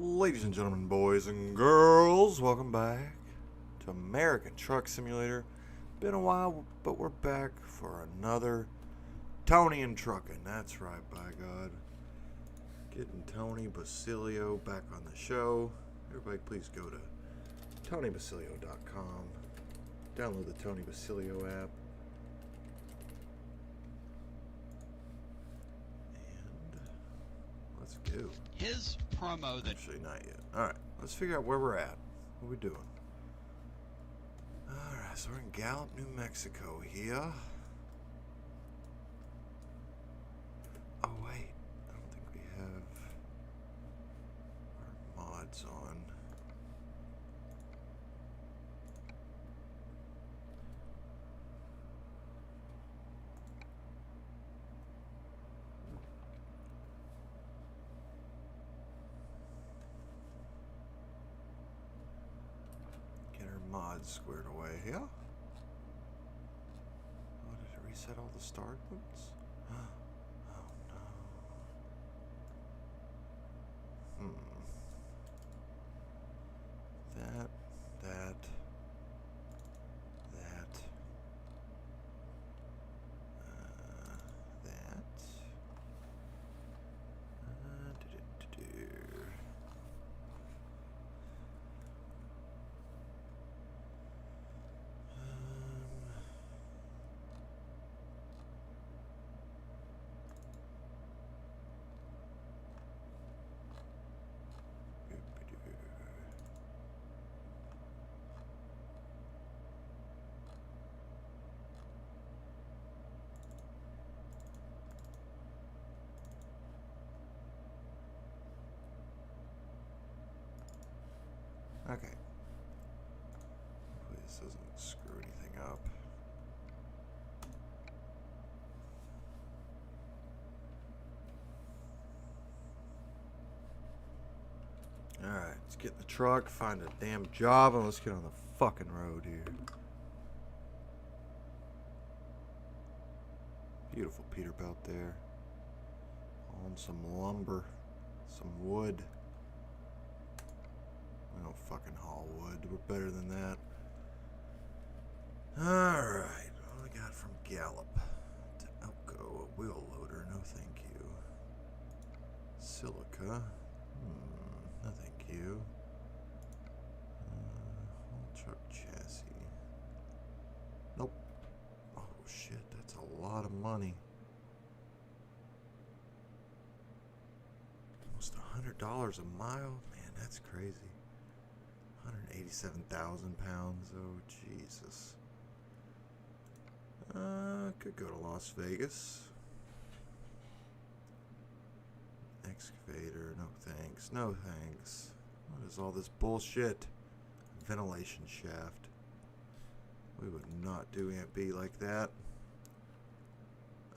Ladies and gentlemen, boys and girls, welcome back to American Truck Simulator. Been a while, but we're back for another Tony and Truckin. That's right, by God. Getting Tony Basilio back on the show. Everybody please go to TonyBasilio.com. Download the Tony Basilio app. And let's go. His promo that... Actually, not yet. Alright, let's figure out where we're at. What are we doing? Alright, so we're in Gallup, New Mexico here. Oh, wait. I don't think we have our mods on. Mods squared away here. Oh, did it reset all the start boots? Oh no. That. Okay. Hopefully this doesn't screw anything up. Alright, let's get in the truck, find a damn job, and let's get on the fucking road here. Beautiful Peterbilt there. On some lumber, some wood. We don't fucking haul wood. We're better than that. Alright. What do we got from Gallup to Elko? A wheel loader. No thank you. Silica. No thank you. Whole truck chassis. Nope. Oh shit. That's a lot of money. Almost $100 a mile? Man, that's crazy. 187,000 pounds. Oh, Jesus. Could go to Las Vegas. Excavator. No thanks. No thanks. What is all this bullshit? Ventilation shaft. We would not do Aunt B like that.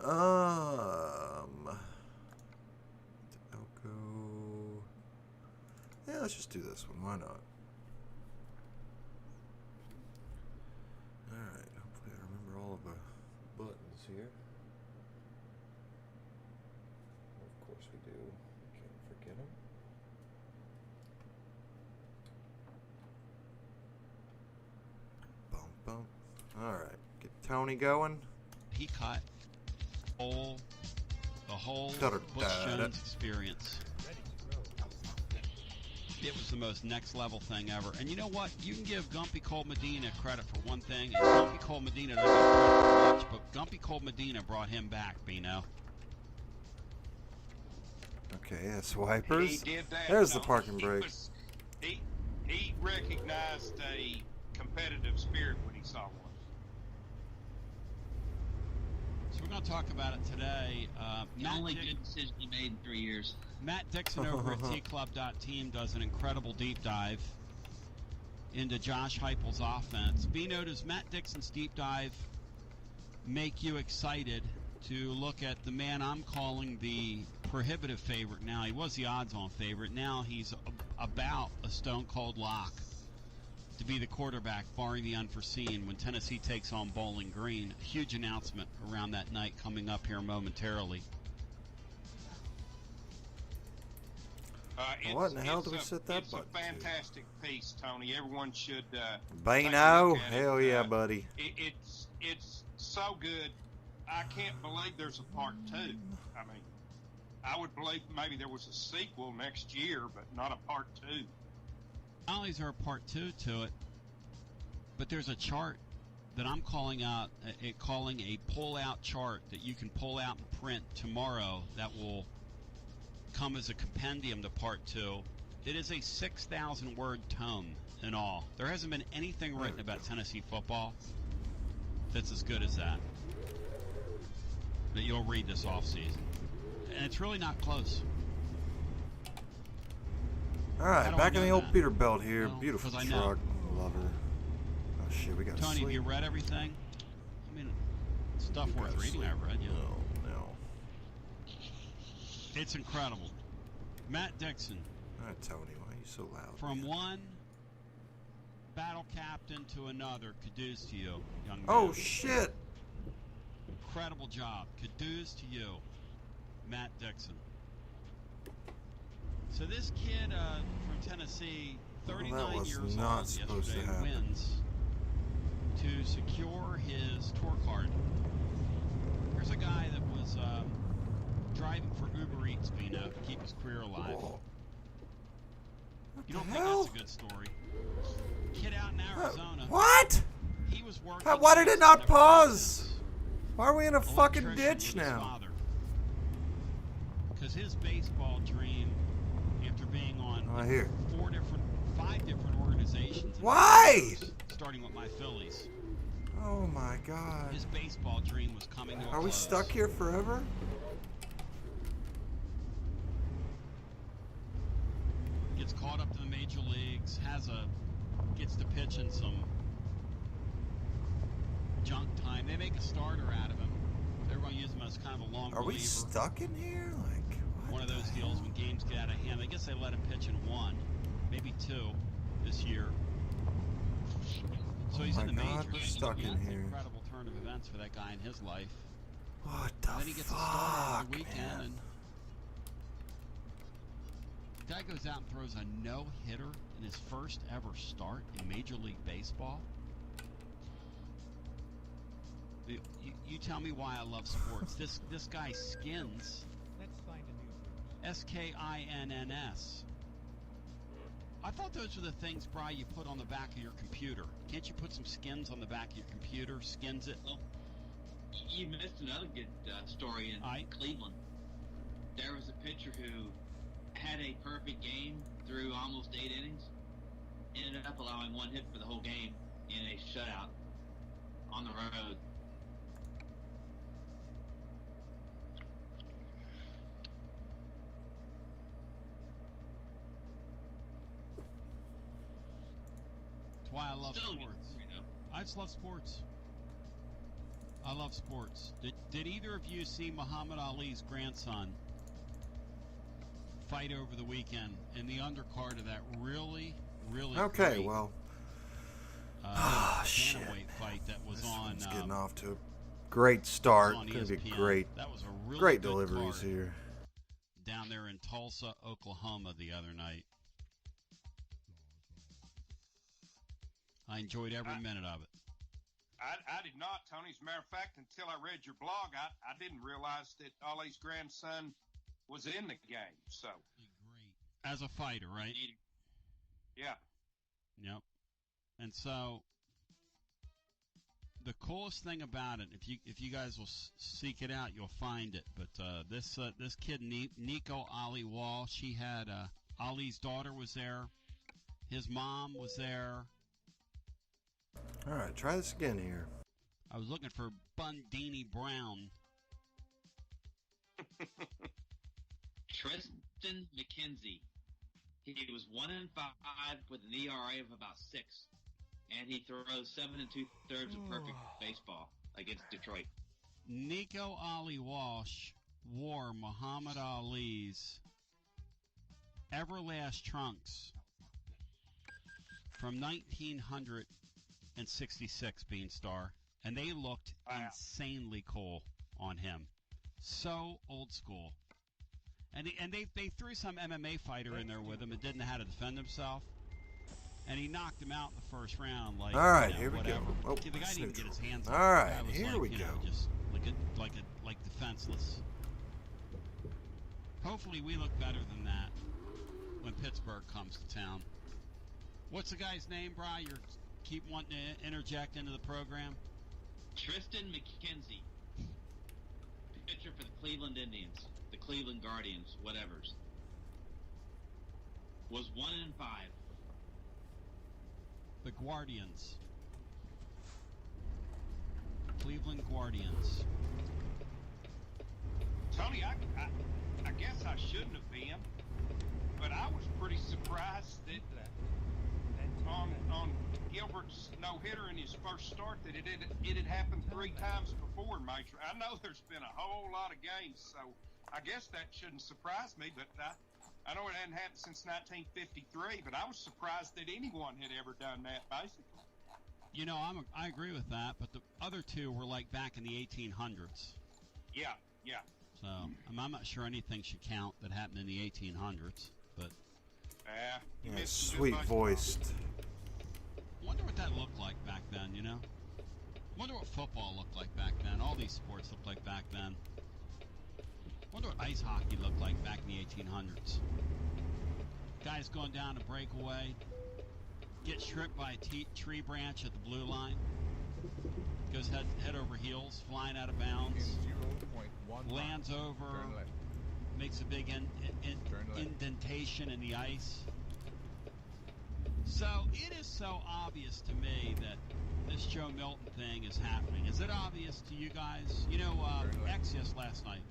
Elko. Yeah, let's just do this one. Why not? Alright, hopefully I remember all of the buttons here. Of course we do. Can't forget them. Bump, bump. Alright, get Tony going. He caught the whole Bush Jones experience. It was the most next level thing ever. And you know what? You can give Gumpy Cole Medina credit for one thing, and Gumpy Cole Medina doesn't get credit for much, but Gumpy Cole Medina brought him back, Bino. Okay, that's wipers. He did that. There's the parking brake. He recognized a competitive spirit when he saw one. So we're going to talk about it today. The only good decision he made in 3 years. Matt Dixon over at tclub.team does an incredible deep dive into Josh Heupel's offense. Bino, does Matt Dixon's deep dive make you excited to look at the man I'm calling the prohibitive favorite now? He was the odds-on favorite. Now he's about a stone-cold lock to be the quarterback, barring the unforeseen, when Tennessee takes on Bowling Green. A huge announcement around that night coming up here momentarily. What in the hell do we set that It's button a fantastic piece, Tony. Everyone should. Bano? Hell yeah, buddy. It's so good. I can't believe there's a part 2. I mean, I would believe maybe there was a sequel next year, but not a part 2. Not only is there a part 2 to it, but there's a chart that I'm calling a pull-out chart that you can pull out and print tomorrow that will come as a compendium to part 2. It is a 6,000-word tome in all. There hasn't been anything written about Tennessee football that's as good as that you'll read this offseason. And it's really not close. All right, back in the old that? Peterbilt here. Well, Beautiful 'cause I truck. know. Love her. Oh, shit, we got to Tony, sleep. have you read everything? I mean, stuff We worth gotta reading sleep. I've read, yeah. No. It's incredible. Matt Dixon. All right, Tony, why are you so loud? From man? one battle captain to another, kudos to you, young man. Oh, shit. Incredible job. Kudos to you, Matt Dixon. So this kid from Tennessee, 39 was years not old supposed to yesterday, happen. wins to secure his tour card. Here's a guy that was driving for Uber Eats, Bino, to keep his career alive. Whoa. You don't the think hell? that's a good story? Kid out in Arizona. What? He was working. Why did it not never pause? Why are we in a fucking electrician ditch with his now? father. Because his baseball dream, after being on I hear. 5 different organizations. in Why? the years, starting with my Phillies. Oh my god. His baseball dream was coming to a Are we close. stuck here forever? Gets caught up to the major leagues, gets to pitch in some junk time. They make a starter out of him. They're going to use him as kind of a long Are we reliever. stuck in here? Like, what One of those the deals hell? when games get out of hand. I guess they let him pitch in 1, maybe 2 this year. So he's Oh in the my God, majors. we're stuck in That's an here. incredible turn of events for that guy in his life. What the And then he gets a starter over fuck, the weekend, man? and the guy goes out and throws a no-hitter in his first ever start in Major League Baseball. You tell me why I love sports. This guy skins. Let's find a new S-K-I-N-N-S. I thought those were the things, Bri, you put on the back of your computer. Can't you put some skins on the back of your computer? Skins it? Well, you missed another good story in Cleveland. There was a pitcher who had a perfect game through almost 8 innings, ended up allowing 1 hit for the whole game in a shutout on the road. That's why I love Still, sports. you know. I just love sports. I love sports. Did either of you see Muhammad Ali's grandson fight over the weekend in the undercard of that really Okay, great, well, shit. bantamweight fight that was this on one's getting off to a great start. on Gonna be ESPN. great, That was a really great good deliveries card here. down there in Tulsa, Oklahoma the other night. I enjoyed every minute of it. I did not, Tony. As a matter of fact, until I read your blog, I didn't realize that Ollie's grandson was in the game. So, Great as a fighter, right? yeah. Yep. And so the coolest thing about it, if you guys will seek it out, you'll find it. But this kid Nico Ali Wall, she had Ali's daughter was there, his mom was there. All right, try this again here. I was looking for Bundini Brown. Tristan McKenzie. He was 1-5 with an ERA of about 6, and he throws 7 2/3 of perfect baseball against Detroit. Nico Ali Walsh wore Muhammad Ali's Everlast trunks from 1966, Beanstar, and they looked Wow. insanely cool on him. So old school. And they threw some MMA fighter in there with him and didn't know how to defend himself. And he knocked him out in the first round. Like, all right, you know, here we whatever. go. Oh, The guy that's didn't even get his neutral. hands All up. right, The guy was here like, we you go. know, just like defenseless. Hopefully we look better than that when Pittsburgh comes to town. What's the guy's name, Bri? You keep wanting to interject into the program. Tristan McKenzie, pitcher for the Cleveland Indians, the Cleveland Guardians, whatever's, was 1-5. The Guardians. Cleveland Guardians. Tony, I guess I shouldn't have been, but I was pretty surprised that on Gilbert's no-hitter in his first start that it had happened 3 times before in Major. I know there's been a whole lot of games, so I guess that shouldn't surprise me, but I know it hadn't happened since 1953, but I was surprised that anyone had ever done that, basically. You know, I agree with that, but the other 2 were like back in the 1800s. Yeah. So I'm not sure anything should count that happened in the 1800s, but Yeah, sweet-voiced. wonder what that looked like back then, you know? Wonder what football looked like back then. All these sports looked like back then. Wonder what ice hockey looked like back in the 1800s. Guy's going down to breakaway, gets tripped by a tree branch at the blue line, goes head over heels, flying out of bounds, lands over, makes a big indentation in the ice. So it is so obvious to me that this Joe Milton thing is happening. Is it obvious to you guys? You know, Exius last night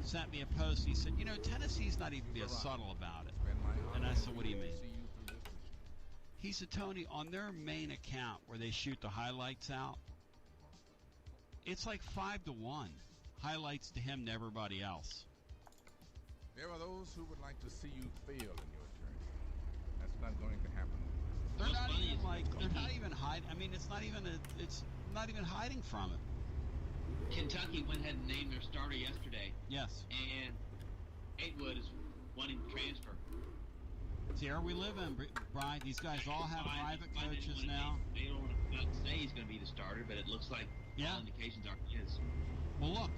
sent me a post. He said, you know, Tennessee's not even being subtle about it. And I said, what do you mean? He said, Tony, on their main account where they shoot the highlights out, it's like 5-1 highlights to him and everybody else. There are those who would like to see you fail in your journey. That's not going to happen. They're not even hiding. I mean, it's not even hiding from it. Kentucky went ahead and named their starter yesterday. Yes. And Gatewood is wanting to transfer. See, here we live in, Brian. These guys all have private coaches now. They don't want to say he's going to be the starter, but it looks like all indications are he is. Well, look,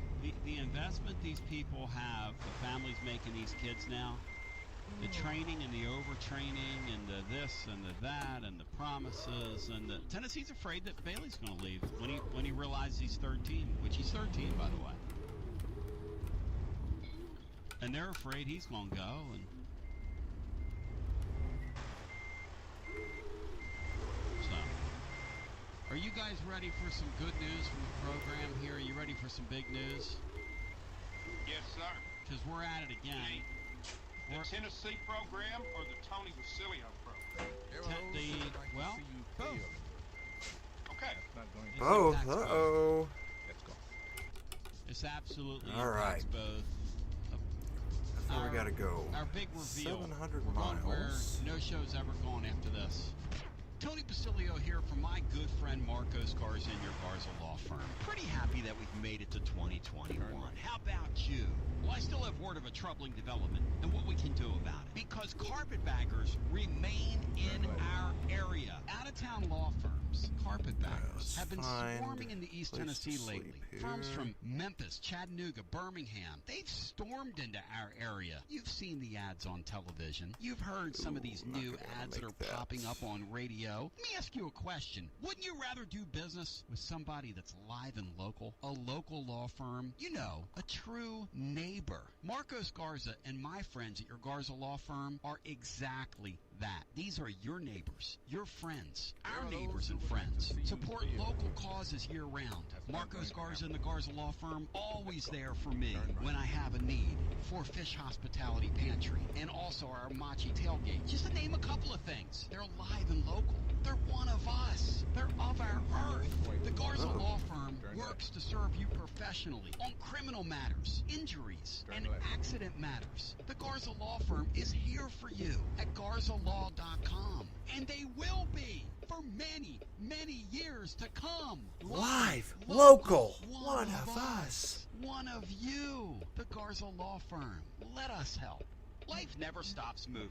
the investment these people have, the families making these kids now, the training and the overtraining and the this and the that and the promises and the Tennessee's afraid that Bailey's going to leave when he realizes he's 13, which he's 13 by the way, and they're afraid he's going to go. And so, are you guys ready for some good news from the program here? Are you ready for some big news? Yes, sir. Because we're at it again. The Tennessee program or the Tony Basilio program? Both. Okay. Both. Uh-oh. Let's go. It's absolutely All right. both. That's where we gotta go. Our big reveal. 700 We're going where miles. no show's ever gone after this. Tony Basilio here from my good friend Marcos Garza and your Garza Law Firm. Pretty happy that we've made it to 2021. How about you? Well, I still have word of a troubling development and what we can do about it. Because carpetbaggers remain in our area. Out-of-town law firms, carpetbaggers, have been swarming in the East Tennessee lately. Firms from Memphis, Chattanooga, Birmingham, they've stormed into our area. You've seen the ads on television. You've heard some of these new ads that are popping up on radio. Let me ask you a question. Wouldn't you rather do business with somebody that's live and local? A local law firm? You know, a true neighbor. Marcos Garza and my friends at your Garza Law Firm are exactly that. These are your neighbors, your friends, our neighbors and friends. Support local causes year-round. Marcos Garza and the Garza Law Firm, always there for me when I have a need. For Fish Hospitality Pantry and also our Machi Tailgate. Just to name a couple of things. They're live and local. They're one of us. They're of our earth. The Garza Law Firm works to serve you professionally on criminal matters, injuries, and accident matters. The Garza Law Firm is here for you at GarzaLaw.com. And they will be for many, many years to come. Live, local, one of us. one of you. The Garza Law Firm. Let us help. Life never stops moving,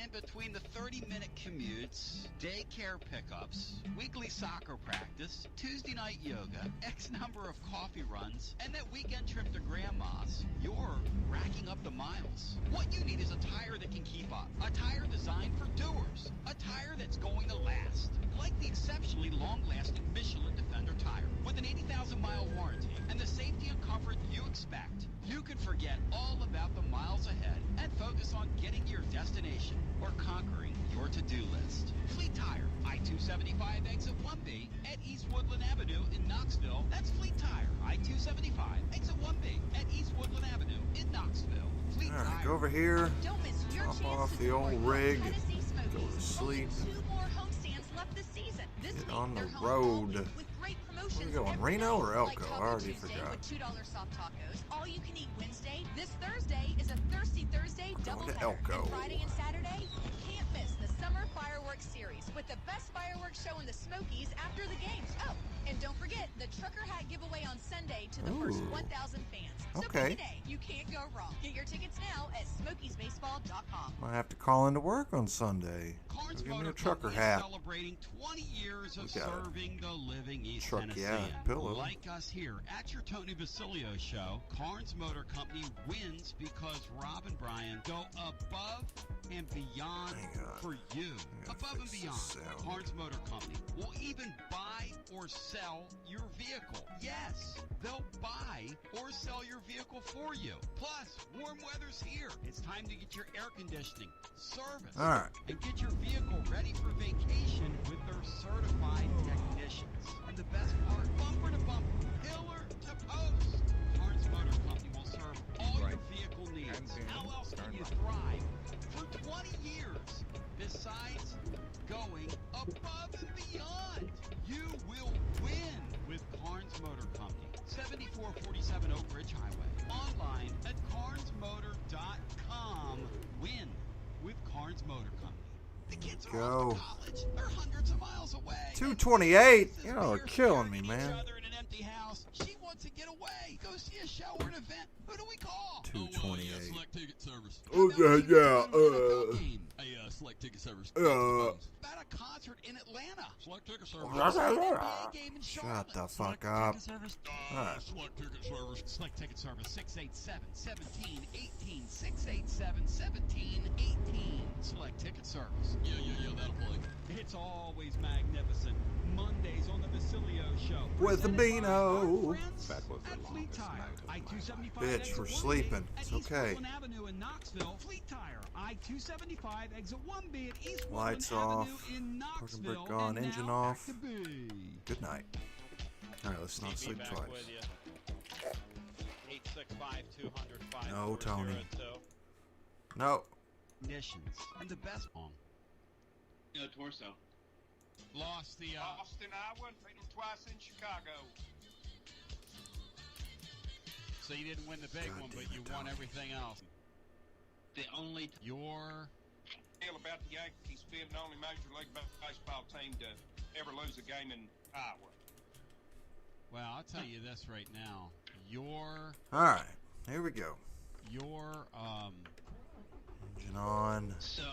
and between the 30-minute commutes, daycare pickups, weekly soccer practice, Tuesday night yoga, X number of coffee runs, and that weekend trip to Grandma's, you're racking up the miles. What you need is a tire that can keep up, a tire designed for doers, a tire that's going to last, like the exceptionally long-lasting Michelin Defender tire, with an 80,000-mile warranty and the safety and comfort you expect. You can forget all about the miles ahead and focus on getting to your destination or conquering your to-do list. Fleet Tire, I-275 exit 1B at East Woodland Avenue in Knoxville. That's Fleet Tire, I-275 exit 1B at East Woodland Avenue in Knoxville. Fleet All right, Tire. go over here, Don't miss your top chance off to the old support rig, Tennessee Smokies. go to sleep. Only 2 more homestands left this season. This Get week, on the they're home all road. week with great promotions Where we going, every Reno day, or like Elko? I Taco already Tuesday forgot. with $2 soft tacos. All you can eat Wednesday. This Thursday is a Thirsty Thursday We're going to doubleheader. Elko. And Friday and Saturday, you can't miss the Summer Fireworks Series with the best fireworks show in the Smokies after the games. Oh, and don't forget the Trucker Hat giveaway on Sunday to the first Ooh. 1,000 fans. So Okay. pick a day. You can't go wrong. Get your tickets now at SmokiesBaseball.com. Might have to call into work on Sunday. Carnes Go give me Motor a trucker Company hat. is celebrating 20 years of We got a serving the living East truck, Tennessee. yeah, pillow. Like us here at your Tony Basilio show, Carnes Motor Company wins because Rob and Brian go above and beyond Hang on. for you. I gotta Above and fix beyond. this sound. Carnes Motor Company will even buy or sell your vehicle. Yes, they'll buy or sell your vehicle for you. Plus, warm weather's here. It's time to get your air conditioning serviced. All right. And get your vehicle ready for vacation with their certified technicians. And the best part, bumper to bumper, pillar to post. Carnes Motor Company will serve all your vehicle needs. And then How else can turn you right. thrive for 20 years? Besides going above and beyond, you will win with Carnes Motor Company. 7447 Oak Ridge Highway. Online at carnesmotor.com. Win with Carnes Motor Company. The kids are off to college. They're hundreds of miles away. 228. This is Y'all are beer killing me, staring at man. each other in an empty house. She wants to get away. Go see a show or an event. Who do we call? 228. Select Ticket Service. Oh, yeah, yeah, Select Ticket Service. Uh. About a concert in Atlanta. Select Ticket Service. Game in Shut Charlotte. the fuck Select up. Ticket Service. Alright. Select Ticket Service. Select Ticket Service. 687-17-18. 687-17-18. Select Ticket Service. Yeah, that'll play. It's always magnificent. Mondays on the Basilio Show. With the Presented by our Beano. friends That was the at Fleet longest Tire. night of my I-275 Bitch, exit we're 1B sleeping. at It's East okay. Woodland Avenue in Knoxville. Fleet Tire. I-275 exit 1B at East Lights Woodland off. Avenue in Parking brake Knoxville. gone. And Engine now off. back to B. Good night. All right, let's not sleep twice. 865-200-5402. No, Tony. No. Ignitions and the best one. No torso. Lost the Austin, Iowa, beat them twice in Chicago. so you didn't win the big God one, damn but it, you won Tony. everything else. The only Your Tell about the Yankees being the only Major League Baseball team to ever lose a game in Iowa. well, I'll tell you this right now. Your All right, here we go. Engine on. so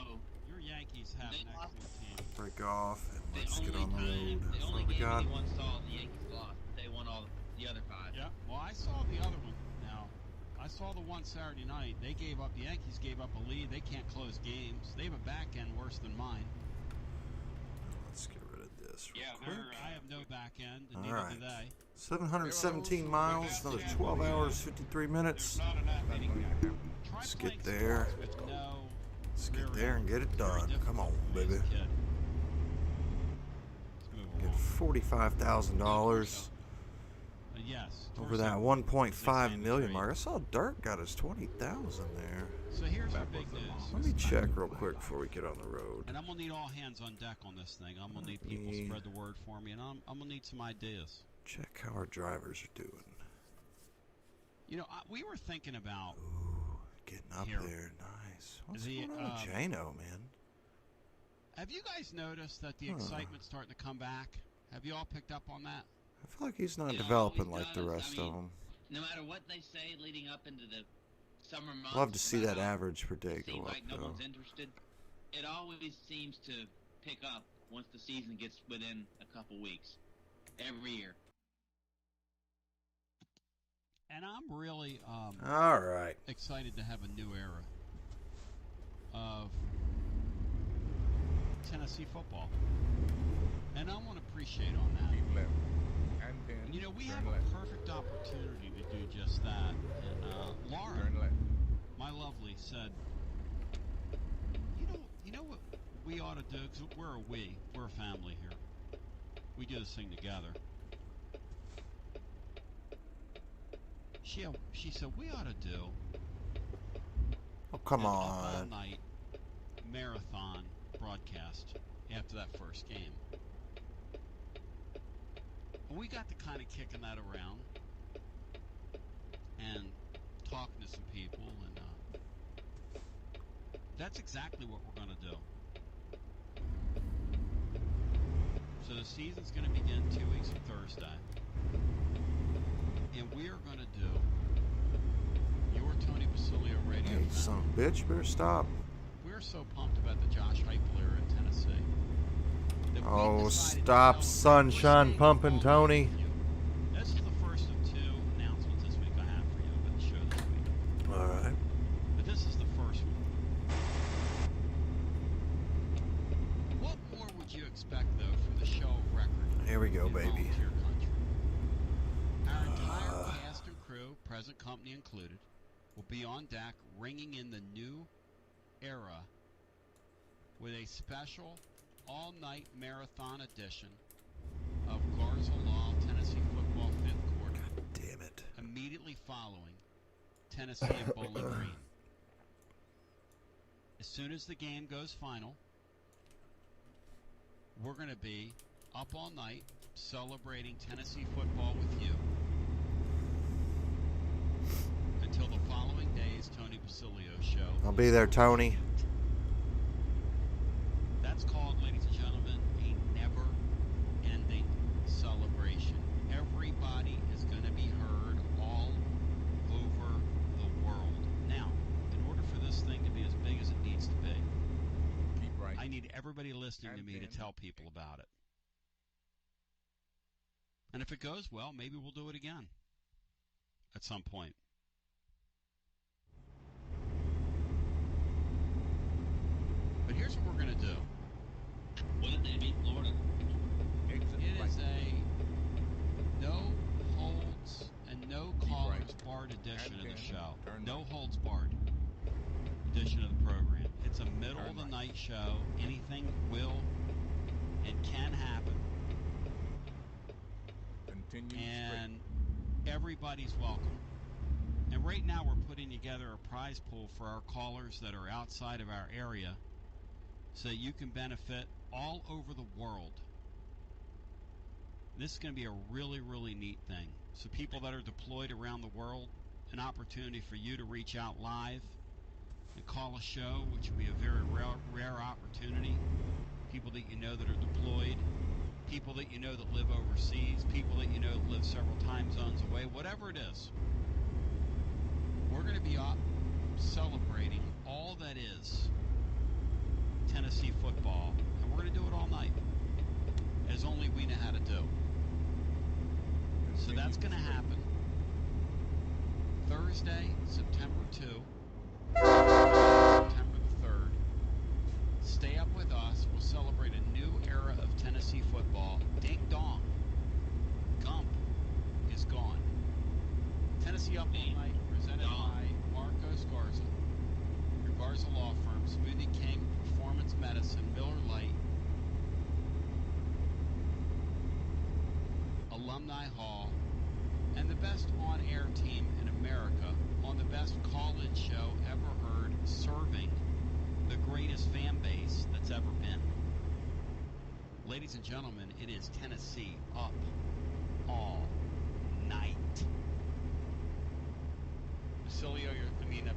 your Yankees have They an lost. excellent team. Break off, and the let's only get on the time, road. the That's only what we game got. anyone saw the Yankees lost. They won all the other 5. Yeah. Well, I saw the other one. Now, I saw the one Saturday night. They gave up. The Yankees gave up a lead. They can't close games. They have a back end worse than mine. Let's get rid of this real Yeah, quick. they're, I have no back end, and All neither right. do they. 717 miles, another 12 hours, 53 minutes. There's not enough That's inning. going to happen. Try Let's playing get there. sports with no Let's get rear there and end. get it Very done. difficult Come on, for me as a baby. kid. Let's move Get along. $45,000 Yes. over that torso. 1.5 Six-handed million trade. mark. I saw Dirk got his 20,000 there. So here's your That big was the news. Let me check real quick before we get on the road. And I'm gonna need all hands on deck on this thing. I'm gonna need people to Me- spread the word for me, and I'm gonna need some ideas. Check how our drivers are doing. You know, we were thinking about. Ooh, getting up Here. there. Nice. What's The, going on with Jano, man? Have you guys noticed that the Huh. excitement's starting to come back? Have you all picked up on that? I feel like he's not Yeah, developing he like the does. I rest of mean, them. no matter what they say leading up into the summer months, Love to see that about how average per day it go seems up, like no though. one's interested. It always seems to pick up once the season gets within a couple weeks. Every year. And I'm really All right. excited to have a new era of Tennessee football. And I want to appreciate on that. Keep left. And then You know, we turn have left. a perfect opportunity to do just that. And Laura, Turn left. my lovely, said, you know what we ought to do? Because we're a family here. We do this thing together. She said we ought to do Oh, come an on. all-night marathon broadcast after that first game. And we got to kind of kicking that around and talking to some people, and that's exactly what we're going to do. So the season's going to begin 2 weeks from Thursday. And we are going to do your Tony Basilio radio. Hey, son of a bitch, better stop. We're so pumped about the Josh Heupel era in Tennessee. that we Oh, decided to stop celebrate. sunshine We're staying pumping, all Tony. night with you. This is the first of two announcements this week I have for you about the show this week. All right. But this is the first one. What more would you expect, though, from the show of record? Here we go, in baby. volunteer country? Our entire cast and crew, present company included, will be on deck ringing in the new era with a special all-night marathon edition of Garza Law Tennessee football fifth quarter. God damn it. Immediately following Tennessee and Bowling Green. As soon as the game goes final, we're going to be up all night celebrating Tennessee football with you until the following day's Tony Basilio show. I'll be there, Tony. That's called, ladies and gentlemen, a never-ending celebration. Everybody is going to be heard all over the world. Now, in order for this thing to be as big as it needs to be, Keep right. I need everybody listening to And me to then- tell people about it. And if it goes well, maybe we'll do it again at some point. But here's what we're going to do. What if they beat Florida? Exit It right. is a no holds and no callers barred edition And of the then show. turn No right. holds barred edition of the program. It's a middle Turn of the right. night show. Anything will and can happen. Continue And everybody's welcome. And right now we're putting together a prize pool for our callers that are outside of our area so that you can benefit all over the world. This is going to be a really, really neat thing. So people that are deployed around the world, an opportunity for you to reach out live and call a show, which would be a very rare opportunity. People that you know that are deployed, people that you know that live overseas, people that you know that live several time zones away, whatever it is. We're going to be celebrating all that is Tennessee football, and we're going to do it all night, as only we know how to do. So Continue that's going to straight. happen Thursday, September 2, September the 3rd. Stay up with us. We'll celebrate a new era of Tennessee football. Ding dong. Gump is gone. Tennessee Up All Night, presented by Marcos Garza, your Garza Law Firm, Smoothie King, Performance Medicine, Miller Lite, Alumni Hall, and the best on-air team in America on the best college show ever heard, serving the greatest fan base that's ever been. Ladies and gentlemen, it is Tennessee Up All Night. Basilio,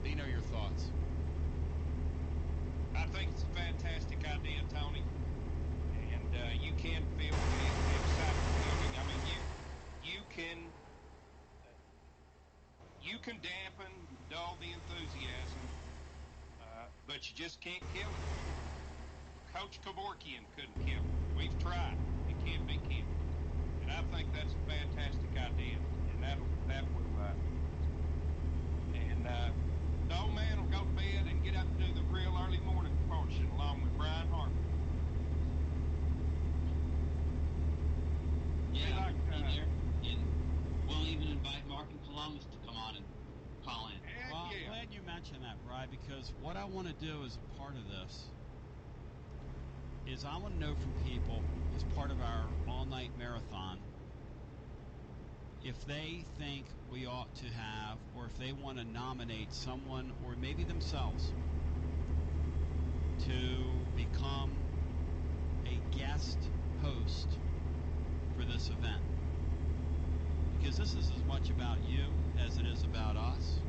Bino, your thoughts? I think it's a fantastic idea, Tony. And you can feel the excitement building. I mean, you can can dampen, dull the enthusiasm, but you just can't kill it. Coach Kevorkian couldn't kill it. We've tried. It can't be killed. And I think that's a fantastic idea. And that will, the old man will go to bed and get up and do the real early morning portion along with Brian Harper. Yeah, like, and we'll even invite Mark in Columbus to come on and call in. Well, Yeah. I'm glad you mentioned that, Bri, because what I want to do as a part of this is I want to know from people as part of our all-night marathon if they think we ought to have, or if they want to nominate someone, or maybe themselves, to become a guest host for this event. Because this is as much about you as it is about us.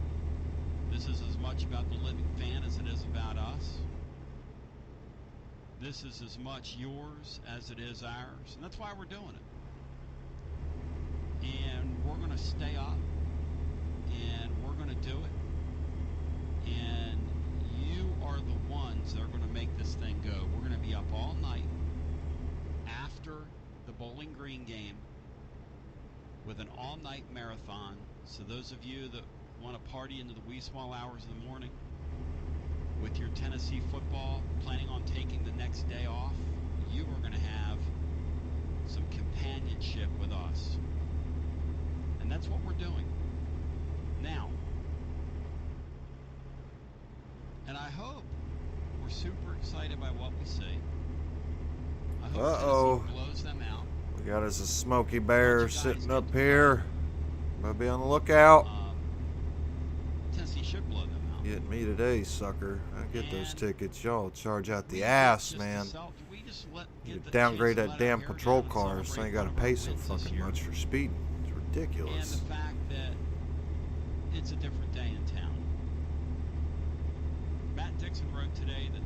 This is as much about the living fan as it is about us. This is as much yours as it is ours. And that's why we're doing it. And we're going to stay up. And we're going to do it. And you are the ones that are going to make this thing go. We're going to be up all night after the Bowling Green game with an all-night marathon. So those of you that want to party into the wee small hours of the morning with your Tennessee football, planning on taking the next day off, you are going to have some companionship with us. And that's what we're doing. Now, and I hope we're super excited by what we see. I hope Tennessee blows them out. We got us a Smoky Bear sitting up here. Better be on the lookout. Tennessee should blow them out. Get me today, sucker. I get those tickets. Y'all charge out the ass, man. You downgrade that damn patrol car so you gotta pay so fucking much for speeding. It's ridiculous. And the fact that it's a different day in town. Matt Dixon wrote today that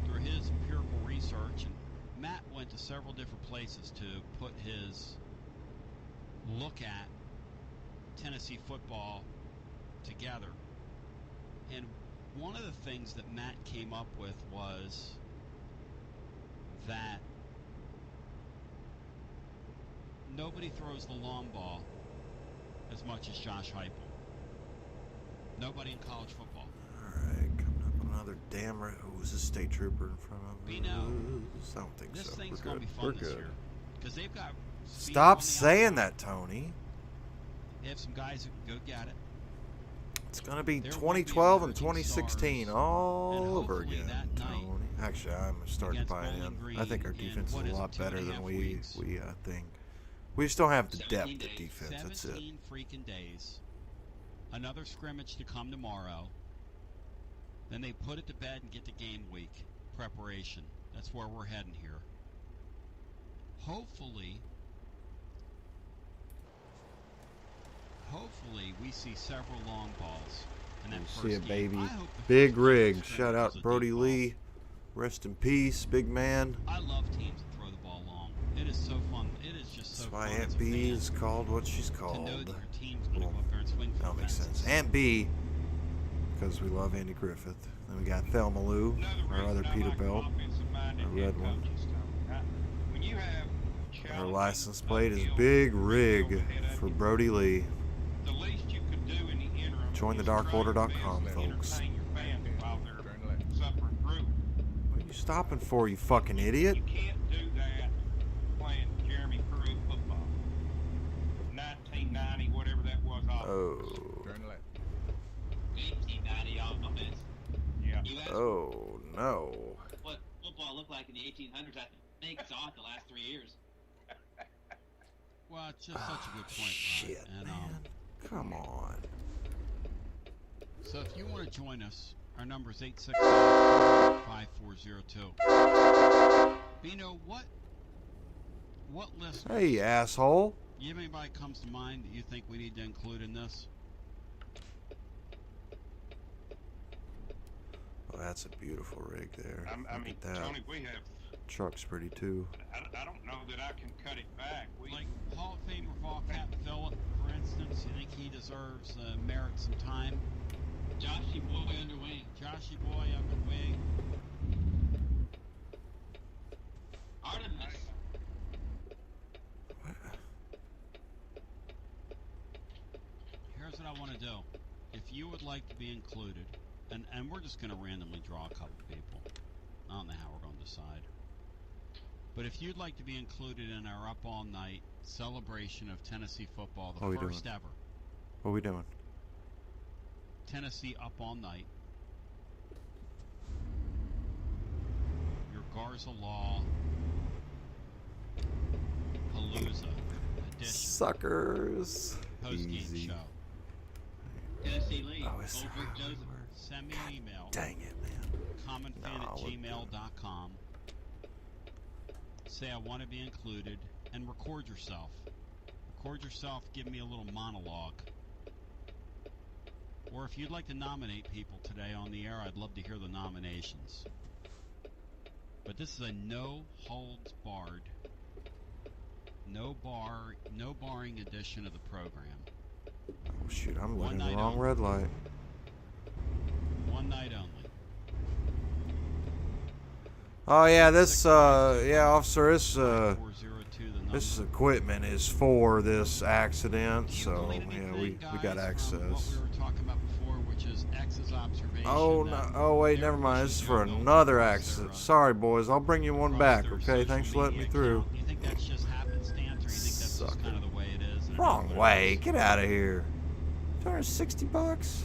through his empirical research, and Matt went to several different places to put his look at Tennessee football together. And one of the things that Matt came up with was that nobody throws the long ball as much as Josh Heupel. Nobody in college football. Alright, coming up on another damn who's a state trooper in front of us? I don't think This so. thing's We're going good. to be fun this year. Because they've got Stop saying that, Tony. They have some guys who can go get it. It's going to be 2012 and 2016 all over again, Tony. Actually, I'm starting to buy it in. I think our defense is a lot better than we think. We just don't have the depth of defense. That's it. 17 freaking days. Another scrimmage to come tomorrow. Then they put it to bed and get to game week preparation. That's where we're heading here. Hopefully we see several long balls. And then see a baby. Big rig. Shout out Brody Lee. Rest in peace, big man. I love teams that throw the ball long. It is so fun. It is just so fun. That's why Aunt B is called what she's called. To know that your team's going to go up there and swing for that makes fences. sense. Aunt B, because we love Andy Griffith. Then we got Thelma Lou, our other Peterbilt, our red one. Our license plate is Big Rig for Brody Lee. JoinTheDarkOrder.com, folks. What are you stopping for, you fucking idiot? You can't do that playing Jeremy Pruitt football. 1990, whatever that was. Oh. Turn left. 1890 offense. Yeah. Oh, no. What football looked like in the 1800s, I think it's off the last 3 years. Well, it's just such a good point. Shit, and, man. Come on. So if you want to join us, our number is 866-5402. Bino, what list? Hey, asshole. You have anybody comes to mind that you think we need to include in this? Oh, that's a beautiful rig there. I mean, Look at that. Tony, we have. Truck's pretty too. I don't know that I can cut it back. Like Hall of Famer ball cap Phillip, for instance. instance, you think he deserves, merits some time? Joshy boy under wing. Joshy boy under wing. Artemis. Here's what I want to do. If you would like to be included, and we're just going to randomly draw a couple people. I don't know how we're going to decide. But if you'd like to be included in our Up All Night celebration of Tennessee football, the first ever. What are we doing? Tennessee Up All Night. Your Garza Law Palooza edition. Suckers. Post-game Easy. show. Tennessee League. Oh, it's Old Rick Joseph. Send me an email. Dang it, man. commonfan@gmail.com. Say I want to be included and record yourself. Record yourself, give me a little monologue. Or if you'd like to nominate people today on the air, I'd love to hear the nominations. But this is a no holds barred, no barring edition of the program. Oh, shoot, I'm One looking at the night wrong only. red light. One night only. Oh, yeah, this, officer, this 402, the this number. equipment is for this accident, Do you so, believe yeah, anything, we got guys, access. from what we were talking about before, which is X's observation. Oh, no, that oh, wait, they're never mind. This is for pushing another across accident. their, Sorry, boys. I'll bring you one across back, their okay? social Thanks for letting me media through. account. You think that's just happenstance, or you think that's just Sucker. kind of the way it is? and Wrong it is what it way. is? Get out of here. $260?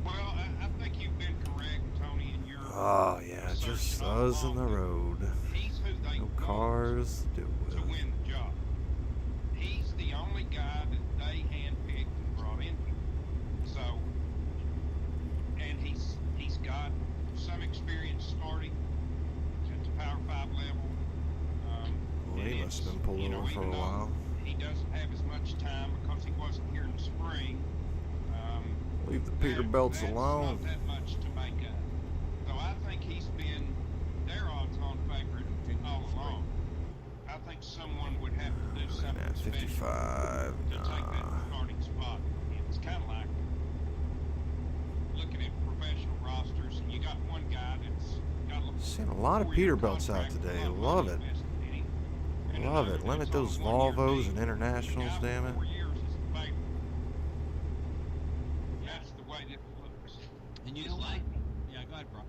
Well, I think you've been correct, Tony, in your Oh, yeah, just us in the road. He's who they No want cars to do to it. win the job. He's the only guy that they handpicked and brought in here. So, and he's got some experience starting at the Power 5 level. Well, he and must have been it's, pulled you know, over for a even though while. He doesn't have as much time because he wasn't here in the spring. Leave the Peterbilts that's alone. Not that much to make up. So I think he's been their odds-on favorite all along. I think someone would have to do something At special 55, to take that nah. starting spot. It's kind of like looking at professional rosters, and you got one guy that's got Seen a lot of four-year Peterbilts out contract, today. a lot of Love money it. invested in him, and Love another it. Limit that's on those a one-year Volvos deal. and internationals, The guy damn for it. 4 years is the favorite. That's the way that looks. And you It's know like what? Yeah, go ahead, bro.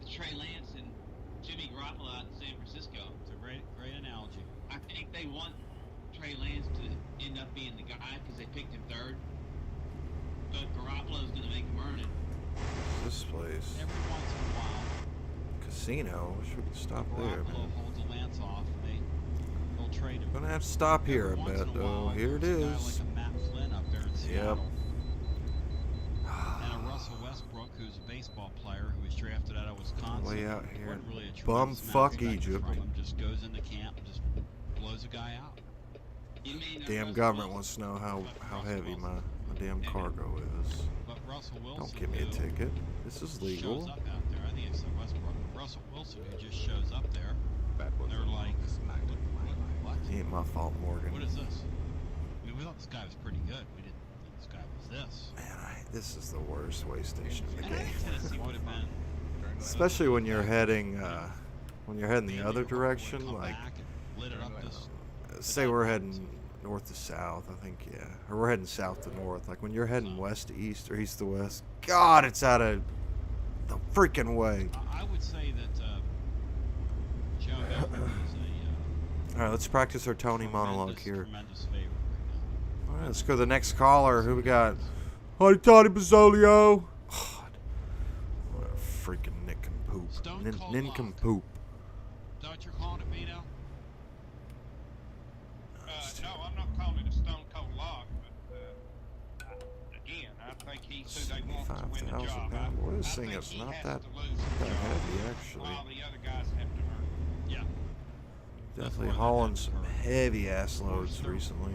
Trey Lance and Jimmy Garoppolo out in San Francisco. It's a great analogy. I think they want Trey Lance to end up being the guy because they picked him third. But Garoppolo's going to make him earn it. This place. Every once in a while, Casino. Wish we could stop there, Garoppolo man. holds a lance off, and they'll trade him. Gonna have to stop here, Every I once bet, in a though. while, Here it there's a guy is. like a Matt Flynn up there in Yep. Seattle. And a Russell Westbrook, who's a baseball player who was drafted out of Wisconsin. Way out here. Wasn't really a Bum tremendous amount fuck of respect Egypt. From him. Just goes into camp and just blows a guy out. You mean Damn Russell government Wilson? wants to know how heavy my damn cargo is. But Russell Wilson, Don't give me a who ticket. This is shows legal. up out there. I think it's Westbrook. Russell Wilson, who just shows up there. That was They're the like, longest night of my life. what? Ain't my fault, Morgan. What is this? I mean, we thought this guy was pretty good. We didn't think this guy was this. Man, this is the worst way station in the And I game. think Tennessee would have been. Especially when you're heading the maybe other would've direction, come like back and lit it up this. say we're heading north to south, I think, yeah. Or we're heading south to north. Like when you're heading west to east or east to west, God, it's out of the freaking way. I would say that Joe Milton is a All right, let's practice our Tony monologue here. tremendous favorite right All right, let's go to the next caller. Who we got? Hi, Tony Bazzolio. God, what a freaking nincompoop. Stone Cold Nincompoop. now. Don't you calling it me now? No, I'm not calling it a stone cold log, but again, I think he's who they want to win the 75,000 job. pounds. Boy, this I thing think is he not has that to lose the that job heavy, actually. while the other guys have to earn it. Yeah. Definitely where that hauling happens some for- heavy ass Of course, loads they're- recently.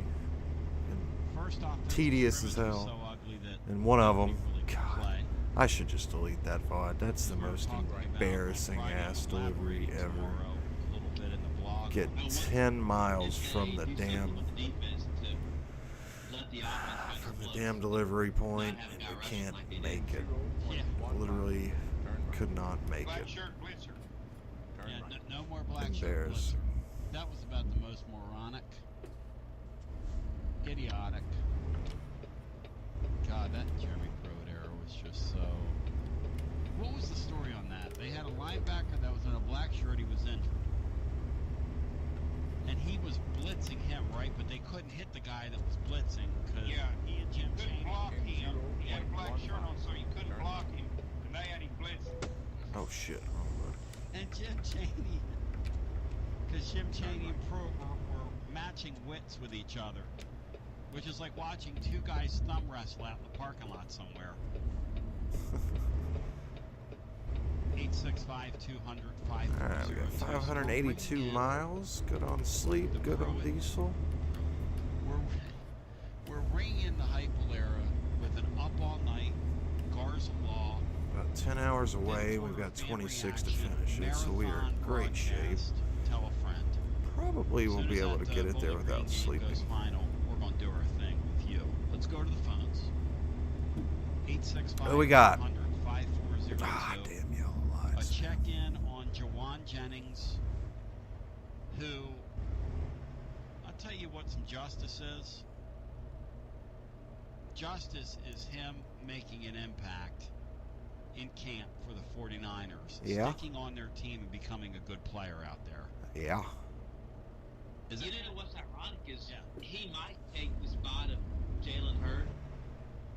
And First off, Tedious as hell. So ugly that And one of nobody them, really could God, play. I should just delete that VOD. That's the We were most talking about on embarrassing Friday, ass I'm delivery elaborating ever. tomorrow a little bit in the blog. Get Well, what- 10 miles Did from they the do something damn. with the defense to let the offense damn delivery point, and we can't make it. Yeah. Literally could not make Black it. shirt blitzer. Turn Yeah, right. no more black shirt Embarrassing. blitzer. That was about the most moronic, idiotic. God, that Jeremy Pruitt era was just so. What was the story on that? They had a linebacker that was in a black shirt. He was injured, and he was blitzing him, right? But they couldn't hit the guy that was blitzing because Yeah, he and Jim Couldn't Chaney. block him. He had a black 0.1 shirt on, so you couldn't Turn block him. And they had him blitzing. Oh shit. Wrong button. And Jim Chaney, because Jim Chaney and Pruitt were matching wits with each other, which is like watching two guys thumb wrestle out in the parking lot somewhere. 865-200-5402. Alright, we got 582 miles. Good on sleep, good on diesel. We're ringing in the Hypel era with an up all night, Garza Law. About 10 hours away. We've got 26 to finish it, so we are in great shape. Tell a friend. Probably we'll be able to get it there without sleeping. Goes final, we're going to do our thing with you. Let's go to the phones. 865 What do we got? 5402. Ah, damn yellow A lights. check-in on Jawan Jennings, who, I'll tell you what some justice is. Justice is him making an impact in camp for the 49ers. Yeah. Sticking on their team and becoming a good player out there. Yeah. Is You it? know what's ironic is Yeah. he might take the spot of Jalen Hurd.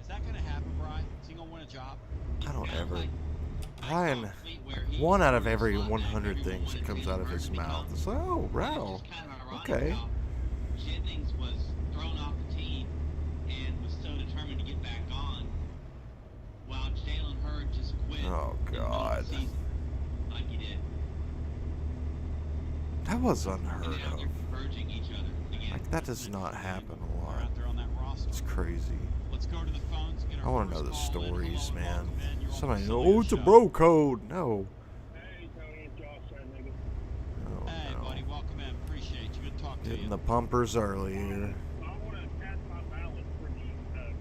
Is that going to happen, Brian? Is he going to win a job? I don't Kinda ever. like Brian, Tom Fleet, where he one out of was every slot back 100 everyone things that wanted comes Jalen out of Hurd his to mouth become. is, oh, And wow. it's just kind of ironic Okay. how Jennings was thrown off the team and was so determined to get back on, while Jalen Hurd just quit. Oh, in the middle of God. the season, like he did. That was And unheard now of. they're converging each other again. Like, that does not happen a They're lot. out there on that roster. It's crazy. Let's go to the phones. Get our I want to know first the call in. stories, Hello and man. welcome in. You're on Somebody, the oh, Facility it's a Show. bro code. No. Hey, Tony, it's Josh Chattanooga. Oh, Hey, no. buddy, welcome in. Appreciate you. Good to talk to Hitting you. the pumpers early here. So I want to cast my ballot for the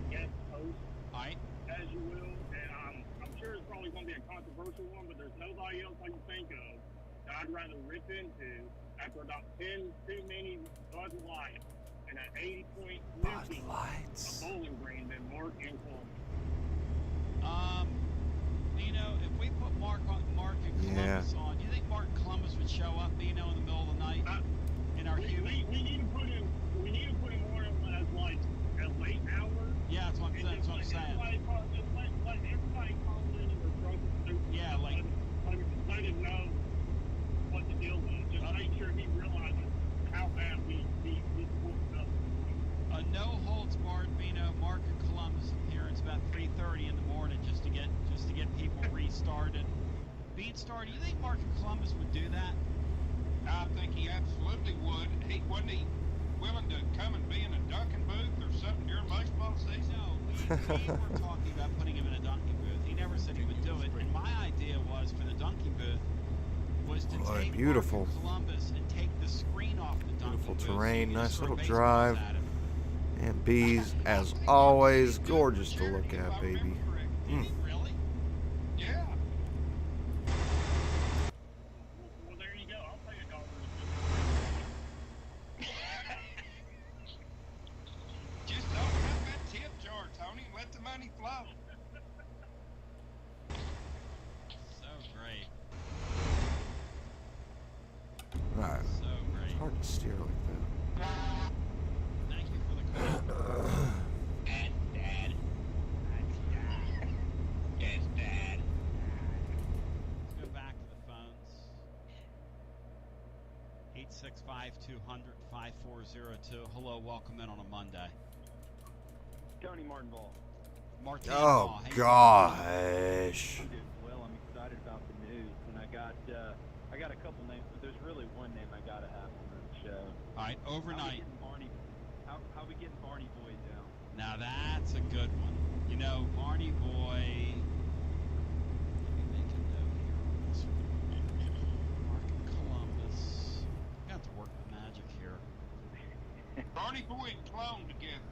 guest host, All right. as you will, and I'm sure it's probably going to be a controversial one, but there's nobody else I can think of that I'd rather rip into after about 10 too many Bud Light and an 80-point Bud nuking Lights. a Bowling Green than Mark and Columbus. Bino, if we put Mark and Columbus on, do you think Mark and Columbus would show up, Bino, in the middle of the night in our huge? We need to put him on as like at late hours. Yeah, that's what I'm saying. That's what I'm saying. Let everybody call in and they're drunk and stupid. Yeah, like- let him know what the deal is. Just make sure he realizes how bad we fucked up. A no holds barred Bino Mark and Columbus appearance about 3:30 in the morning just to get people restarted. Beanstar, do you think Mark and Columbus would do that? I think he absolutely would. Wasn't he willing to come and be in a Dunkin' booth or something during baseball season? No, we were talking about putting him in a dunking booth. He never said he would do it. And my idea was for the dunking booth was to Boy, take beautiful. Mark and Columbus and take the screen off the dunking Beautiful booth. So terrain, you can nice throw little baseballs drive. at him. And bees, as always, gorgeous to look at, baby. Did he really? Yeah. Well, there you go. I'll pay $1. Just open up that tip jar, Tony, and let the money flow. So great. Alright. So great. It's hard to steer like that. Thank you for the call. Dad. Yes, Dad. Let's go back to the phones. 865-200-5402. Hello, welcome in on a Monday. Tony Martinball. Martin Oh, Ball, how you gosh. You did well. I'm excited about the news, and I got a couple names, but there's really one name I gotta have on the show. doing? All right, overnight. How we getting Barney Boy down? Now that's a good one. You know, Barney Boy. Let me make a note here on this one. Mark and Columbus. I got to work the magic here. Barney Boy and Clone together.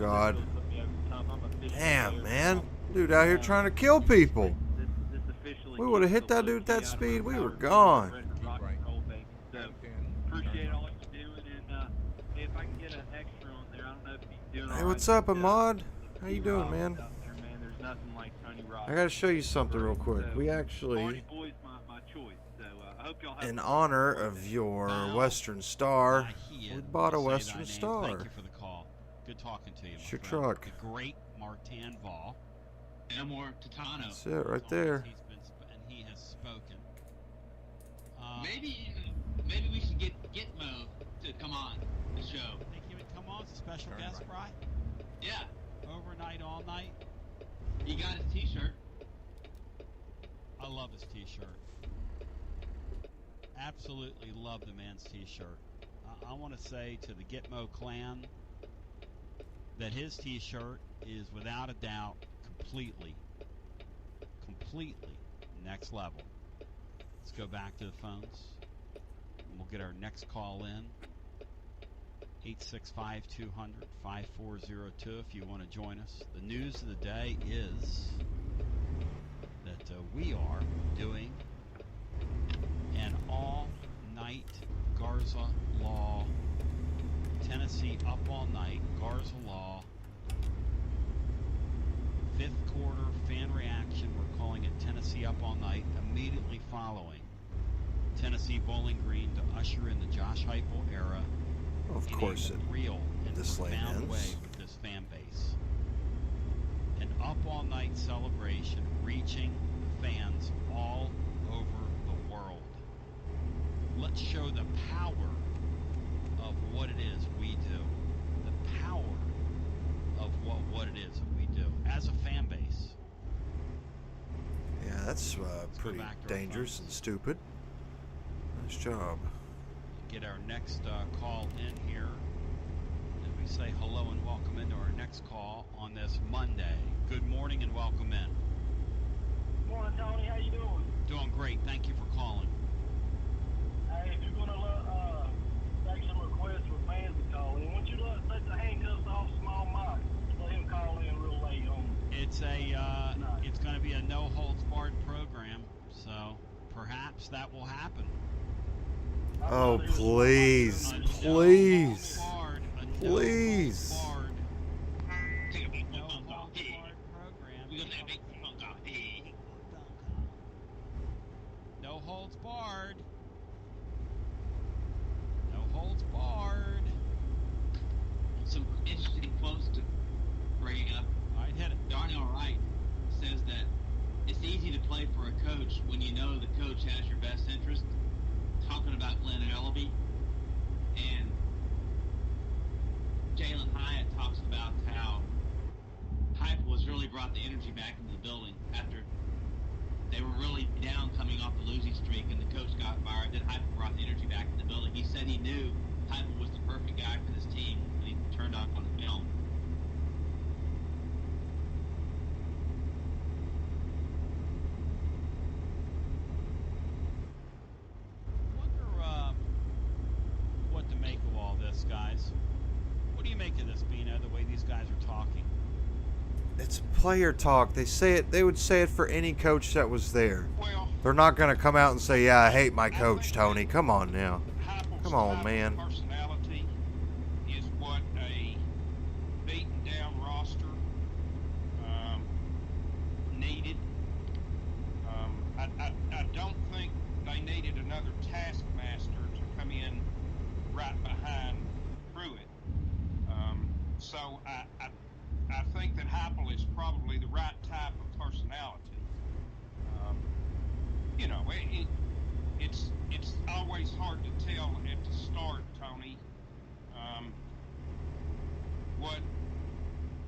God. Really put me over the top. I'm officially Damn, there. man. Dude out here trying to kill people. This officially We would have gets hit the that dude at that low-key speed. We were out-of-power gone. record rock and roll, baby. So appreciate all you're doing, and hey, if I can get an extra on there, I don't know if he's doing. Hey, what's up, Ahmad? How you doing, Rock man? out there, man. There's nothing like Tony Rock. I gotta show you something real quick. So, We Marty actually, Boy's my choice. So I hope y'all have in a honor good of day. your Wow. Western Star, Mahia, we bought a to say Western thy name. Star. Thank you for the call. Good talking to you, my It's your friend. truck. The great Martin Vall. Elmore Titano. That's it right there. And he has spoken. Maybe we should get Gitmo to come on the show. Think he would come on as a special Turn guest, right. Bry? Yeah, Overnight, all night. he got his T-shirt. I love his T-shirt. Absolutely love the man's T-shirt. I want to say to the Gitmo clan that his T-shirt is without a doubt completely next level. Let's go back to the phones. And we'll get our next call in. 865-200-5402 if you want to join us. The news of the day is that we are doing an all-night Garza Law, Tennessee Up All Night, Garza Law, fifth quarter fan reaction. We're calling it Tennessee Up All Night, immediately following Tennessee Bowling Green to usher in the Josh Heupel era. Of course in it. a real and this lane profound ends. way with this fan base. An Up All Night celebration reaching fans all over the world. Let's show the power of what it is we do. The power of what it is that we do as a fan base. Yeah, that's go pretty back to our dangerous phones. and stupid. Nice job. Get our next call in here. And we say hello and welcome into our next call on this Monday. Good morning and welcome in. Morning, Tony. How you doing? Doing great. Thank you for calling. Hey, if you're gonna take some requests for fans to call in, why don't you take the handcuffs off Small Mike? Let him call in real late on. It's going to be a no holds barred program, so perhaps that will happen. Oh, please, A please, no holds barred please. Take a big no phone call. holds barred program. We gonna take a big phone call. No holds barred. No holds barred. Some interesting quotes to bring up. All right, hit it. Darnell Wright says that it's easy to play for a coach when you know the coach has your best interest. Talking about Glenn Ellaby. And Jalen Hyatt talks about how Heupel has really brought the energy back into the building after they were really down coming off the losing streak and the coach got fired. Then Heupel brought the energy back in the building. He said he knew Heupel was the perfect guy for this team when he turned on the film. Wonder what to make of all this, guys. What do you make of this, Bino, the way these guys are talking? It's player talk. They say it. They would say it for any coach that was there. Well, They're not going to come out and say, "Yeah, I hate my coach, think Tony." Come on now. Heupel's Come on, style of man. Personality is what a beaten down roster needed. I don't think they needed another taskmaster to come in right behind Pruitt. So I think that Heupel is probably the right type of personality. You know, it's always hard to tell at the start, Tony, what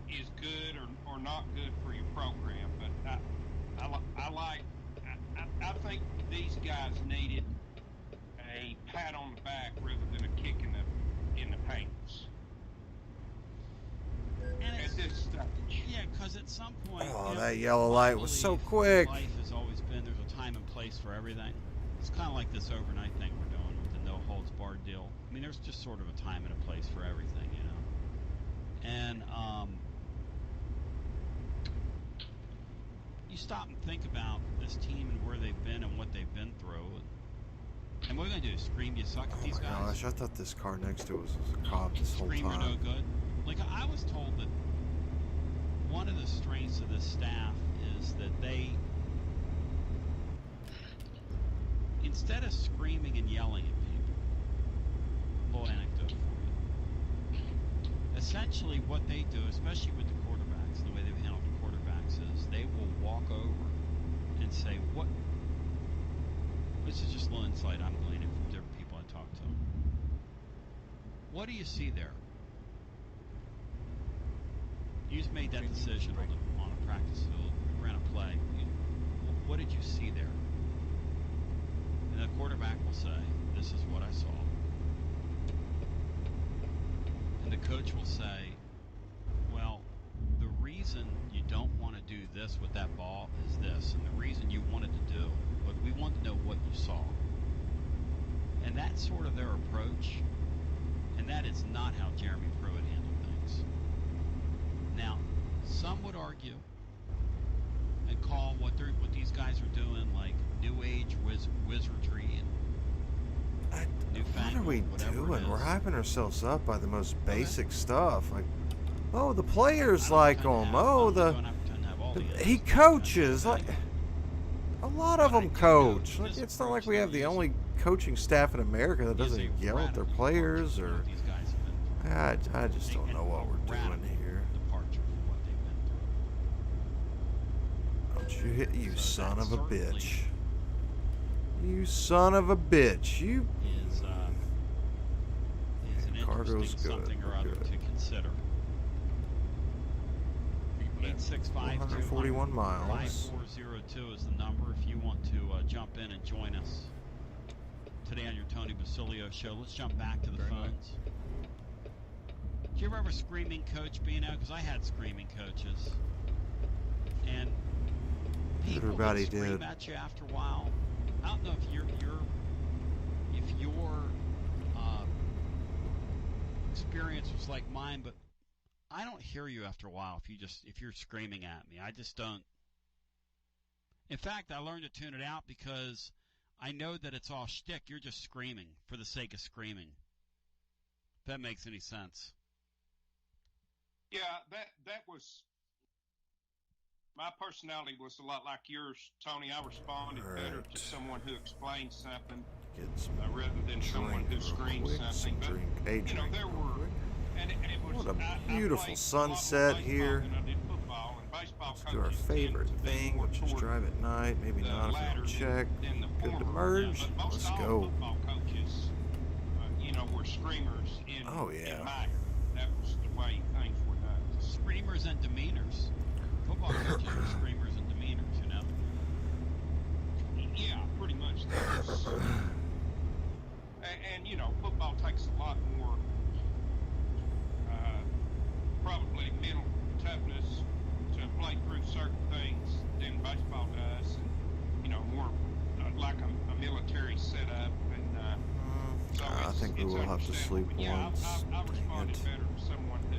is good or not good for your program. But I think these guys needed a pat on the back rather than a kick in the pants. And At this stage. yeah, because at some point, Oh, you know, that yellow my light was so belief in quick. Life has always been there's a time and place for everything. It's kind of like this overnight thing we're doing with the no holds barred deal. I mean, there's just sort of a time and a place for everything, you know. And you stop and think about this team and where they've been and what they've been through. And what are we going to do? Scream you suck at these guys? Oh my gosh, I thought this car next to us was a cop this whole Scream time. you're no good. Like, I was told that one of the strengths of this staff is that they, instead of screaming and yelling at people, little anecdote for you. Essentially what they do, especially with the quarterbacks, the way they've handled the quarterbacks, is they will walk over and say, what, this is just a little insight I'm gleaning from different people I talk to. What do you see there? You just made that decision on a practice field, ran a play. What did you see there? And the quarterback will say, this is what I saw. And the coach will say, well, the reason you don't want to do this with that ball is this. And the reason you wanted to do, but we want to know what you saw. And that's sort of their approach. And that is not how Jeremy Pruitt handled things. Now, some would argue and call what these guys are doing like new age wizardry and what are we doing? We're hyping ourselves up by the most basic stuff. Like, oh, the players like him. Oh, he coaches. Like, a lot of them coach. Like, it's not like we have the only coaching staff in America that doesn't yell at their players or. I just don't know what we're doing here. Don't you hit, you son of a bitch. You son of a bitch. You. Cargo's good. Something or other to consider. 865-200-5402 miles. 5402 is the number if you want to jump in and join us today on your Tony Basilio show. Let's jump back to the phones. Do you remember Screaming Coach being out? Because I had Screaming Coaches. And people everybody scream did at you after a while. I don't know if your experience was like mine, but I don't hear you after a while if you're screaming at me. I just don't. In fact, I learned to tune it out because I know that it's all shtick. You're just screaming for the sake of screaming. If that makes any sense. Yeah, that was my personality was a lot like yours, Tony. I responded better to someone who explained something rather than someone who screamed something. But you know, there were what a beautiful sunset here. Let's do our favorite thing, which is drive at night. Maybe not if we don't check. Good to merge. Let's go. Coaches, you know, were screamers in Meyer. That was the way things were done. Screamers and demeanors. Football coaches are screamers and demeanors, you know? Yeah, pretty much. And you know, football takes a lot more, probably mental toughness to play through certain things than baseball does. And, you know, more like a military setup. And so I think we will have to sleep once. I responded better to someone who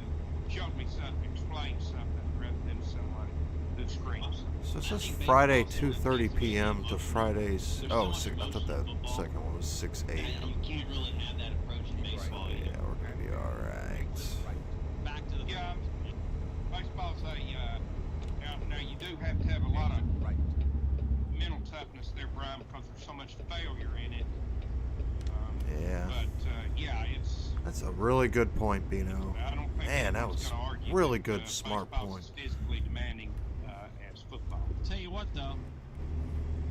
showed me something, explained something, rather than someone who screams. So this is Friday 2:30 p.m. to Fridays. Oh, I thought that second one was 6 a.m. You can't really have that approach in baseball. Yeah, we're gonna be all right. Back to the baseball's now you do have to have a lot of mental toughness there, Brian, because there's so much failure in it. Yeah. But that's a really good point, Bino. Man, that was really good, smart point. Is physically demanding as football. Tell you what, though,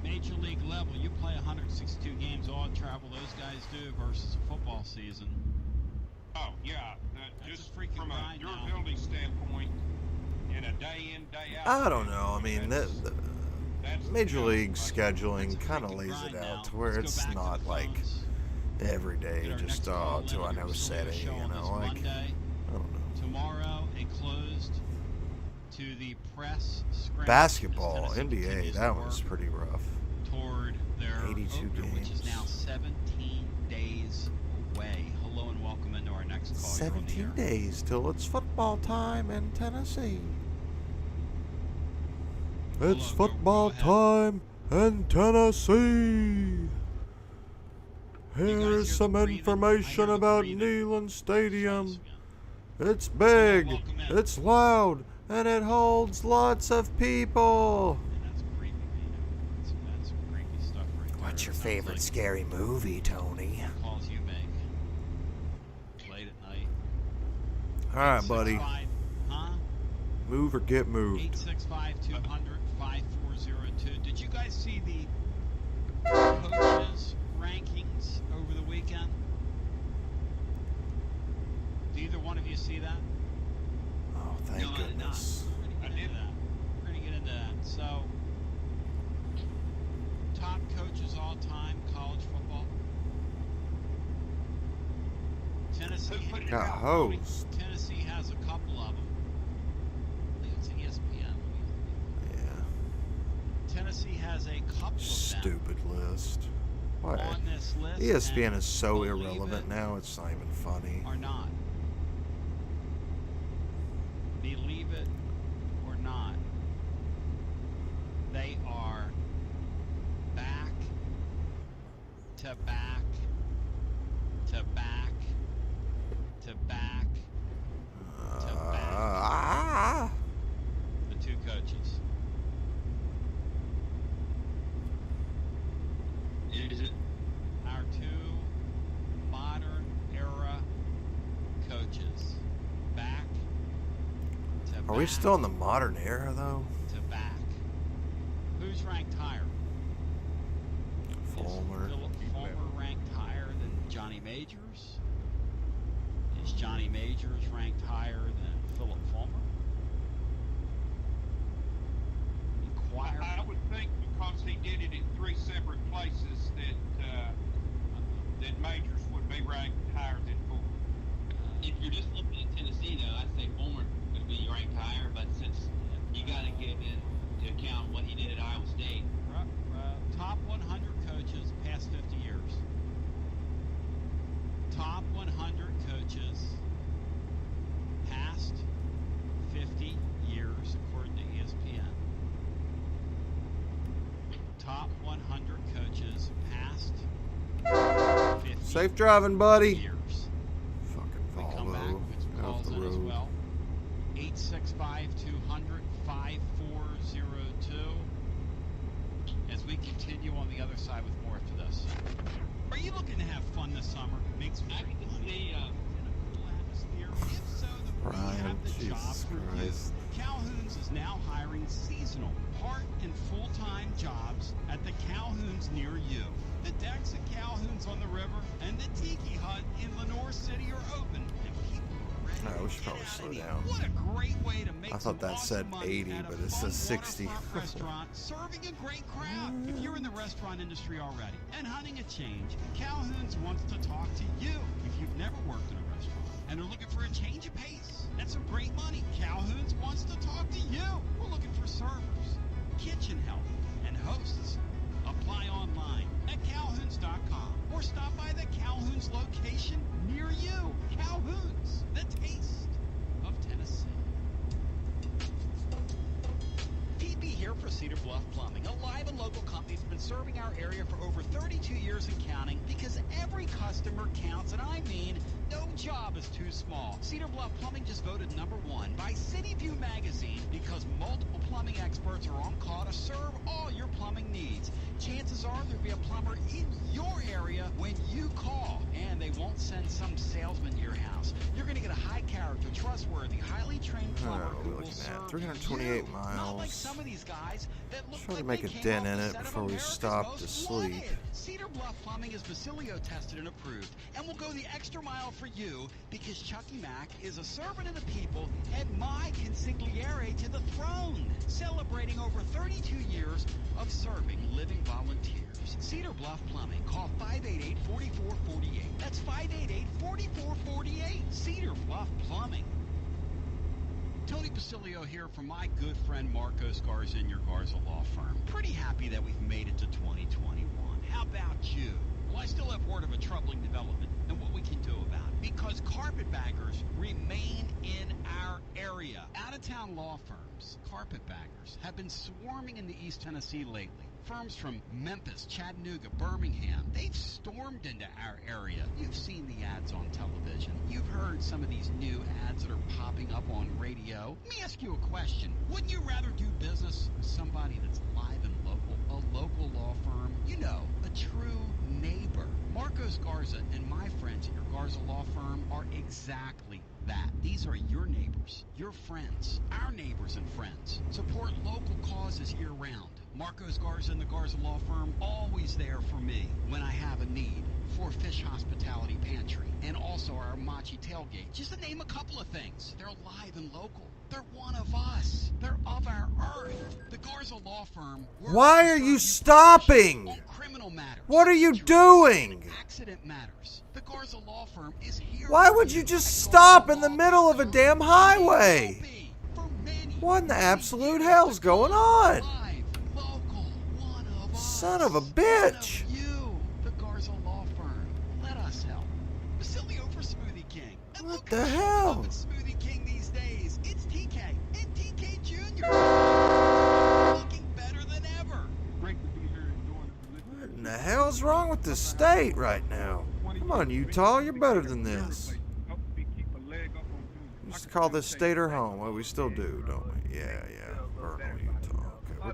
major league level, you play 162 games, all the travel those guys do versus a football season. Oh yeah, That's just a freaking from a grind now. durability standpoint, in a day in, day out. I don't know. I mean, the Major League scheduling kind of lays it out to where it's not like every day just till I know Saturday, you know, like I don't know. Tomorrow it closed to the press scrimmage. Basketball, NBA, that one's pretty rough. Toward their 82 opener, which is games. now 17 days away. Hello and welcome into our next call. 17 days till it's football time in Tennessee. It's football time in Tennessee. Here's some information about Neyland Stadium. It's big, it's loud, and it holds lots of people. That's creepy, that's creepy stuff right there. What's your favorite scary movie, Tony? Calls you make late at night. All right, buddy. Huh? Move or get moved. 865-200-5402. Did you guys see the coaches rankings over the weekend? Did either one of you see that? Oh, thank goodness. We're gonna get into that. So, top coaches all time, college football. Tennessee. Got hosed. Tennessee has a couple of them. I think it's ESPN. Yeah. Tennessee has a couple of them. Stupid list. What? On this list. ESPN is so irrelevant now, it's not even funny. Or not. Believe it or not, they are back to back to back to back to back. The two coaches. Is it? Our two modern era coaches. Back to back. Are we still in the modern era, though? To back. Who's ranked higher? Fulmer. Is Philip Fulmer ranked higher than Johnny Majors? Is Johnny Majors ranked higher than Philip Fulmer? Inquire. I would think because he did it in three separate places that Majors would be ranked higher than Fulmer. If you're just looking at Tennessee, though, I'd say Fulmer would be ranked higher, but since you got to get into account what he did at Iowa State. Top 100 coaches past 50 years. Top 100 coaches past 50 years, according to ESPN. Top 100 coaches past 50 Safe driving, buddy. years. Fucking We come back, Volvo. which Out calls the in as road. well. 865-200-5402. As we continue on the other side with more after this. Are you looking to have fun this summer? Makes me I can see, in a cool atmosphere. If so, then we Brian, have the job Jesus for Christ. you. Calhoun's is now hiring seasonal, part and full-time jobs at the Calhoun's near you. The decks at Calhoun's on the river and the Tiki Hut in Lenore City are open, and people are ready Alright, we to should get probably out slow of here. down. What a great way to make I thought that some said awesome money 80, at a but it fun says 60. waterfront restaurant serving a great crowd. If you're in the restaurant industry already and hunting a change, Calhoun's wants to talk to you. If you've never worked in a restaurant and are looking for a change of pace and some great money, Calhoun's wants to talk to you. We're looking for servers, kitchen help, and hosts. Apply online at calhouns.com or stop by the Calhoun's location near you. Calhoun's, the taste of Tennessee. PB here for Cedar Bluff Plumbing, a live and local company that's been serving our area for over 32 years and counting, because every customer counts, and I mean no job is too small. Cedar Bluff Plumbing just voted #1 by City View magazine because multiple plumbing experts are on call to serve all your plumbing needs. Chances are there'll be a plumber in your area when you call, and they won't send some salesman to your house. You're going to get a high-character, trustworthy, highly trained plumber What are who we will looking serve at? 328 you. Not like miles. some of these guys that look Try to like make they a came dent off in the it set of before we America's stop Most to sleep. Wanted. Cedar Bluff Plumbing is Basilio tested and approved, and will go the extra mile for you because Chucky Mack is a servant of the people and my consigliere to the throne, celebrating over 32 years of serving living volunteers. Cedar Bluff Plumbing. Call 588-4448. That's 588-4448. Cedar Bluff Plumbing. Tony Basilio here from my good friend Marcos Garza and your Garza Law Firm. Pretty happy that we've made it to 2021. How about you? Well, I still have word of a troubling development and what we can do about it. Because carpetbaggers Out-of-town law firms, carpetbaggers, have been swarming in the East Tennessee lately. Firms from Memphis, Chattanooga, Birmingham, they've stormed into our area. You've seen the ads on television. You've heard some of these new ads that are popping up on radio. Let me ask you a question. Wouldn't you rather do business with somebody that's live and local, a local law firm? You know, a true neighbor. Marcos Garza and my friends at your Garza Law Firm are exactly that. These are your neighbors, your friends, our neighbors and friends. Support local causes year-round. Marcos Garza and the Garza Law Firm, always there for me when I have a need. For Fish Hospitality Pantry, and also our Machi Tailgate, just to name a couple of things. They're live and local. They're one of us. They're of our earth. The Garza Law Firm. Why are you stopping? On criminal matters. What are you doing? Accident matters. The Garza Law Firm is here. Why would you just stop in the middle of a damn highway? What in the absolute hell's going on? Son of a bitch. What the hell? Smoothie King these days. It's TK and TK Jr. Looking better than ever. Great to be here enjoying the What in the hell's wrong with the state right now? Come on, Utah, you're better than this. We used to call this state our home. Well, we still do, don't we? Yeah. Vernal, Utah. Okay,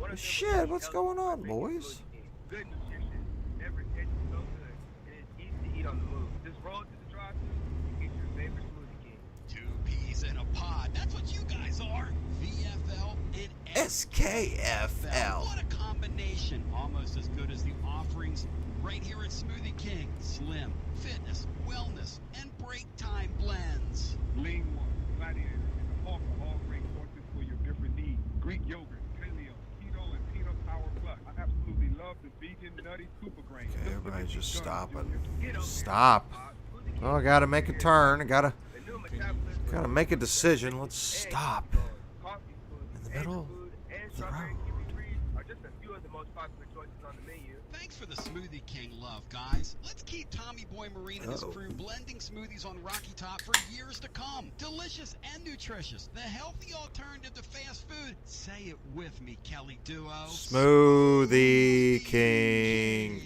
we're good. Shit, what's going on, boys? Good nutrition never tastes so good, and it's easy to eat on the move. Just roll to the drive-thru and get your favorite Smoothie King. 2 peas in a pod. That's what you guys are. VFL and SKFL. What a combination. Almost as good as the offerings right here at Smoothie King. Slim, fitness, wellness, and break time blends. Lean one, gladiator, and the all-grain courses for your different needs. Greek yogurt, paleo, keto, and peanut power plus. I absolutely love the vegan nutty super grain. Okay, everybody's just stopping. Stop. Oh, I gotta make a turn. I gotta make a decision. Let's stop. In the middle of the road. Are just a few of the most popular choices on the menu. Thanks for the Smoothie King love, guys. Let's keep Tommy Boy Marine and his crew blending smoothies on Rocky Top for years to come. Delicious and nutritious. The healthy alternative to fast food. Say it with me, Kelly Duo. Smoothie King.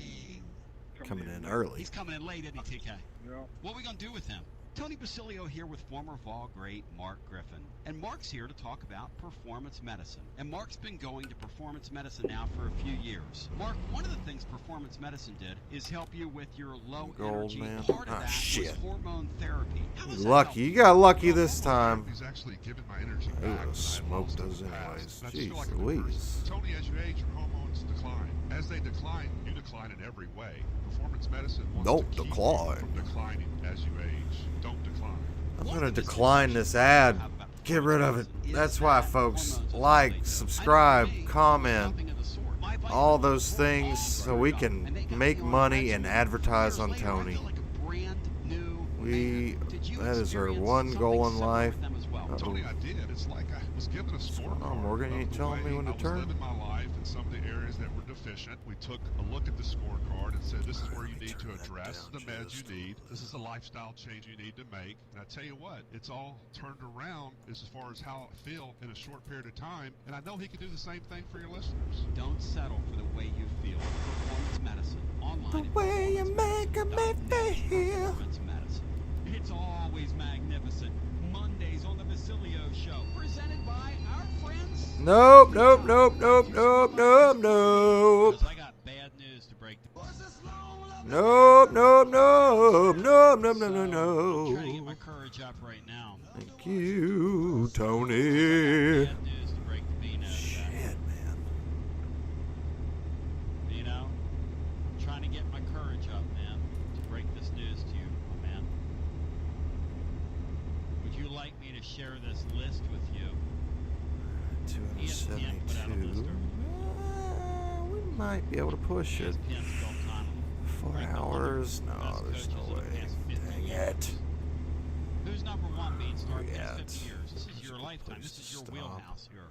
Coming in early. He's coming in late, isn't he, TK? Yeah. What are we going to do with him? Tony Basilio here with former Vol great Mark Griffin. And Mark's here to talk about performance medicine. And Mark's been going to performance medicine now for a few years. Mark, one of the things performance medicine did is help you with your low energy. Part of that was hormone therapy. Lucky. You got lucky this time. He's actually given my energy back. Smoked those anyways. Jeez Louise. Tony, as you age, your hormones decline. As they decline, you decline in every way. Performance medicine wants to keep you from declining as you age. Don't decline. I'm going to decline this ad. Get rid of it. That's why, folks, like, subscribe, comment, all those things so we can make money and advertise on Tony. That is our one goal in life. Tony, I did. It's like I was given a scorecard. Oh, Morgan, you ain't telling me when to turn? I was living my life in some of the areas that were deficient. We took a look at the scorecard and said, this is where you need to address the meds you need. This is a lifestyle change you need to make. And I tell you what, it's all turned around as far as how I feel in a short period of time. And I know he can do the same thing for your listeners. Don't settle for the way you feel. Performance medicine. Online. The way you make me feel. Performance medicine. It's always magnificent. Mondays on the Basilio Show, presented by our friends. Nope. I got bad news to break. Nope. I'm trying to get my courage up right now. Thank you, Tony. Bad news to break the Beano. Shit, man. You know, I'm trying to get my courage up, man, to break this news to you, my man. Would you like me to share this list with you? 272. We might be able to push it. 4 hours? No, there's no way. Dang it. Who's number one, Beanstar? Past 50 years. This is your lifetime. This is your wheelhouse. Your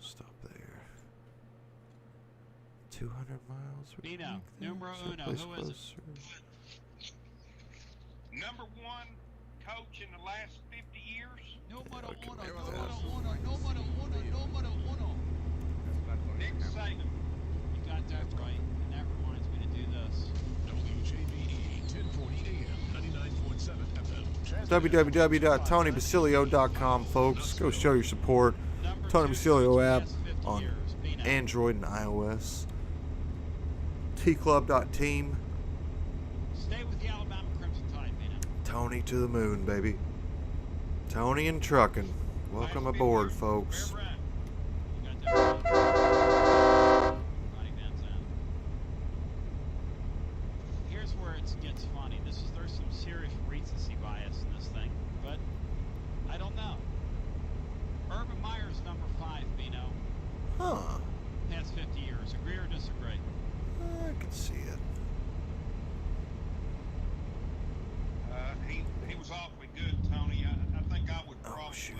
stop there. 200 miles. Bino, numero uno. Who is it? number one coach in the last 50 years. Número Okay, uno, there número it is. uno, número uno, número uno. That's not going Nick to happen. Saban. You got that right, and that reminds me to do this. WJBE 1040 AM 99.7 FM. www.tonybasilio.com, folks. Go show your support. Number Tony two Basilio coach app last 50 on years, Bino. Android and iOS. tclub.team. Stay with the Alabama Crimson Tide, Bino. Tony to the moon, baby. Tony and Truckin. Welcome aboard, folks. You got that right. Ronnie Van Zandt. Here's where it gets funny. There's some serious recency bias in this thing, but I don't know. Urban Meyer's number 5, Bino. Huh. Past 50 years. Agree or disagree? I can see it. He was awfully good, Tony. I think I would probably. Oh, shoot.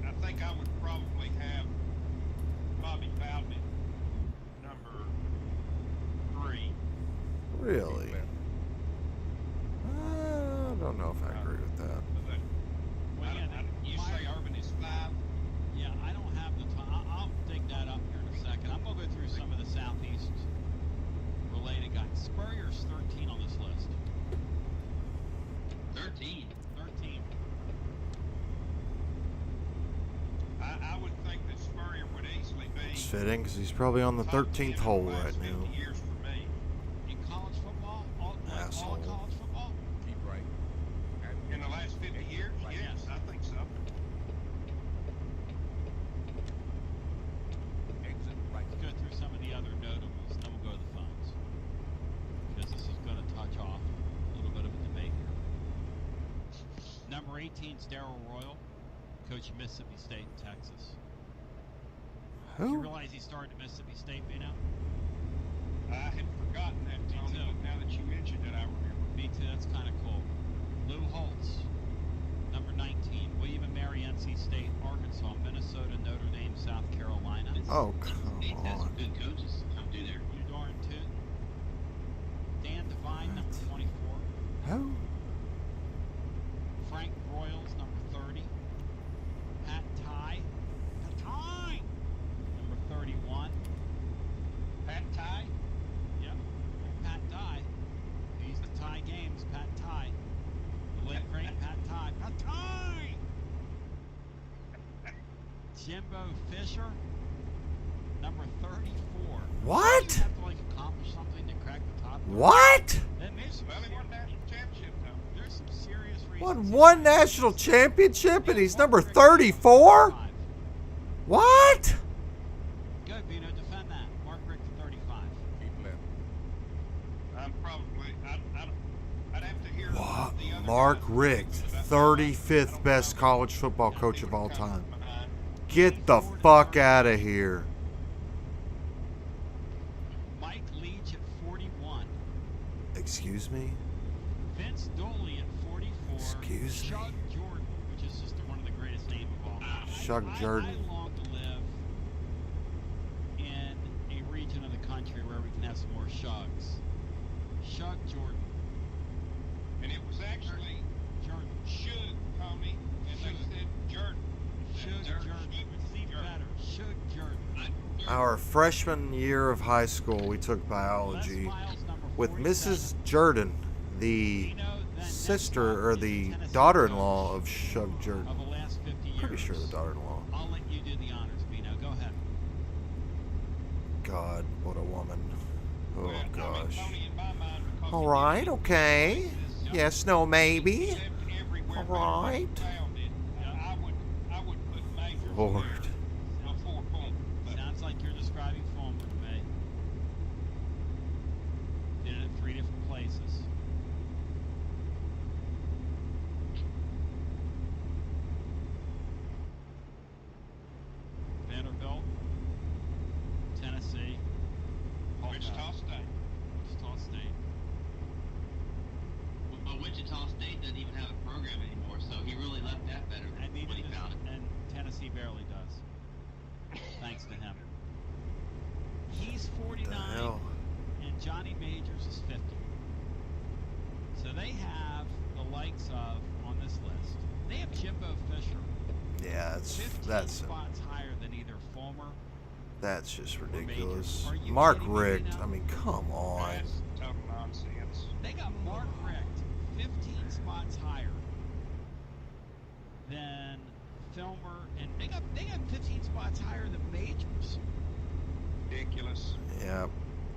I think I would probably have Bobby Bowden number 3. Really? I don't know if I agree with that. Well, yeah, You say Urban is 5? Yeah, I don't have the time. I'll dig that up here in a second. I'm going to go through some of the Southeast related guys. Spurrier's 13 on this list. 13. 13. I would think that Spurrier would easily be. It's fitting because he's probably on the top 13th 10 hole in the last right 50 now. years for me. In college football? All Asshole. of college football? Keep right. In the last 50 years? Yes, I think so. Exit right. Let's go through some of the other notables, then we'll go to the phones. Because this is going to touch off a little bit of a debate here. Number 18 is Darrell Royal, coach of Mississippi State and Texas. You Who? realize he started at Mississippi State, Bino? I had forgotten that, Tony, too. but now that you mentioned it, I remember. Me too, that's kind of cool. Lou Holtz, number 19, William and Mary, NC State, Arkansas, Minnesota, Notre Dame, South Carolina. Oh, come State's had some on. good coaches come through there. You darn tootin'. Dan Devine, number 24. Who? Frank Broyles, number 30. Pat Tye. Number 31. Pat Tye? Yep. Pat Tye. He's the tie games. Pat Tye. The late great Pat Tye. Pat Tye! Jimbo Fisher, number 34. What? You have to like accomplish something to crack the top. What? That makes Well, he won a national championship, though. There's some serious reasons. Won one national championship and he's number 34? What? Good, Bino. Defend that. Mark Richt to 35. Keep left. I'm probably. I'd have to hear. What? the other Mark guys. Richt, I don't 35th know best how college football he coach of would all come time. behind. Get the fuck out of here. Mike Leach at 41. Excuse me? Vince Dooley at 44. Excuse me? Shug Jordan, which is just one of the greatest names of all time. Shug Jordan. I long to live in a region of the country where we can have some more Shugs. Shug Jordan. And it was actually Jordan. should, Tony, and they said Jordan. Shug Jordan. See better. Shug Jordan. Our freshman year of high school, we took biology Les Miles, number with 47. Mrs. Jordan, the Bino, then sister or the Tennessee daughter-in-law of Shug coach Jordan. of the last 50 years. Pretty sure the daughter-in-law. I'll let you do the honors, Bino. Go ahead. God, what a woman. Oh, Well, I mean, gosh. Tony, in my mind, because All he right, did okay. places, Yes, no, maybe. except everywhere All they were right. founded, I would put Major Lord. before Fulton. But Sounds like you're describing Fulmer to me. Did it at 3 different places. Vanderbilt, Tennessee, Wichita State. Wichita State. But Wichita State doesn't even have a program anymore, so he really left that better And neither when he does, found it. and Tennessee barely does. Thanks to him. He's 49, The hell? and Johnny Majors is 50. they have the likes of, on this list, they have Jimbo Fisher. Yeah, 15 spots higher than either Fulmer. That's just ridiculous. Are you Mark kidding me, Richt, Dino? I mean, come on. That's total nonsense. They got Mark Richt 15 spots higher than Fulmer, and they got 15 spots higher than Majors. Ridiculous. Yeah,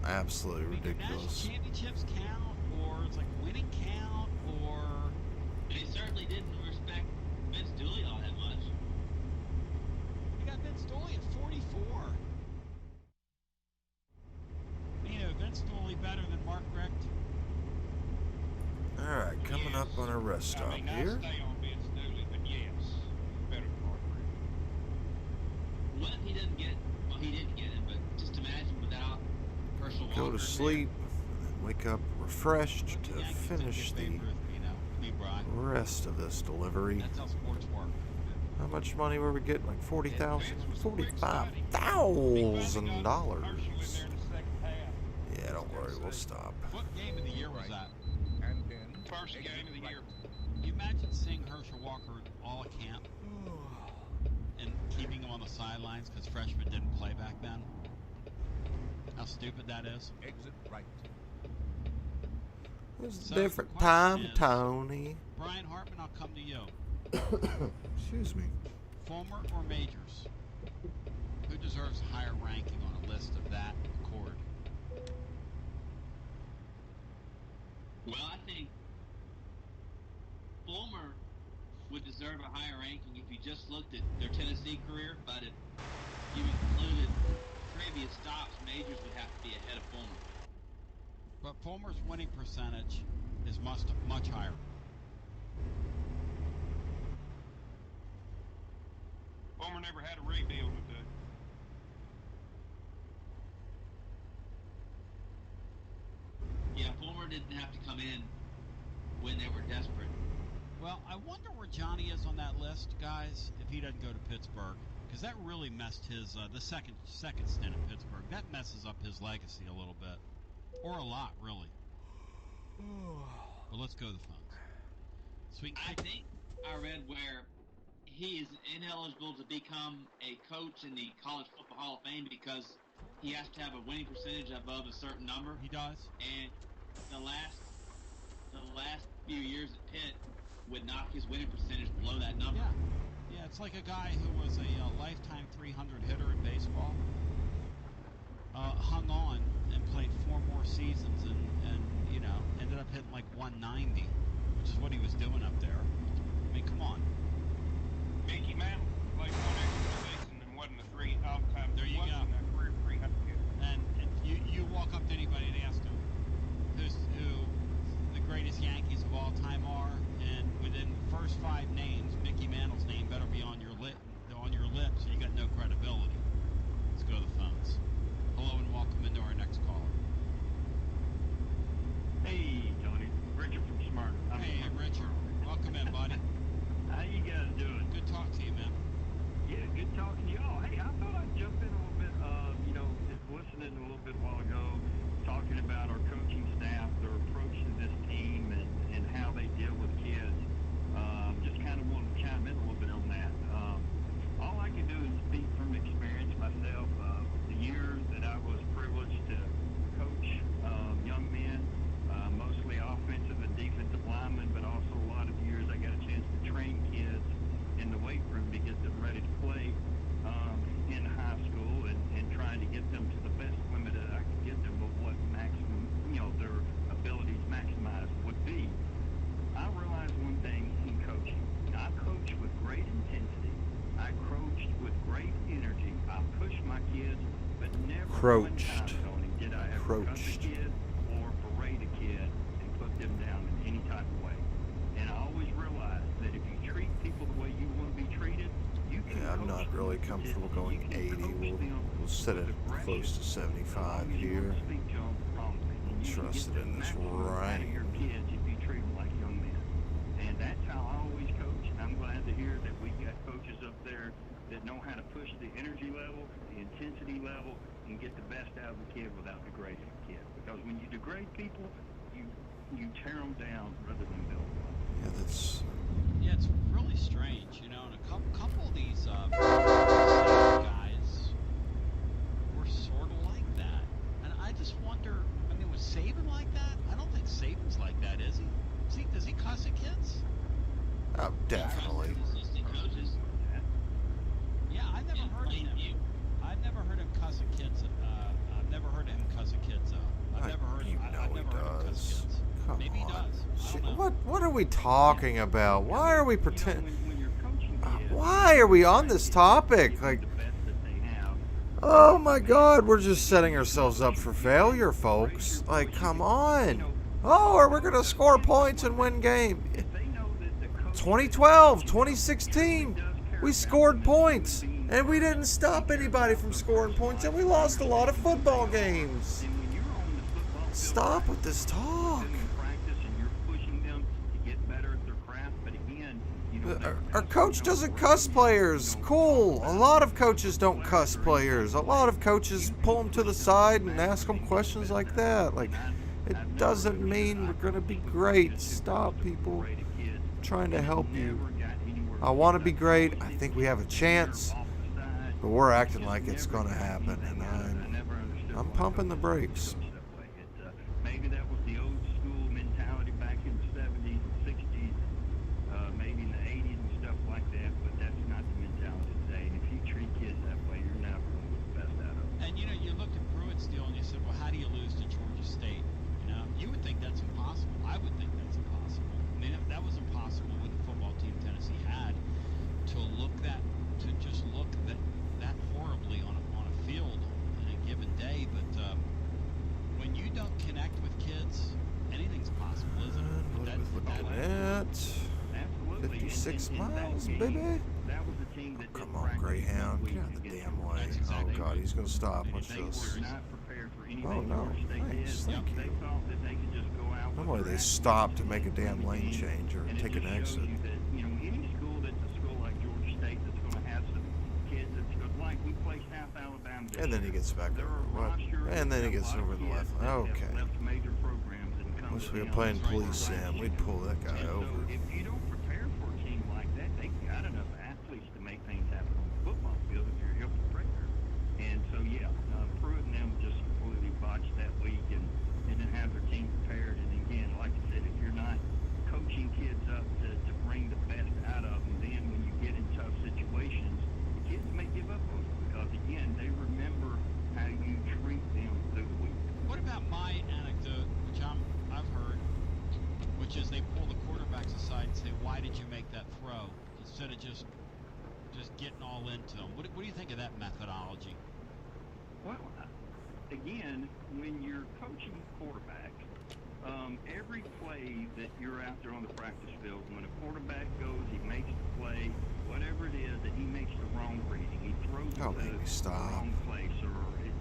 absolutely ridiculous. National championships count, or it's like winning count, or They certainly didn't respect Vince Dooley all that much. you got Vince Dooley at 44. You know, Vince Dooley better than Mark Richt. All right, coming up on a rest stop I here. stay on Vince Dooley, but yes, better than Mark Richt. What if he didn't get? Well, he didn't get it, but just imagine without Herschel Walker. Go to sleep, and then wake up refreshed to finish the rest of this delivery. That's how sports work. How much money were we getting? Like $45,000. Yeah, don't worry, we'll stop. What game of the year was that? And then First game of the year. You imagine seeing Herschel Walker all at camp and keeping him on the sidelines because freshmen didn't play back then? How stupid that is. exit right. It's a So different the question time, is, Tony. Brian Hartman, I'll come to you. Excuse me. Fulmer or Majors? Who deserves a higher ranking on a list of that accord? Well, I think Fulmer would deserve a higher ranking if you just looked at their Tennessee career, but if you included previous stops, Majors would have to be ahead of Fulmer. But Fulmer's winning percentage is much higher. Fulmer never had a rebuild to do. Yeah, Fulmer didn't have to come in when they were desperate. Well, I wonder where Johnny is on that list, guys, if he doesn't go to Pittsburgh. Because that really messed his, the second stint at Pittsburgh. That messes up his legacy a little bit. Or a lot, really. But let's go to the phones. I think I read where he is ineligible to become a coach in the College Football Hall of Fame because he has to have a winning percentage above a certain number. He does. And the last few years at Pitt would knock his winning percentage below that number. Yeah, it's like a guy who was a lifetime 300 hitter in baseball, hung on and played 4 more seasons and you know, ended up hitting like 190, which is what he was doing up there. I mean, come on. Mickey Mantle played one extra season and wasn't a all-time. There you go. A career 300 hitter. And you walk up to anybody and ask them who the greatest Yankees of all time are, and within the first 5 names, Mickey Mantle's name better be on your lips, so you got no credibility. Let's go to the phones. Hello and welcome into our next caller. Hey, Tony. Richard from Smart. Hey, Richard. Welcome in, buddy. How you guys doing? Good talk to you, man. Yeah, good talking to y'all. Hey, I thought I'd jump in a little bit, just listening a little bit while ago, talking about our coaching staff, their approach to this team, and how they deal with kids. Just kind of want to chime in a little bit on that. All I can do is speak from experience myself. The years that I was privileged to coach young men, mostly offensive and defensive linemen, but also a lot of years I got a chance to train kids in the weight room to get them ready to play in high school and trying to get them to the best limit that I could get them of what maximum, their abilities maximized would be. I realized one thing in coaching. I coached with great intensity. I coached with great energy. I pushed my kids, but never one time, Tony, did I ever cut a kid or berate a kid and put them down in any type of way. And I always realized that if you treat people the way you want to be treated, you can Yeah, I'm not really comfortable going 80. We'll set it close to 75 here. Trusted in this rain. Your kids if you treat them like young men. And that's how I always coach. And I'm glad to hear that we got coaches up there that know how to push the energy level, the intensity level, and get the best out of the kid without degrading the kid. Because when you degrade people, you you tear them down rather than build them. Yeah, that's. Yeah, it's really strange, you know. And a couple of these guys were sort of like that, and I just wonder. I mean, was Saban like that? I don't think Saban's like that, is he? Does he cuss at kids? Oh, definitely. Yeah, I've never heard of him. I've never heard him cuss at kids. I've never heard him cuss at kids. I've never heard him cuss kids. Come Maybe he on. does. I don't know. What are we talking about? Why are we pretending? Why are we on this topic? Like, oh my God, we're just setting ourselves up for failure, folks. Like, come on. Oh, or we're gonna score points and win game. 2012, 2016, we scored points, and we didn't stop anybody from scoring points, and we lost a lot of football games. Stop with this talk. Our coach doesn't cuss players. Cool. A lot of coaches don't cuss players. A lot of coaches pull them to the side and ask them questions like that. Like, it doesn't mean we're going to be great. Stop, people. I'm trying to help you. I want to be great. I think we have a chance. But we're acting like it's going to happen. And I'm pumping the brakes. Maybe that was the old school mentality back in the 70s and 60s, maybe in the 80s and stuff like that, but that's not the mentality today. And if you treat kids that way, you're never going to get the best out of them. And, you know, you looked at Pruitt's deal and you said, well, how do you lose to Georgia State? You know, you would think that's impossible. I would think that's impossible. I mean, that was impossible with the football team Tennessee had to just look that horribly on a field in a given day. But when you don't connect with kids, anything's possible, isn't it? At 56 miles, baby. Come on, Greyhound. Get out of the damn way. Oh, God, he's going to stop. Watch this. Oh, no. Thanks. Thank you. Normally they stop to make a damn lane change or take an exit. You know, any school that's a school like Georgia State that's going to have some kids that's good, like we play South Alabama. And then he gets back over. What? And then he gets over the left. Okay. Wish we were playing Police Sam. We'd pull that guy over. If you don't prepare for a team like that, they got enough athletes to make things happen on the football field if you're able to prepare. And so, yeah, Pruitt and them just completely botched that week and didn't have their team prepared. And again, like I said, if you're not coaching kids up to bring the best out of them, then when you get in tough situations, the kids may give up on you because, again, they remember how you treat them through the week. What about my anecdote, which I've heard, which is they pull the quarterbacks aside and say, why did you make that throw? Instead of just getting all into them. What do you think of that methodology? Well, again, when you're coaching quarterbacks, every play that you're out there on the practice field, when a quarterback goes, he makes the play, whatever it is that he makes the wrong reading, he throws the wrong place, or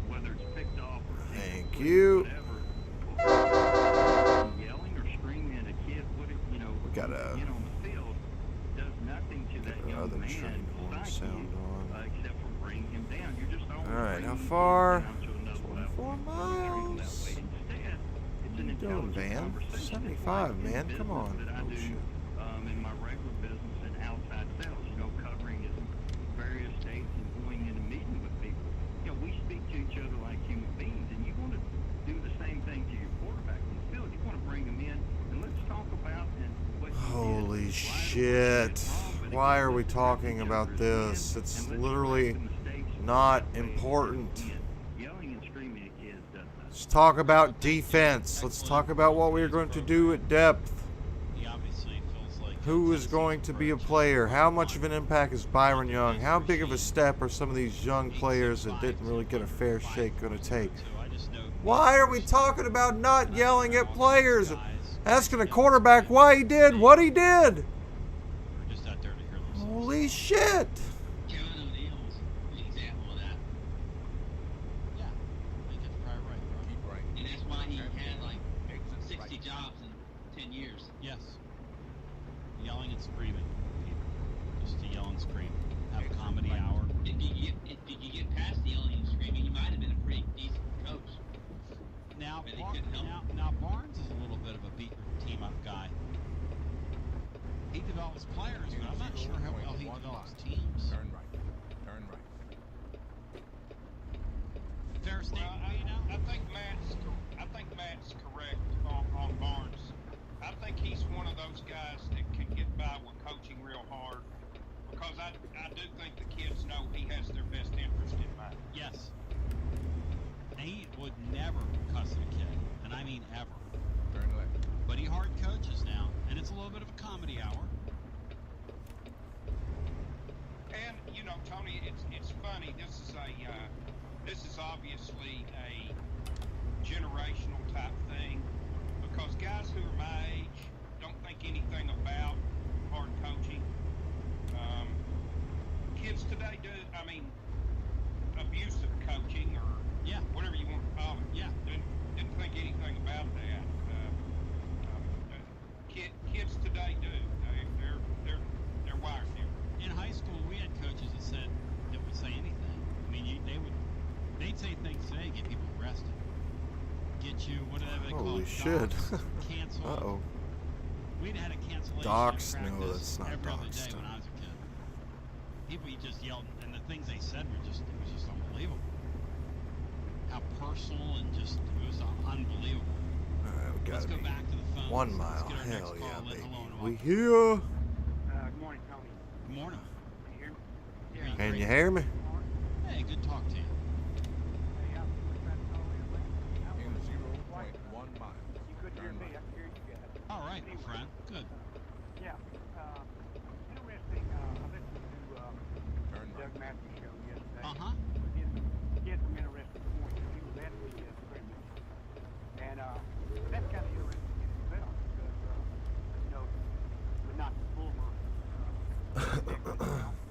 whether it's picked off or thank you. Whatever, yelling or screaming at a kid, we gotta get on the field does nothing to that young man sound on. Except for bring him down. You're just alright, how far? 24 miles. What are you doing, Van? 75, man. Come on. Oh, shit. In my regular business and outside sales, covering various states and going in and meeting with people. We speak to each other like human beings, and you want to do the same thing to your quarterback on the field. You want to bring him in, and let's talk about what holy shit. Why are we talking about this? It's literally not important. Let's talk about defense. Let's talk about what we're going to do at depth. Who is going to be a player? How much of an impact is Byron Young? How big of a step are some of these young players that didn't really get a fair shake going to take? Why are we talking about not yelling at players? Asking a quarterback why he did what he did. Holy shit. Now, and he couldn't help. now Barnes is a little bit of a beat your team up guy. He develops players, but I'm not sure how well he develops teams. Turn right. Turn right. Fair statement, I think Matt's correct on Barnes. I think he's one of those guys that could get by with coaching real hard, because I do think the kids know he has their best interest in mind. Yes. He would never cuss at a kid, and I mean ever. Turn left. But he hard coaches now, and it's a little bit of a comedy hour. And you know, Tony, it's funny. This is obviously a generational type thing, because guys who are my age don't think anything about hard coaching. Kids today do. I mean, abusive coaching or whatever you want to call it. Yeah. Didn't think anything about that. Kids today do. They're wired different. In high school, we had coaches that would say anything. I mean, they'd say things today, get people arrested, get you whatever they call Holy it, shit. canceled. Uh-oh. We'd had a cancellation Doxed? at No, practice that's not every other day doxed. when I was a kid. People, you just yelled, and the things they said it was just unbelievable. How personal and it was unbelievable. All right, we Let's gotta go be back to the phone. 1 mile. Let's get our Hell next yeah, call in. baby. Hello and We welcome. here. Good morning, Tony. Good morning. Can you hear me? Yeah. Can you hear me? Hey, good talk to you. Hey, I was trying to call in late. In 0.1 mile. You couldn't hear Turn me. right. I can hear you guys. All right, my friend. Good. Yeah. Interesting. I listened to Turn Doug right. Matthews' show yesterday. Uh-huh. He had some interesting points. He was at the scrimmage. And that's kind of interesting in itself because, you know, but not the former.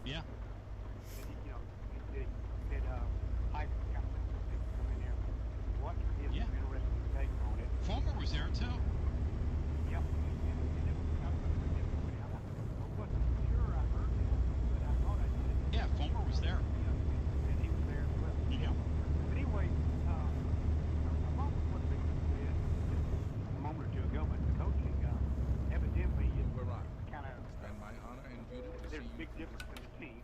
Yeah. You know, he said Hype kind of come in there and watch his interesting take on it. Fulmer was there too. Yep. And it was kind of I wasn't sure I heard it, but I thought I did. Yeah, Fulmer was there. And he was there as well. Yeah. But anyway, along with what Victor said a moment or two ago about the coaching, evidently it's We're right. kind of And my honor and beauty to there's see a you. big difference in the team,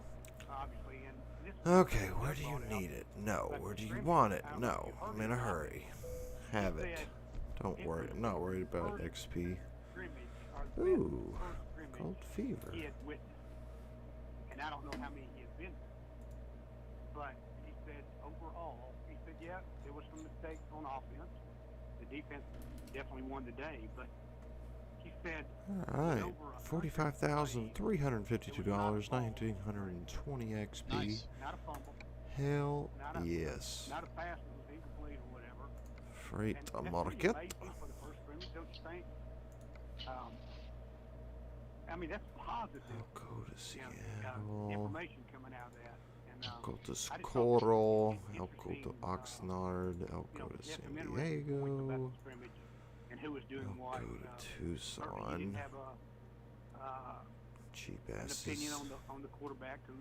obviously. And this Okay, where do you need it? No. Where do you want it? No. I'm in a hurry. Have it. Don't worry. I'm not worried about XP. Ooh, cold fever. He had witnessed, and I don't know how many he had been to, but he said overall, he said, yeah, there was some mistakes on offense. The defense definitely won the day, but he said, All right, $45,352, 1,920 XP. nice. Not a fumble, Hell not a, yes. not a pass that was incomplete or whatever. Freight And a that's market. pretty amazing for the first scrimmage, don't you think? I mean, that's positive. I'll go to Seattle. Information coming out of that. And, I'll go to I just thought Socorro. it was I'll go to interesting, Oxnard. I'll you go know, to he had San some interesting points about Diego. the scrimmage and who was doing I'll what. go to Certainly he Tucson. didn't have Cheap an opinion asses. on the quarterback who's,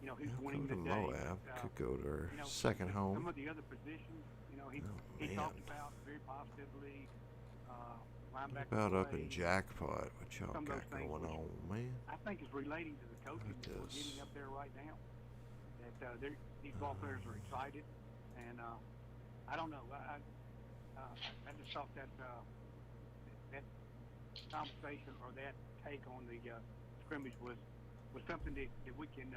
you know, who's I'll winning go the to day. Moab. but, Could go to her you know, second some home. of the other positions, you know, he man. talked about very positively. What Linebacker about up play, in Jackpot? What y'all some of got those things going which on, man? I think is relating to the coaching It that we're is. getting up there right now. That these ball players are excited, and I don't know. I just thought that that conversation or that take on the scrimmage was something that we can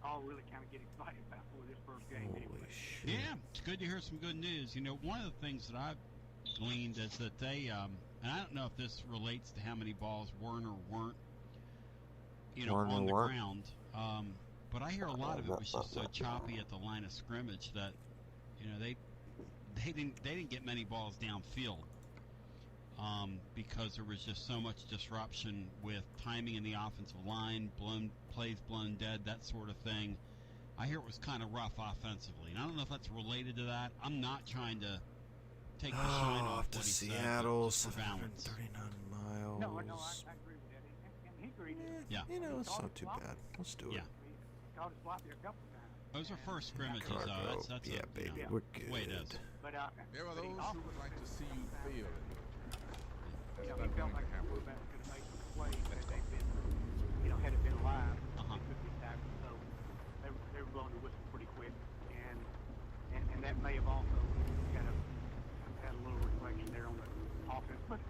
all really kind of get excited about for this first game. Holy Anyway. shit. Yeah, it's good to hear some good news. You know, one of the things that I've gleaned is that they, and I don't know if this relates to how many balls weren't or weren't, you know, Weren't or on the weren't. ground. But I hear a lot of it was just so choppy at the line of scrimmage that, you know, they didn't get many balls downfield. Because there was just so much disruption with timing in the offensive line, plays blown dead, that sort of thing. I hear it was kind of rough offensively, and I don't know if that's related to that. I'm not trying to take the shine off to what he Seattle, said, just for balance. 739 miles. No, I agree with that. And he agreed. Yeah. You know, it's not too bad. Let's do it. Yeah. He called it sloppy a couple of times. Those are first scrimmages, Cargo. that's Yeah, baby, you know, we're the way it good. is. But There are those who would like to see you fail in your journey. That's he not felt going like to the happen. quarterback could have made some plays had they been, had it been alive. It could be tackled. So they were blowing the whistle pretty quick, and that may have also kind of had a little reflection there on the offense. But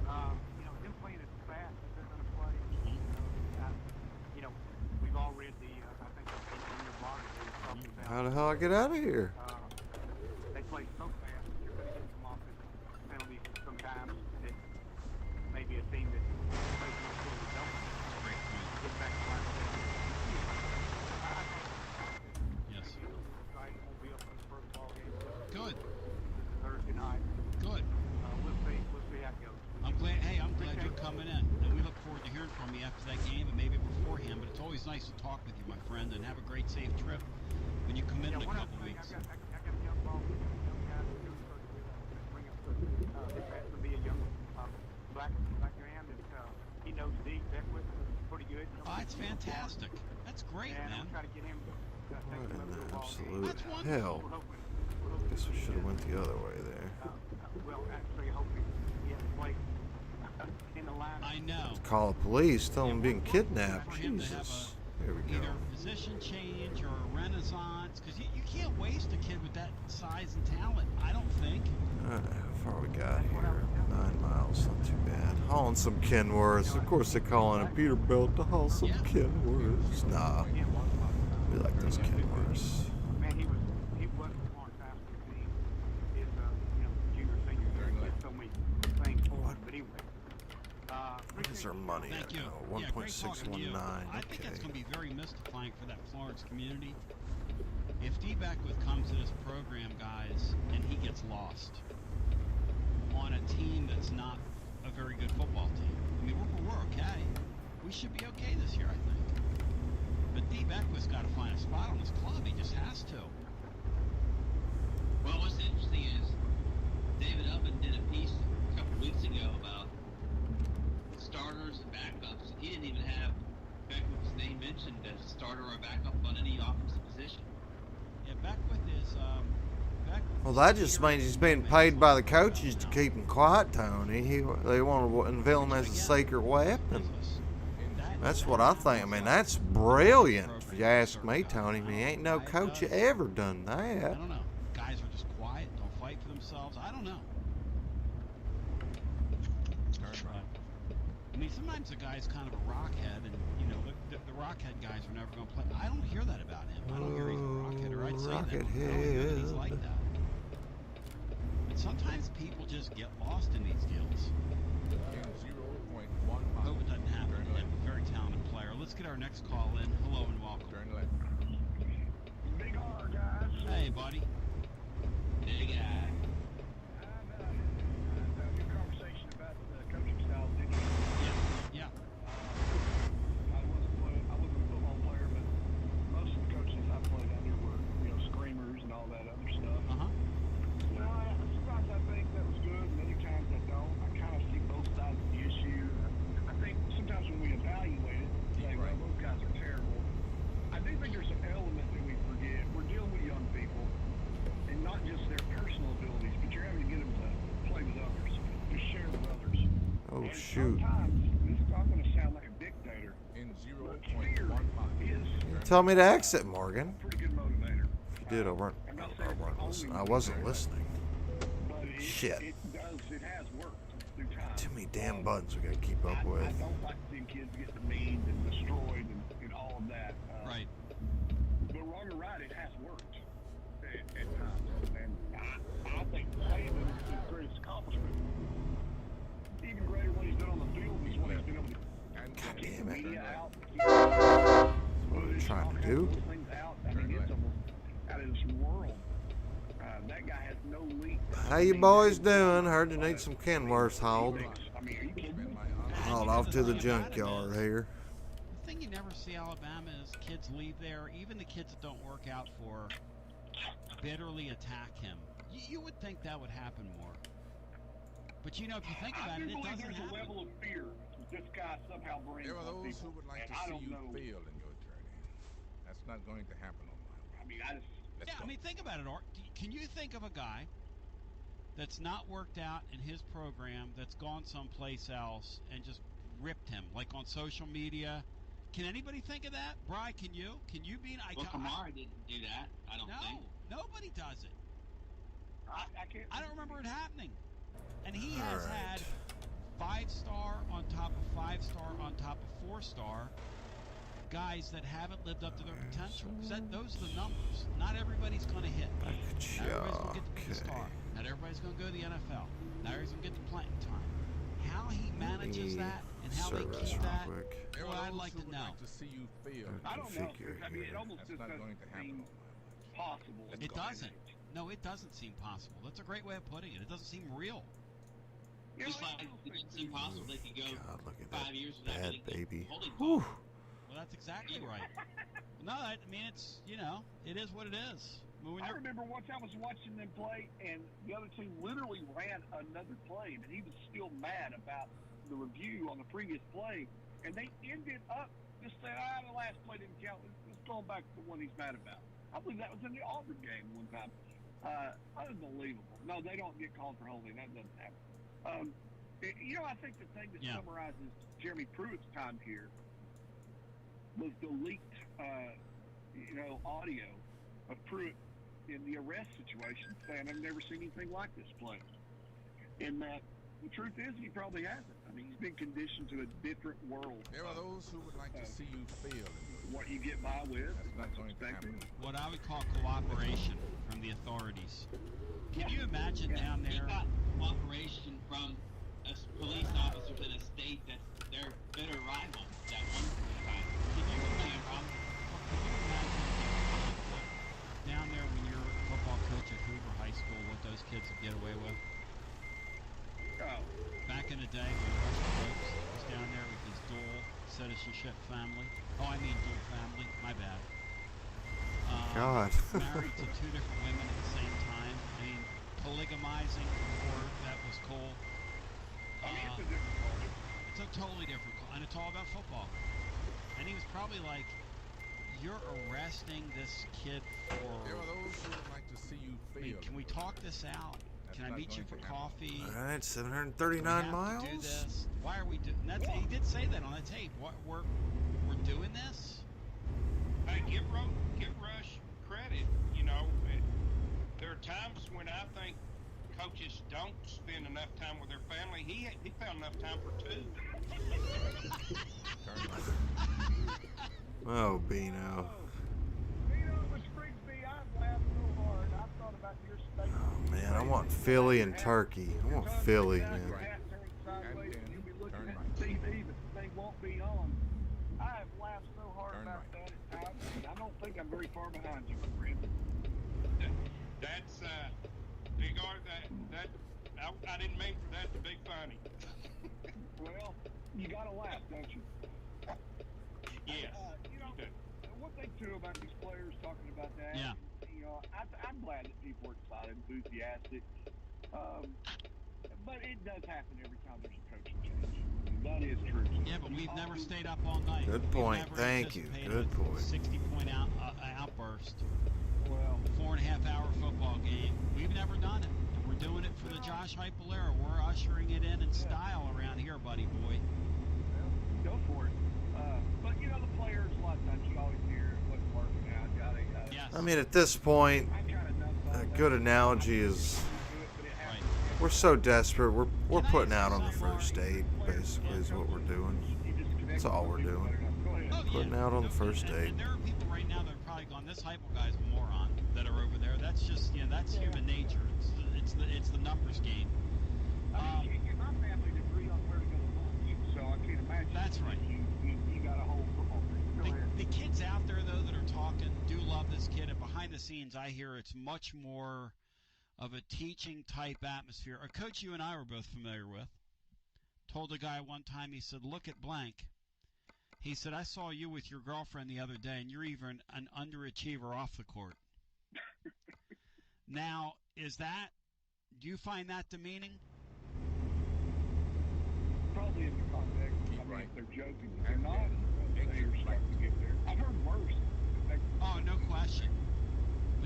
them playing as fast as they're going to play, we've all read the I think in your blog they were talking about. How the hell I get out of here? They play so fast that you're going to get some offensive penalties sometimes. That maybe a team that plays more slowly don't get back to line. Yes. Won't be up for the first ball game. Good. Thursday night. Good. We'll see how it goes. I'm glad you're coming in, and we look forward to hearing from you after that game and maybe beforehand. But it's always nice to talk with you, my friend, and have a great, safe trip when you come in a couple weeks. I got a young ball, young guy that's doing bring up this has to be a young black man that he knows Steve Beckwith pretty good. Oh, that's fantastic. That's great, and man. I'm trying to get him to take What him in up to the the ball game. absolute hell? Guess we should have went the other way there. Well, actually, hoping he has played in the line. I know. Call the police, tell them being kidnapped. For him to have Jesus. Here we go. either a position change or a renaissance, because you can't waste a kid with that size and talent, I don't think. How far we got here? 9 miles, not too bad. Hauling some Kenworths. Of course they're calling a Peterbilt to haul some Kenworths. Nah, we like those Kenworths. Man, he wasn't a long time for the team. His junior, senior year, he did so many things for him. But anyway, What is our money Thank at you. now? Yeah, great talking to you. 1.619. I think Okay. that's going to be very mystifying for that Florence community. If D. Beckwith comes to this program, guys, and he gets lost on a team that's not a very good football team, I mean, we're okay. We should be okay this year, I think. But D. Beckwith's got to find a spot on his club. He just has to. Well, what's interesting is David Ubbin did a piece a couple weeks ago about starters and backups. He didn't even have Beckwith's name mentioned as a starter or a backup on any offensive position. Yeah, Beckwith is. Well, that just means he's being paid by the coaches to keep him quiet, Tony. They want to unveil him as a sacred weapon. That's what I think. I mean, that's brilliant, if you ask me, Tony. I mean, ain't no coach ever done that. I don't know. Guys are just quiet, don't fight for themselves. I don't know. I mean, sometimes a guy's kind of a rockhead, and the rockhead guys are never going to play. I don't hear that about him. I don't hear he's a rockhead, or I'd say that. I don't hear that he's like that. But sometimes people just get lost in these deals. Hope it doesn't happen to him. A very talented player. Let's get our next call in. Hello and welcome. Big R, guys. Hey, buddy. Big guy. Good conversation about the coaching style, didn't you? Yeah. I wasn't a football player, but most of the coaches I played under were, screamers and all that other stuff. Sometimes I think that was good, many times I don't. I kind of see both sides of the issue. I think sometimes when we evaluate it, say, well, those guys are terrible. I do think there's an element that we forget. We're dealing with young people, and not just their personal abilities, but you're having to get them to play with others, to share with others. Oh, And shoot. sometimes, this is not going to sound like a dictator, but fear is Tell me to exit, Morgan. a pretty good motivator. If you did, I weren't listening. I wasn't listening. Shit. It has worked through time. Too many damn buttons we got to keep up with. I don't like seeing kids get demeaned and destroyed and all of that. Right. But wrong or right, it has worked at times. And I think Saban is his greatest accomplishment. Even greater what he's done on the field is when he's been able to keep the media out. That's what we're trying to do. Those things out. I mean, it's almost out of this world. That guy has no leak. How you boys doing? Heard you need some Kenworths hauled. I mean, are you kidding? Hauled off to the junkyard here. The thing you never see Alabama is kids leave there, even the kids that don't work out for, bitterly attack him. You would think that would happen more. But if you think about it, it doesn't there's happen. a level of fear that this guy somehow brings There are on those people. who would like And to I see don't you know. fail in your journey. That's not going to happen on my watch. mean, I mean, think about it, Art. Can you think of a guy that's not worked out in his program, that's gone someplace else and just ripped him, like on social media? Can anybody think of that? Bri, can you? Can you be? Well, Kamara didn't do that. I don't think. No, nobody does it. I can't. I don't remember it happening. And he has had 5-star on top of 5-star on top of 4-star guys that haven't lived up to their potential. Because those are the numbers. Not everybody's going to hit. Not everybody's going to get to be a star. Not everybody's going to go to the NFL. Not everybody's going to get the playing time. How he manages that and how they keep that, well, I'd like to know. I don't know. I mean, it almost just doesn't seem possible. It doesn't. No, it doesn't seem possible. That's a great way of putting it. It doesn't seem real. Just like it didn't seem possible they could go 5 years without bad getting baby. holding Whew. call. Well, that's exactly right. No, I mean, it's, it is what it is. I remember once I was watching them play, and the other team literally ran another play, and he was still mad about the review on the previous play, and they ended up just saying, the last play didn't count. Let's go back to the one he's mad about. I believe that was in the Auburn game one time. Unbelievable. No, they don't get called for holding. That doesn't happen. I think the thing that summarizes Jeremy Pruitt's time here was the leaked, audio of Pruitt in the arrest situation saying, I've never seen anything like this play. And the truth is, he probably hasn't. I mean, he's been conditioned to a different world. There are those who would like to see you fail. What you get by with. That's not going to happen. What I would call cooperation from the authorities. Can you imagine down there? He got cooperation from police officers in a state that's their bitter rival that one time. Can you imagine down there when you're a football coach at Hoover High School, what those kids would get away with? Oh. Back in the day when Rush Brooks was down there with his dual citizenship family. Oh, I mean dual family. My bad. God. Married to 2 different women at the same time. I mean, polygamizing before that was cool. It's a different culture. It's a totally different culture. And it's all about football. And he was probably like, you're arresting this kid for... There are those who would like to see you fail. I mean, can we talk this out? Can I meet you for coffee? All right, 739 miles. Do this? Why are we doing that? He did say that on the tape. We're doing this? Hey, give Rush credit. There are times when I think coaches don't spend enough time with their family. He found enough time for 2. Oh, Bino. Which brings me, I've laughed so hard. I thought about your state. Oh, man, I want Philly and Turkey. I want Philly, man. You'll be looking at TV, but the thing won't be on. I have laughed so hard about that at times, and I don't think I'm very far behind you, my friend. That's big art. I didn't mean for that to be funny. Well, you gotta laugh, don't you? Yes. One thing too about these players talking about that. Yeah. I'm glad that people are excited, enthusiastic. But it does happen every time there's a coaching change. That is true. Yeah, but we've never stayed up all night. Good point. Thank you. Good point. 60-point outburst. Well, 4.5-hour football game. We've never done it. And we're doing it for the Josh Heupel era. We're ushering it in style around here, buddy boy. Well, go for it. But the players, a lot of times you always hear what's working out. Yes. I mean, at this point, a good analogy is we're so desperate. We're putting out on the first date, basically, is what we're doing. That's all we're doing. Putting out on the first date. And there are people right now that are probably going, this Heupel guy's a moron that are over there. That's just, that's human nature. It's the numbers game. My family didn't agree on where to go to lunch, so I can't imagine. That's right. You got a whole football thing. The kids out there, though, that are talking do love this kid. And behind the scenes, I hear it's much more of a teaching-type atmosphere. A coach you and I were both familiar with told a guy one time, he said, look at blank. He said, I saw you with your girlfriend the other day, and you're even an underachiever off the court. Now, do you find that demeaning? Probably in the context. If they're joking. If they're not, they're starting to get there. I've heard worse. Oh, no question.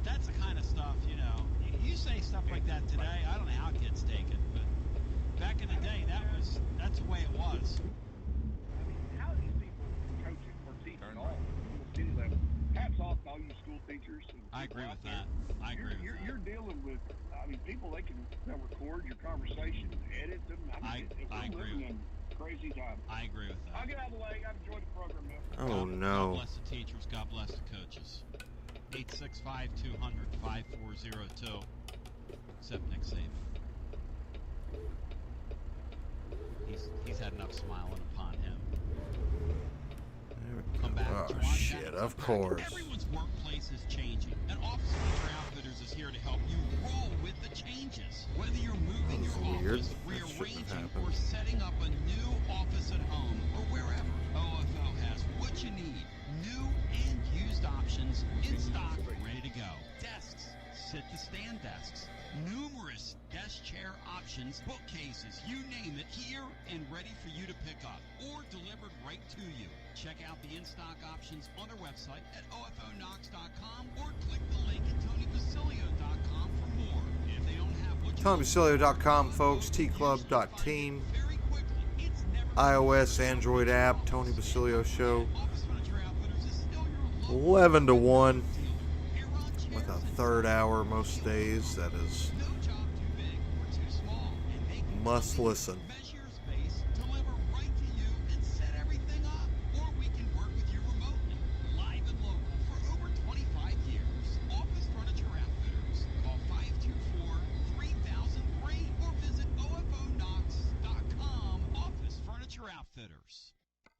But that's the kind of stuff, you know. You say stuff like that today, I don't know how kids take it, but back in the day, that's the way it was. I mean, how are these people coaching or teaching at all on the city level? Hats off to all you school teachers. And I agree with there. that. I agree with that. You're dealing with, I mean, people they'll record your conversations, edit them. I agree living in crazy times. I agree with that. I'll get out of the way. I've enjoyed the program, Bill. Oh, no. God bless the teachers. God bless the coaches. 865-200-5402. Except Nick Saban. He's had enough smiling upon him. Come back. Oh, shit, of course. Everyone's workplace is changing, and Office Furniture Outfitters is here to help you roll with the changes. Whether you're moving your office, rearranging, or setting up a new office at home, or wherever, OFO has what you need. New and used options in stock, ready to go. Desks, sit-to-stand desks. Numerous desk chair options, bookcases, you name it, here and ready for you to pick up or delivered right to you. Check out the in-stock options on their website at ofonox.com or click the link at tonybasilio.com for more. And if they don't have what you TonyBasilio.com, folks, tclub.team, iOS, Android app, Tony Basilio Show, 11 to 1. With a third hour most days, that is must listen. Deliver right to you and set everything up. Or we can work with you remotely, live and local for over 25 years. Office Furniture Outfitters. Call 524-3003 or visit ofonox.com. Office Furniture Outfitters.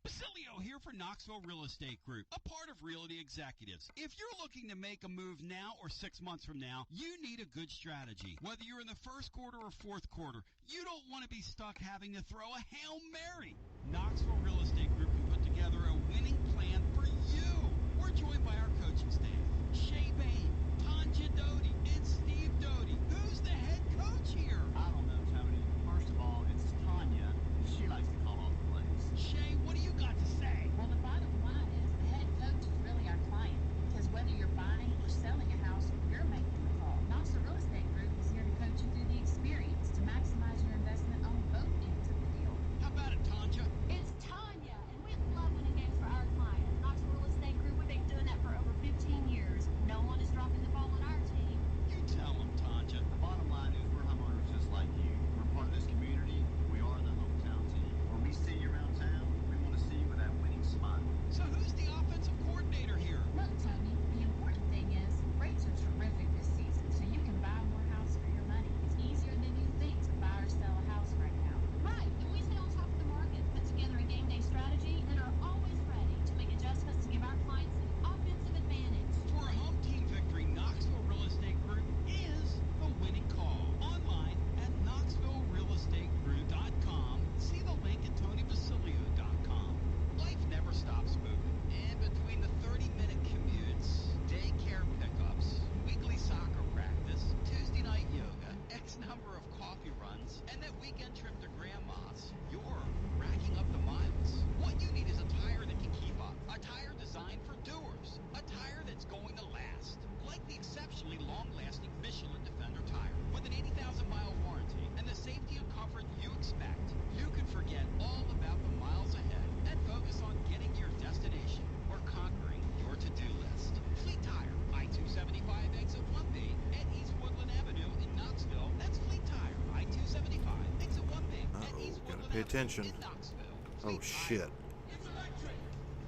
Basilio here for Knoxville Real Estate Group, a part of Realty Executives. If you're looking to make a move now or 6 months from now, you need a good strategy. Whether you're in the first quarter or fourth quarter, you don't want to be stuck having to throw a Hail Mary. Knoxville Real Estate Group can put together a winning plan for you. We're joined by our coaching staff, Shay Bain, Tanja Doty, and Steve Doty. Who's the head coach here? I don't know, Tony. First of all, it's Tanya. She likes to call all the plays. Shay, what do you got to say? Well, the bottom line is the head coach is really our client, because whether you're buying or selling a house, you're making the call. Knoxville Real Estate Group is here to coach you through the experience to maximize your investment on both ends of the deal. How about it, Tanja? It's Tanya, and we love winning games for our clients. Knoxville Real Estate Group, we've been doing that for over 15 years. No one is dropping the ball on our team. You tell them, Tanja. The bottom line is we're homeowners just like you. We're part of this community. We are the hometown team. When we see you around town, we want to see you with that winning smile. So who's the offensive coordinator here? Look, Tony, the important thing is rates are terrific this season, so you can buy more house for your money. It's easier than you think to buy or sell a house right now. Right, and we stay on top of the market, put together a game day strategy, and are always ready to make adjustments to give our clients an offensive advantage. For a home team victory, Knoxville Real Estate Group is the winning call. Online at knoxvillerealestategroup.com. See the link at tonybasilio.com. Life never stops moving. In between the 30-minute commutes, daycare pickups, weekly soccer practice, Tuesday night yoga, X number of coffee runs, and that weekend trip to Grandma's, you're racking up the miles. What you need is a tire that can keep up. A tire designed for doers. A tire that's going to last. Like the exceptionally long-lasting Michelin Defender tire. With an 80,000-mile warranty and the safety and comfort you expect, you can forget all about the miles ahead and focus on getting to your destination or conquering your to-do list. Fleet Tire, I-275 exit 1B at East Woodland Avenue in Knoxville. That's Fleet Tire, I-275 exit 1B at East Woodland Pay Avenue attention. in Knoxville. Oh, shit. It's electric.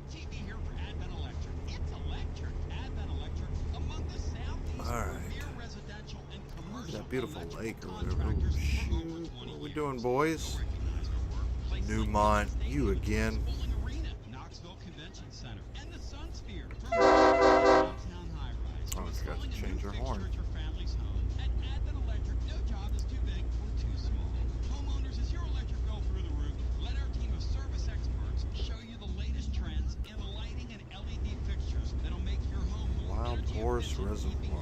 TV here for Advent Electric. It's electric. Advent Electric, among the Southeast premier residential and commercial That beautiful lake or whatever. Oh, contractors for shoot. over 20 What are we years. doing, boys? Recognize their work. Places like Newmont, Stadium, you again. Bowling Arena, Knoxville Convention Center, and the Sun Sphere. From downtown high-rise. Oh, I forgot to change our horn. Fixture at your family's home. At Advent Electric, no job is too big or too small. Homeowners, is your electric bill through the roof? Let our team of service experts show you the latest trends in lighting and LED fixtures that'll make your home more Wild energy Horse efficient, keeping Reservoir. your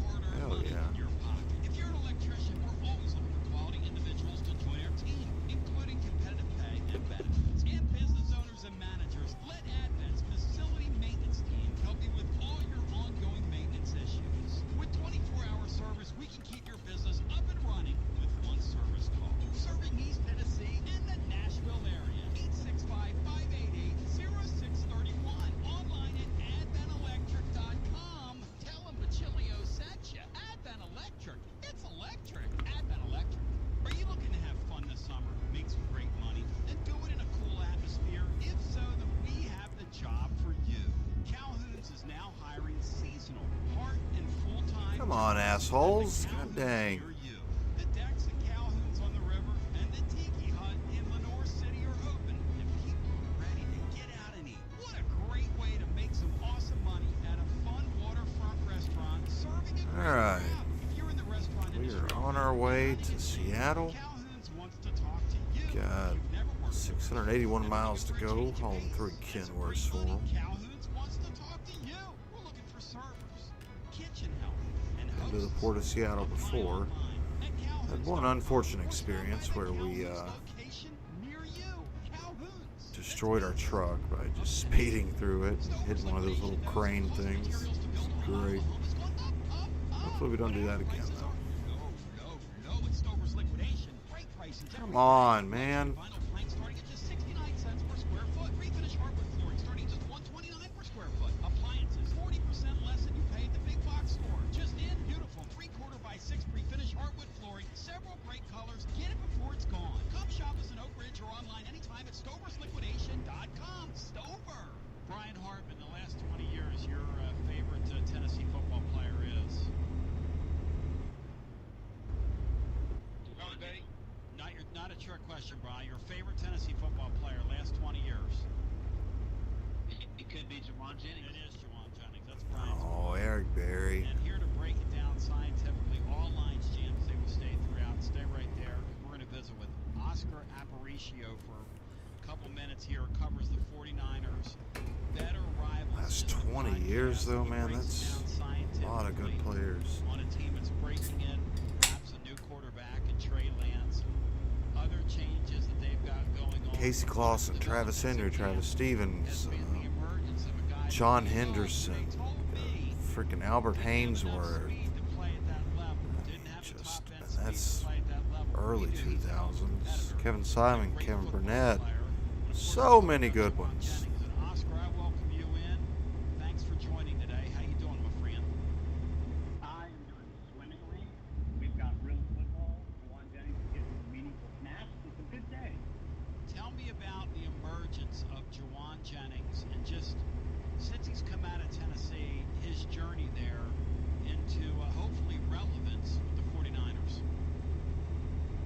hard-earned Hell money yeah. in your pocket. If you're an electrician, we're always looking for quality individuals to join our team, including competitive pay and benefits. And business owners and managers, let Advent's facility maintenance team help you with all your ongoing maintenance issues. With Come on, assholes. God dang. The decks and Calhoun's on the river and the Tiki Hut in Lenore City are open, and people are ready to get out and eat. What a great way to make some awesome money at a fun waterfront restaurant serving a great crowd. If you're in the restaurant We industry, are on our way to Seattle. Calhoun's wants to talk to you. Got 681 miles to go home through Kenworth for them. Calhoun's wants to talk to you. We're looking for servers, kitchen help, and Been to the Port of Seattle before. Had one unfortunate experience where we destroyed our truck by just speeding through it and hitting one of those little crane things. It's great. Hopefully we don't do that again though. Come on, man. Starting at just 69 cents per square foot. Refinish hardwood flooring starting at just $129 per square foot. Appliances 40% less than you pay at the big box store. Just in, beautiful 3/4 by 6 pre-finished hardwood flooring. Several great colors. Get it before it's gone. Come shop us in Oak Ridge or online anytime at stoversliquidation.com. Stover. Brian Hartman, the last 20 years, your favorite Tennessee football player is? Not a trick question, Brian. Your favorite Tennessee football player last 20 years? It could be Juwan Jennings. It is Juwan Jennings. That's Brian's. Oh, Eric Berry. And here to break it down scientifically, all lines jammed, they will stay throughout. Stay right there. We're going to visit with Oscar Aparicio for a couple minutes here. Covers the 49ers. Better rivals. Last 20 years, though, man, that's a lot of good players. On a team that's breaking in, perhaps a new quarterback and Trey Lance. Other changes that they've got going on. Casey Clausen, Travis Henry, Travis Stevens, John Henderson, freaking Albert Hainsworth. That's early 2000s. Kevin Simon, Kevin Burnett. So many good ones. Oscar, I welcome you in. Thanks for joining today. How you doing, my friend? I am doing swimmingly. We've got real football. Juwan Jennings is getting meaningful snaps. It's a good day. Tell me about the emergence of Juwan Jennings and just since he's come out of Tennessee, his journey there into hopefully relevance with the 49ers.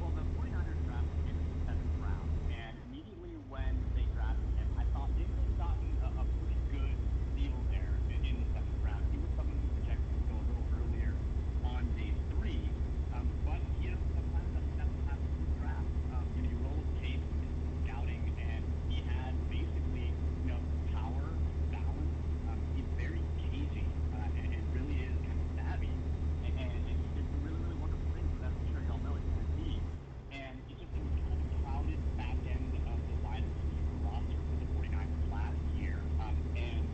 Well, the 49ers drafted him in the 7th round, and immediately when they drafted him, I thought they would have gotten a pretty good deal there in the 7th round. He was someone who projected to go a little earlier on day 3, but he had sometimes that step after the draft. You roll up tape, scouting, and he had basically, power, balance. He's very cagey and really is kind of savvy, and he did some really, really wonderful things with that. I'm sure y'all know at Tennessee, and it was kind of a crowded back end of the wide receiver roster for the 49ers last year, and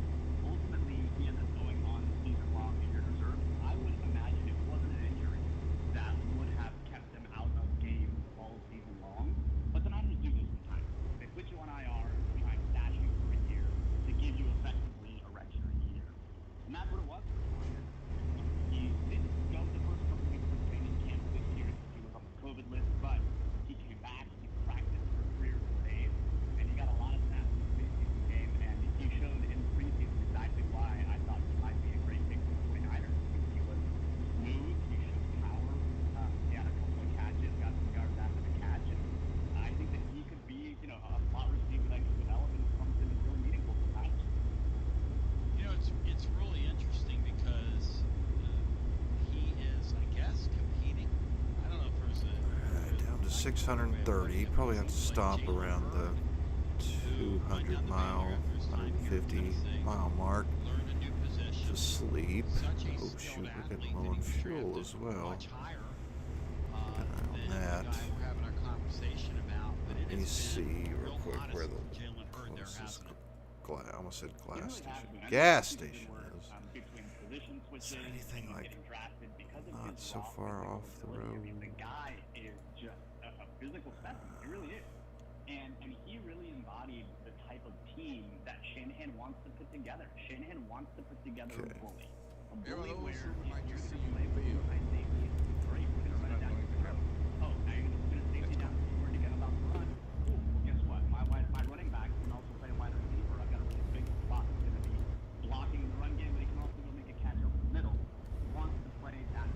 ultimately he ended up going on season-long injured reserve. I would imagine it wasn't an injury that would have kept them out of games all season long, but the Niners do this sometimes. They put you on IR behind statue for a year to give you effectively a redshirt year. And that's what it was for him. He didn't go the first couple weeks of training camp this year because he was on the COVID list, but he came back, he practiced for 3 or 4 days, and he got a lot of snaps in the preseason game, and he showed in the preseason exactly why I thought he might be a great pick for the 49ers. He was smooth, he showed power, he had a couple of catches, got some yards after the catch, and I think that he could be, a slot receiver that could develop into something really meaningful for the Niners. It's really interesting because he is, I guess, competing. I don't know if there's a... Down to 630. You probably have to stop around the 200 mile, 150 mile mark to sleep. Oh shoot, we're getting low on fuel as well. Keep an eye on that. Let me see real quick where the closest I almost said gas station is. Is there anything like not so far off the road? The guy is just a physical specimen. He really is. And he really embodied the type of team that Shanahan wants to put together. Shanahan wants to put together a bully. A bully where you're going to play with your high safety. Great, we're going to run it down your throat. Oh, now you're going to safety down the floor to get about the run. Cool. Well, guess what? My running back can also play wide receiver. I've got a really big spot. He's going to be blocking the run game, but he can also go make a catch over the middle. He wants to play that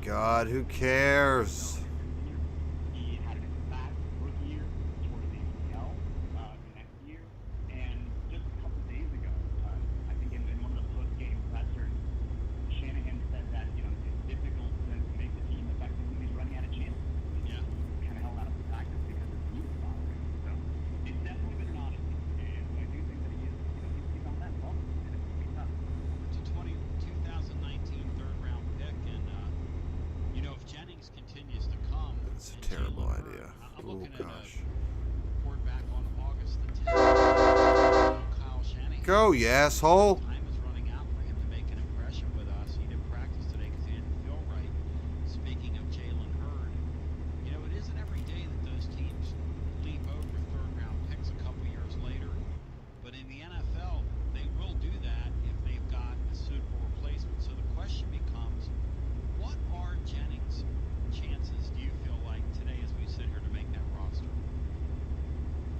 God, who cares? He had an impact rookie year, toward the ACL the next year, and just a couple days ago, I think in one of the post-game pressers, Shanahan said that it's difficult to make the team effective when he's running out of chances. Yeah, kind of held out of practice because his knee was bothering him. So it's definitely been an odyssey, and I do think that he's on that level, and it's going to be tough. It's a 2019 third-round pick, and if Jennings continues to come, That's a terrible idea. I'm Oh looking gosh. at a report back on August the 10th. Kyle Shanahan. Go, you asshole. Time is running out for him to make an impression with us. He didn't practice today because he didn't feel right. Speaking of Jalen Hurd, it isn't every day that those teams leap over third-round picks a couple years later. But in the NFL, they will do that if they've got a suitable replacement. So the question becomes, what are Jennings' chances, do you feel like, today as we sit here to make that roster?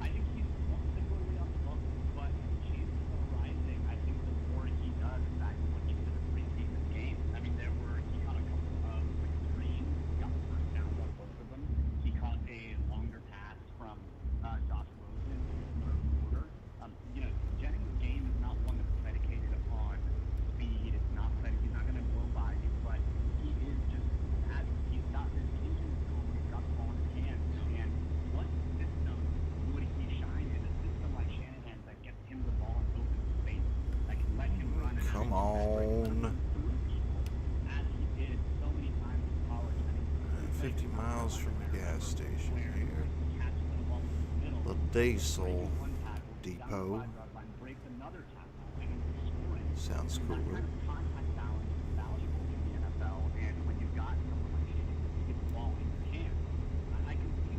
I think he's similarly on the level, but his chances are rising. I think the more he does, in fact, when he did the preseason game, I mean, he caught a couple of quick screens, got the first down on both of them. He caught a longer pass from Josh Rosen in the third quarter. Jennings' game is not one that's predicated upon speed. It's not he's not going to blow by you, but he is just savvy. He's got this engine still when he's got the ball in his hands. And what system would he shine in? A system like Shanahan's that gets him the ball in open space, that can let him run and Come on. through people, as he did so many times in college. 50 miles from the gas station here. The diesel depot. Sounds cool.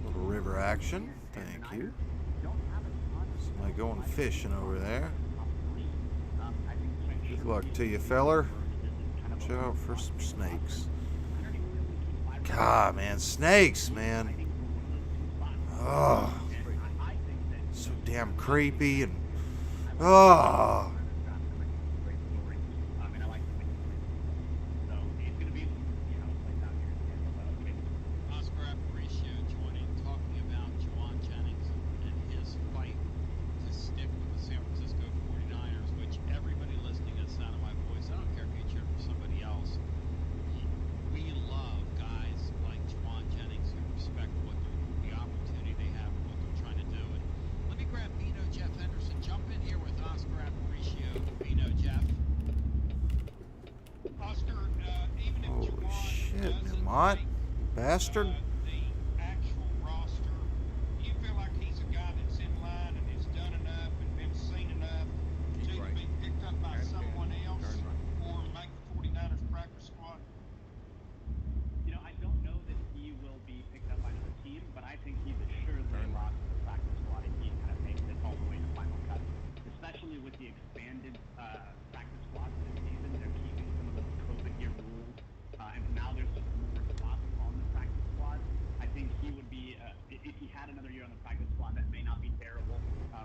Little river action. Thank you. Somebody going fishing over there. Good luck to you, feller. Watch out for some snakes. God, man, snakes, man. Oh, so damn creepy and oh. Oscar Aparicio joining, talking about Juwan Jennings and his fight to stick with the San Francisco 49ers, which everybody listening to the sound of my voice, I don't care if you cheer for somebody else, we love guys like Juwan Jennings who respect the opportunity they have and what they're trying to do. And let me grab Bino Jeff Henderson. Jump in here with Oscar Aparicio. Bino Jeff. Oscar, even if Holy Juwan shit, doesn't Mott. make Bastard. the actual roster, you feel like he's a guy that's in line and has done enough and been seen enough to be picked up by someone else or make the 49ers practice squad? I don't know that he will be picked up by another team, but I think he's assuredly a lock for the practice squad if he kind of makes it all the way to final cut. Especially with the expanded practice squads this season, they're keeping some of those COVID year rules, and now there's just more spots on the practice squad. I think he would be, if he had another year on the practice squad, that may not be terrible,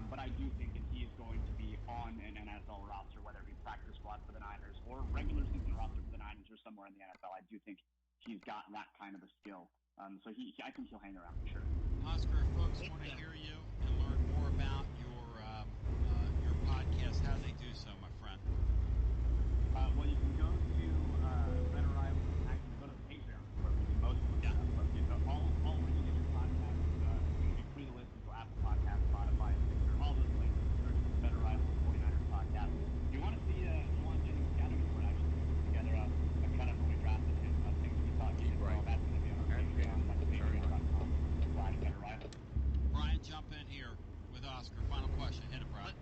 but I do think that he is going to be on an NFL roster, whether it be practice squad for the Niners or regular season roster for the Niners or somewhere in the NFL. I do think he's got that kind of a skill. So I think he'll hang around for sure. Oscar, if folks want to hear you and learn more about your podcast, how do they do so, my friend? Well, you can go to Better Rivals. Actually, go to the Patreon, where we do most of the stuff. But all where you get your podcasts, it's going to be free to listen to Apple Podcasts, Spotify, Stitcher, all those places. Search for the Better Rivals 49ers podcast. If you want to see Juwan Jennings scouting report, actually, we put together a cut-up when we drafted him. Things we thought he did well. That's going to be on our Patreon. That's patreon.com/BetterRivals. Brian, jump in here with Oscar. Final question. Hit it, Brian.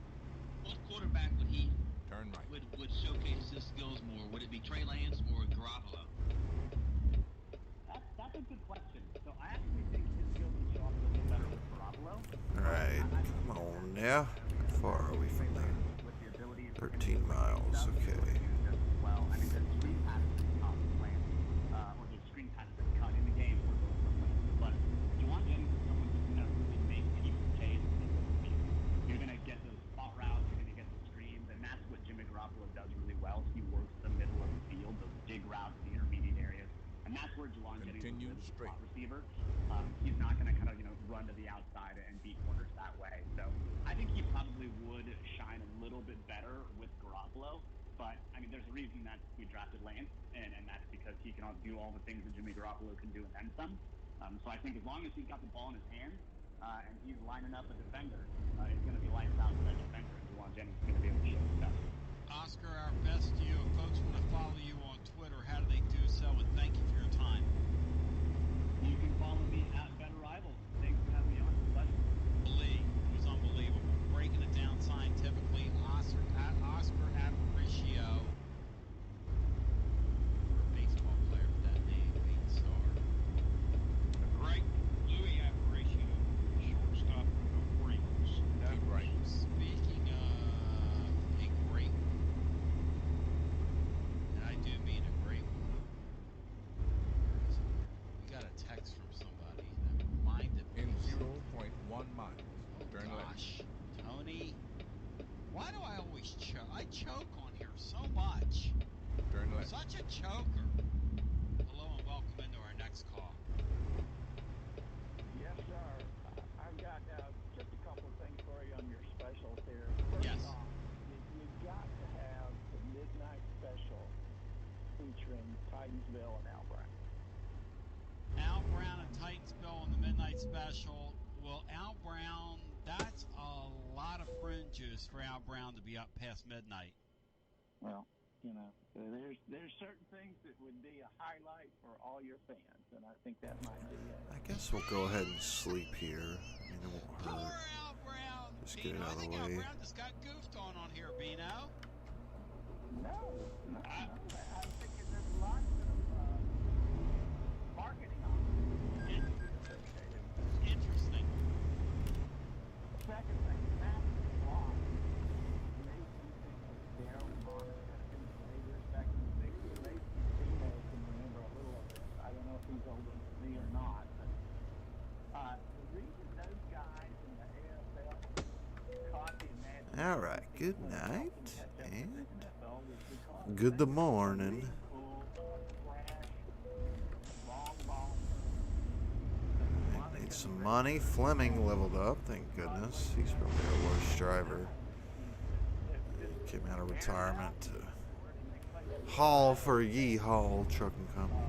What quarterback would he Turn right. would showcase his skills more? Would it be Trey Lance or Garoppolo? That's a good question. So I actually think his skills would show off a little bit better with Garoppolo. Alright, come on now. How far are we from there? 13 miles, okay. Well, I mean, the screen passes at the top of Lance, or the screen passes that cut in the game were both from Lance. But Juwan Jennings is someone who's going to really make people pay in the middle of the field. You're going to get those spot routes, you're going to get the screens, and that's what Jimmy Garoppolo does really well. He works the middle of the field, those dig routes, the intermediate areas, and that's straight. receiver. He's not going to kind of, run to the outside and beat corners that way. So I think he probably would shine a little bit better with Garoppolo. But, there's a reason that we drafted Lance, and that's because he can do all the things that Jimmy Garoppolo can do and then some. So I think as long as he's got the ball in his hand and he's lining up a defender, it's going to be lights out for that defender, and Juwan Jennings is going to be able to show his best. Oscar, our best to you. If folks want to follow you on Twitter, how do they do so? And thank you for your time. You can follow me at Better Rivals. Thanks for having me on. It's a pleasure. Lee, it was unbelievable. Breaking it down scientifically. Oscar Aparicio. For a baseball player with that name, being star. The great Louis Aparicio, shortstop for the Orioles. Keep right. Speaking of a great one, and I do mean a great one. Where is it? We got a text from somebody that reminded me. In 0.1 miles. Turn left. Gosh, Tony, why do I always choke? I choke on here so much. Turn left. Such a choker. Hello and welcome into our next call. Yes, sir. I've got just a couple of things for you on your specials here. First off, you've got to have the midnight special featuring Titans-Bill and Al Brown. Al Brown and Titans-Bill on the midnight special. Well, Al Brown, that's a lot of prune juice for Al Brown to be up past midnight. Well, there's certain things that would be a highlight for all your fans, and I think that might be it. I guess we'll go ahead and sleep here. It won't hurt. Poor Al Brown. Just Bino, get it out of the I think Al way. Brown just got goofed on here, Bino. No. I'm thinking there's lots of marketing on it. Interesting. Second thing, Matt Block made me think of Daryl Monica in the Raiders back in the 60s. Maybe Tino can remember a little of this. I don't know if he's older than me or not. But the reason those guys in the AFL caught the imagination. All right. Good night and good the morning. Need some money. Fleming leveled up. Thank goodness. He's probably our worst driver. Came out of retirement to haul for Yeehaul Trucking Company.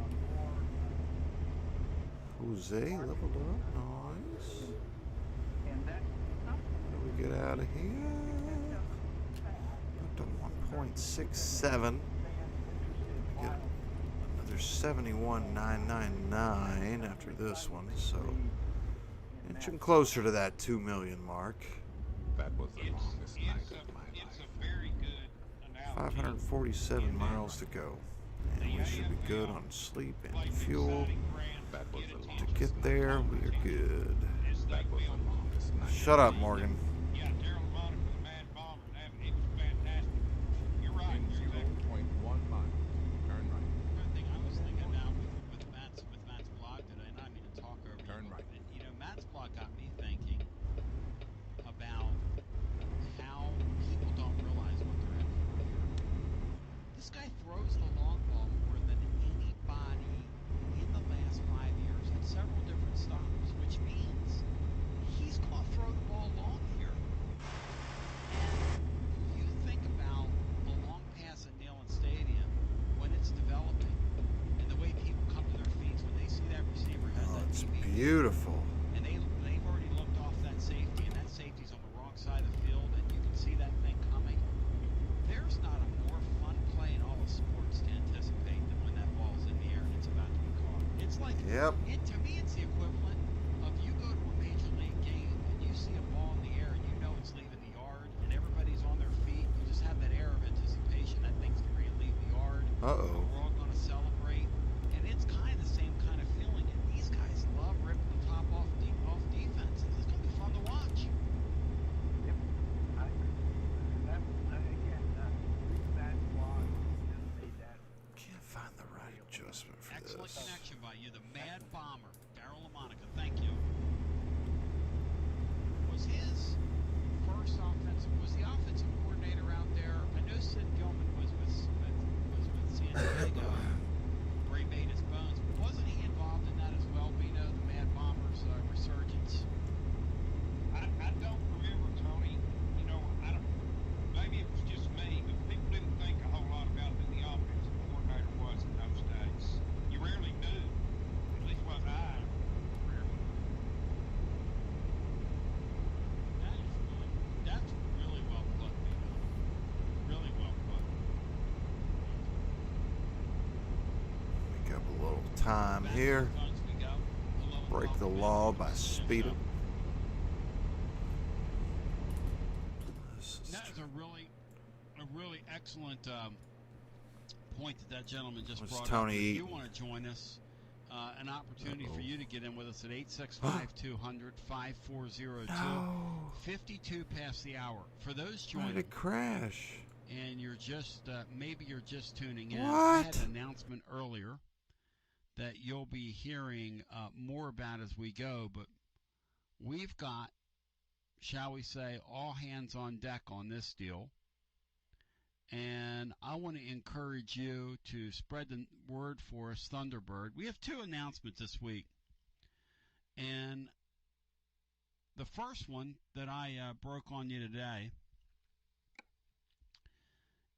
Jose leveled up. Nice. How do we get out of here? Up to 1.67. Get another 71,999 after this one. So inching closer to that 2 million mark. That was the longest night of my life. It's a very good analogy. 547 miles to go. And we should be good on sleep and fuel. That was the To longest get night. there, we are good. That was the longest night. Shut up, Morgan. Yeah, Daryl Monica, the Mad Bomber, he was fantastic. You're right. In 0.1 mile. Turn right. Another thing I was thinking about with Matt's blog today, and I mean to talk over Turn you, right. but, Matt's blog got me thinking about how people don't realize what they're in for here. This guy throws the long ball more than anybody in the last 5 years at several different stops, which means he's going to throw the ball long here. And you think about a long pass at Neyland Stadium when it's developing and the way people come to their feet when they see that receiver has Oh, that it's DB, beautiful. and they've already looked off that safety, and that safety's on the wrong side of the field, and you can see that thing coming. There's not a more fun play in all of sports to anticipate than when that ball's in the air and it's about to be caught. It's like, to me, it's the equivalent of you go to a major league game and you see a ball in the air and you know it's leaving the yard, and everybody's on their feet. You just have that air of anticipation that thing's going to leave the yard. Uh-oh. We're all going to celebrate, and it's kind of the same kind of feeling. And these guys love ripping the top off defense. It's going to be fun to watch. Yep. I agree. Again, that blog just made that. Can't find the right adjustment for Excellent this. connection by you, the Mad Bomber, Daryl LaMonica. Thank you. Was his first was the offensive coordinator out there? I know Sid Gilman was with San Diego. time here. Break the law by speeding. That is a really excellent point that gentleman just brought up. If you want to join us, an opportunity for you to get in with us at 865-200-5402. No. 52 past the hour. For those joining, Why did it crash? And you're just maybe you're just tuning in. What? I had an announcement earlier that you'll be hearing more about as we go, but we've got, shall we say, all hands on deck on this deal. And I want to encourage you to spread the word for us, Thunderbird. We have two announcements this week. And the first one that I broke on you today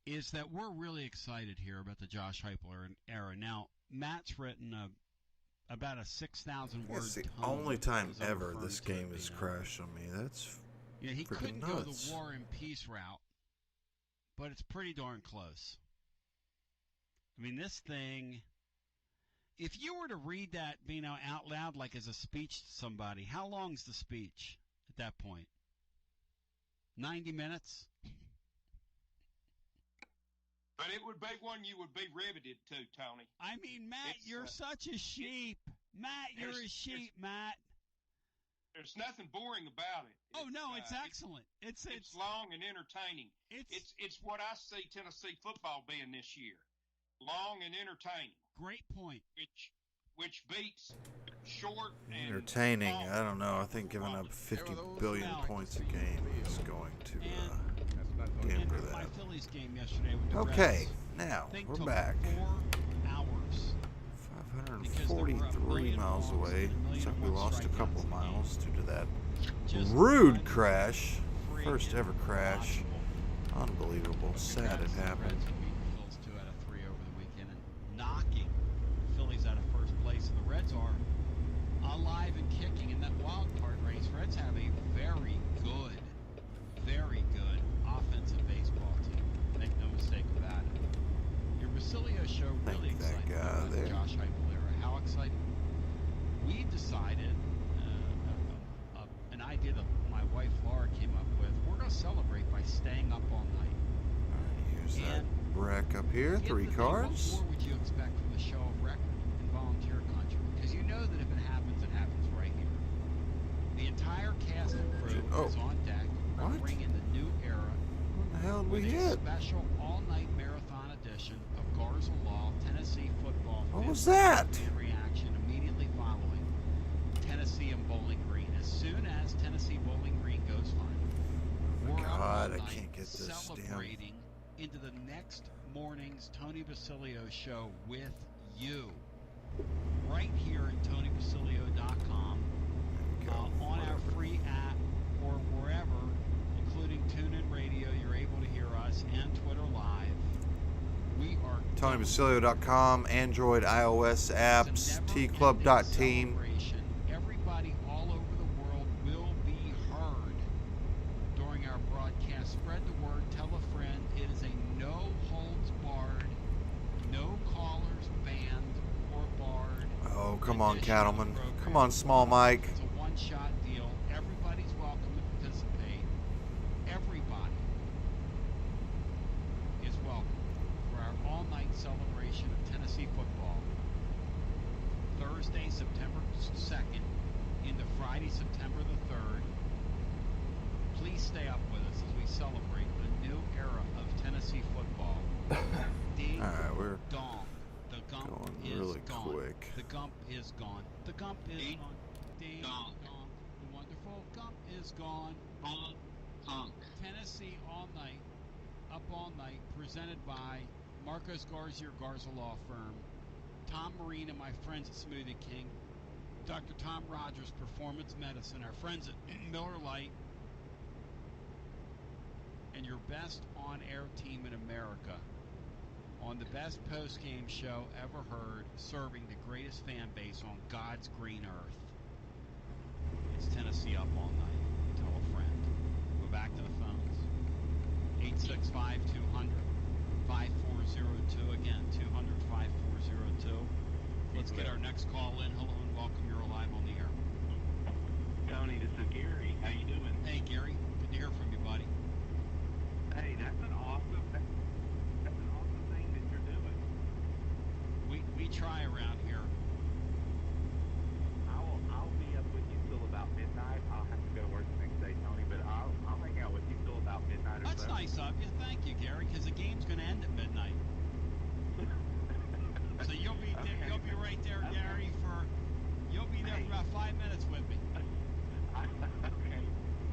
is that we're really excited here about the Josh Heupel era. Now, Matt's written about a 6,000-word It's the tome only time as I'm ever referring this to it game has being crashed on me. That's he freaking couldn't nuts. go the war and peace route, but it's pretty darn close. I mean, this thing, if you were to read that, out loud, like as a speech to somebody, how long's the speech at that point? 90 minutes? But it would be one you would be riveted to, Tony. I mean, Matt, you're such a sheep. Matt, you're a sheep, Matt. There's nothing boring about it. Oh, no, it's excellent. It's long and entertaining. It's what I see Tennessee football being this year. Long and entertaining. Great point. Which beats short and Entertaining. long. I don't know. I think giving up 50 billion points a game is going to damper that. My Phillies game yesterday with the Okay, Reds, now we're took back. 4 hours. 543 miles away. Looks like we lost a couple of miles due to that Just rude crash. First ever crash. Unbelievable. Sad it happened. Phillies 2 out of 3 over the weekend and knocking the Phillies out of first place. And the Reds are alive and kicking in that wild card race. Reds have a very good offensive baseball team. Make no mistake about it. Your Basilio show really excited about the Josh Heupel era. How excited? We decided, an idea that my wife Laura came up with, we're going to celebrate by staying up all night. Here's that wreck up here. 3 cars. What more would you expect from the show of record in volunteer country? Because you know that if it happens right here. The entire cast and crew is on deck, bringing the new era. What the hell did we with a hit? special all-night marathon edition of Garza Law, Tennessee football. What was that? Reaction immediately following Tennessee and Bowling Green. As soon as Tennessee Bowling Green goes final, we're God, up all I can't night get this celebrating into the next morning's Tony Basilio show with you. Right here at TonyBasilio.com, on our free app or wherever, including TuneIn Radio, you're able to hear us, and Twitter Live. We are TonyBasilio.com, Android, iOS apps, tclub.team. Everybody all over the world will be heard during our broadcast. Spread the word, tell a friend. It is a no holds barred, no callers banned or barred. Oh, come on, Cattleman. Come on, Small Mike. It's a one-shot deal. Everybody's welcome to participate. Everybody is welcome for our all-night celebration of Tennessee football. Thursday, September 2nd into Friday, September the 3rd. Please stay up with us as we celebrate the new era of Tennessee football. Ding we're dong. The Gump going is really gone. quick. The Gump is gone. The Gump is gone. Ding dong. The wonderful Gump is gone. Honk. Tennessee all night, up all night, presented by Marcos Garza, Garza Law Firm, Tom Marine and my friends at Smoothie King, Dr. Tom Rogers, Performance Medicine, our friends at Miller Lite, and your best on-air team in America on the best post-game show ever heard, serving the greatest fan base on God's green earth. It's Tennessee up all night. Tell a friend. Go back to the phones. 865-200-5402. Again, 200-5402. Let's get our next call in. Hello and welcome. You're live on the air. Tony, this is Gary. How you doing? Hey, Gary. Good to hear from you, buddy. Hey, that's an awesome thing that you're doing. We try around here. I'll be up with you till about midnight. I'll have to go to work the next day, Tony, but I'll hang out with you till about midnight or That's so. nice of you. Thank you, Gary, because the game's going to end at midnight. So you'll be Okay. you'll be right there, Okay. Gary. You'll be there for about 5 minutes with me. Okay.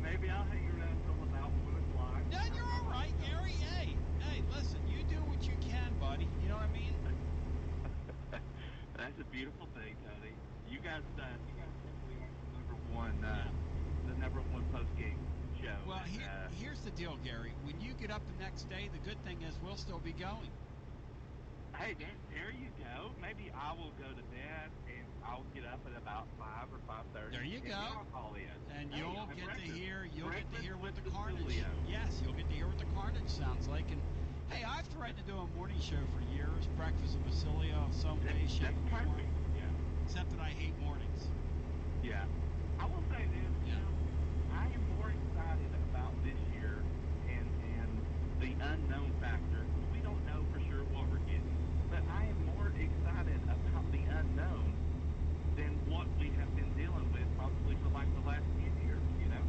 Maybe I'll hang around till about 1 o'clock. No, you're all right, Gary. Hey, listen, you do what you can, buddy. You know what I mean? That's a beautiful thing, Tony. You guys simply are the number one post game show. Well, and, here's the deal, Gary. When you get up the next day, the good thing is we'll still be going. Hey, there you go. Maybe I will go to bed and I'll get up at about 5 or 5:30. There you go. I'll call in. And Hey, you'll have get to breakfast. hear what the with carnage. Julio. Yes, you'll get to hear what the carnage sounds like. And hey, I've tried to do a morning show for years, breakfast with Basilio, some way, shape, or form. Perfect. Yeah. Except that I hate mornings. Yeah. I will say this. Yeah. I am more excited about this year and the unknown factor. We don't know for sure what we're getting. But I am more excited about the unknown than what we have been dealing with probably for like the last few years, you know?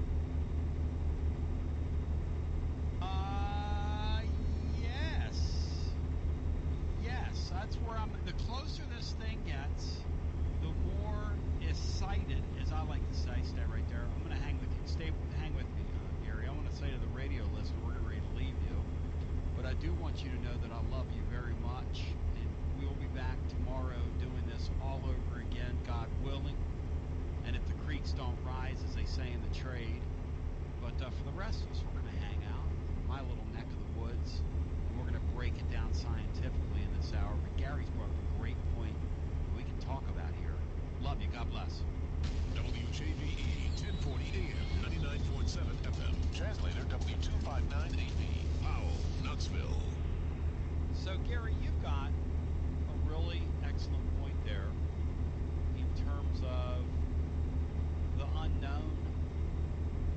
Yes, that's where the closer this thing gets, the more excited, as I like to say, stay right there. I'm going to hang with you. Hang with me, Gary. I want to say to the radio listener, we're getting ready to leave you. But I do want you to know that I love you very much. And we'll be back tomorrow doing this all over again, God willing. And if the creeks don't rise, as they say in the trade. But for the rest of us, we're going to hang out in my little neck of the woods. And we're going to break it down scientifically in this hour. But Gary's brought up a great point that we can talk about here. Love you. God bless. WJVE 1040 AM, 99.7 FM. Translator W259AB. Powell, Knoxville. So, Gary, you've got a really excellent point there in terms of the unknown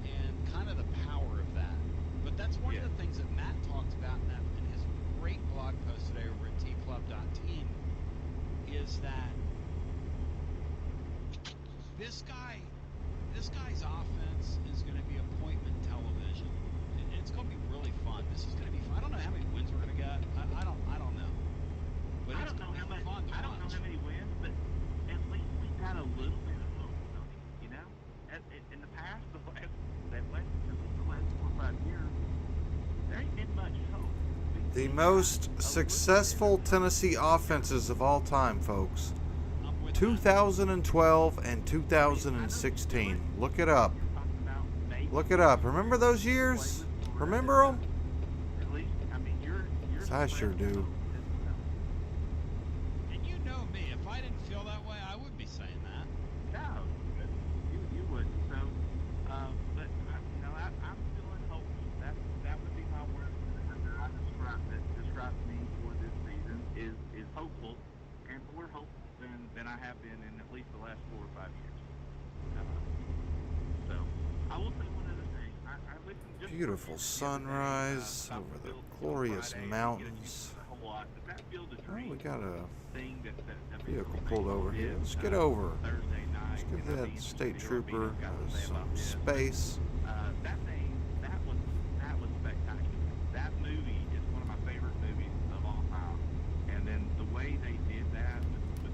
and kind of the power of that. But that's one of the things that Matt talked about in his great blog post today over at tclub.team is that this guy's offense is going to be appointment television. It's going to be really fun. This is going to be fun. I don't know how many wins we're going to get. I don't know. But it's going to be fun to watch. I don't know how many wins, but at least we've got a little bit of hope, Tony. You know, in the past, at least the last 4 or 5 years, there ain't been much hope. The most successful Tennessee offenses of all time, folks. 2012 and 2016. Look it up. Look it up. Remember those years? Remember them? At least, I mean, you're I sure do. And you know me. If I didn't feel that way, I wouldn't be saying that. No, you wouldn't. So, but I'm feeling hopeful. That would be my word that I describes me for this season is hopeful, and more hopeful than I have been in at least the last 4 or 5 years. So, I will say one other thing. I listened just Beautiful sunrise over the glorious mountains. Oh, we got a vehicle pulled over here. Let's get over. Let's give that state trooper some space. That was spectacular. That movie is one of my favorite movies of all time. And then the way they did that with the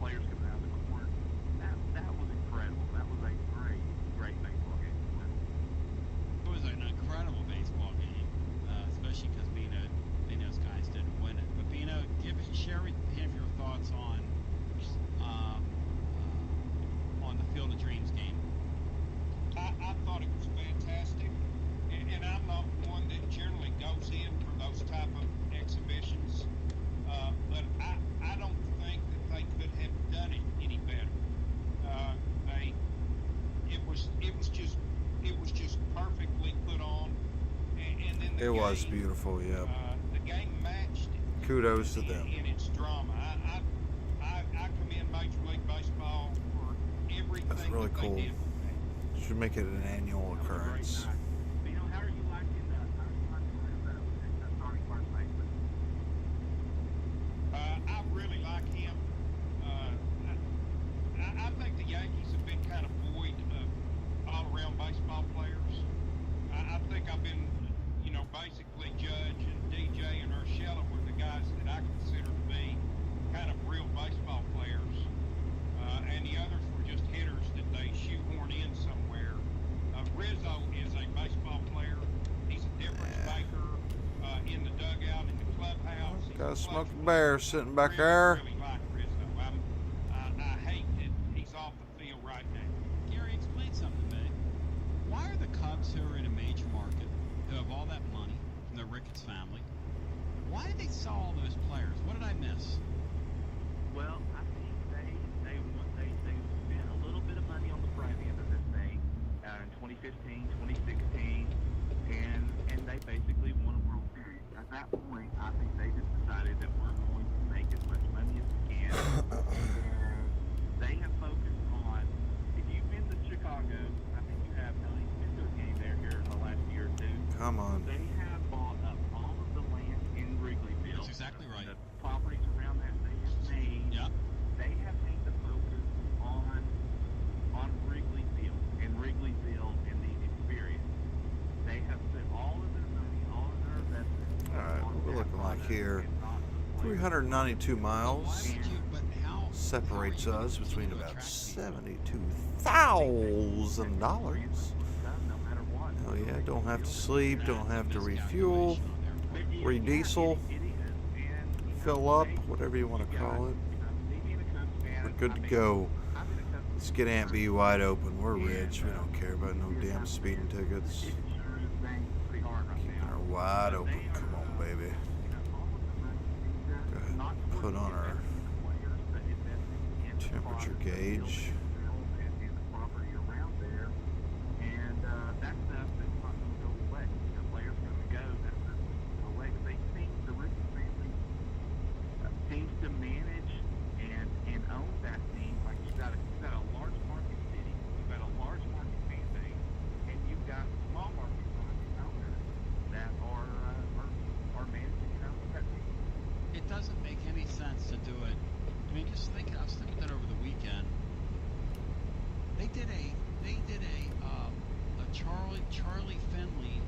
players coming out of the corn, that was incredible. That was a great baseball game. It was an incredible baseball game, especially because Bino's guys didn't win it. But Bino, share with him your thoughts on the Field of Dreams game. I thought it was fantastic, and I'm not one that generally goes in for those type of exhibitions, but I don't think that they could have done it any better. It was just perfectly put on, and then the It was game, beautiful, yeah. The game matched it. Kudos to them. In its drama. I commend really that they cool. did. Should make it an annual occurrence. How are you liking the starting first baseman? I really like him. I think the Yankees have been kind of void of all-around baseball players. I think I've been, basically Judge and DJ and Urshela were the guys that I consider to be kind of real baseball players. And the others were just hitters that they shoehorn in somewhere. Rizzo is a baseball player. He's a difference maker in the dugout, in the clubhouse. Got a smoking bear sitting back there. Really like Rizzo. I hate that he's off the field right now. Gary, explain something to me. Why are the Cubs, who are in a major market, who have all that money from the Ricketts family, why did they sell all those players? What did I miss? Well, I think they spent a little bit of money on the front end of this thing in 2015, 2016, and they basically won a World Series. At that point, I think they just decided that we're going to make as much money as we can. And they have focused on, if you've been to Chicago, I think you have, Tony, you've been to a game there here in the last year or two. Come on. They have bought up all of the land in Wrigleyville. That's exactly right. The properties around that they have made. Yep. They have made the focus on Wrigleyville and the experience. They have put all of their money, all of their investment. Alright, what we're looking like here. 392 miles separates us between about $72,000. Hell yeah, don't have to sleep, don't have to refuel, re-diesel, fill up, whatever you want to call it. We're good to go. Let's get Aunt B wide open. We're rich. We don't care about no damn speeding tickets. Keeping her wide open. Come on, baby. Go ahead and put on our temperature gauge. Seems to manage and own that team. Like you've got a large market city, you've got a large market fan base, and you've got small market owners that are managing and owning that team. It doesn't make any sense to do it. I mean, just think. I was thinking that over the weekend. They did a Charlie Finley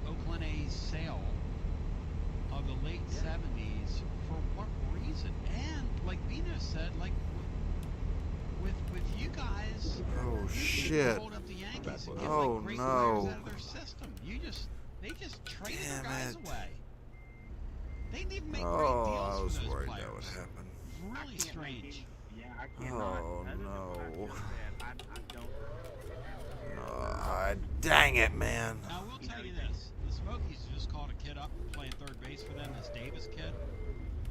Oakland A's sale of the late 70s. For what reason? And like Bino said, like with you guys, Oh you shit. hold up the Yankees and get Oh like great no. players out of their system. They just traded their guys away. They didn't even make great deals I for was those worried players. that would happen. Really strange. I cannot. Oh no. I Dang it, man. Now, I will tell you this. The Smokies just called a kid up playing third base for them, this Davis kid.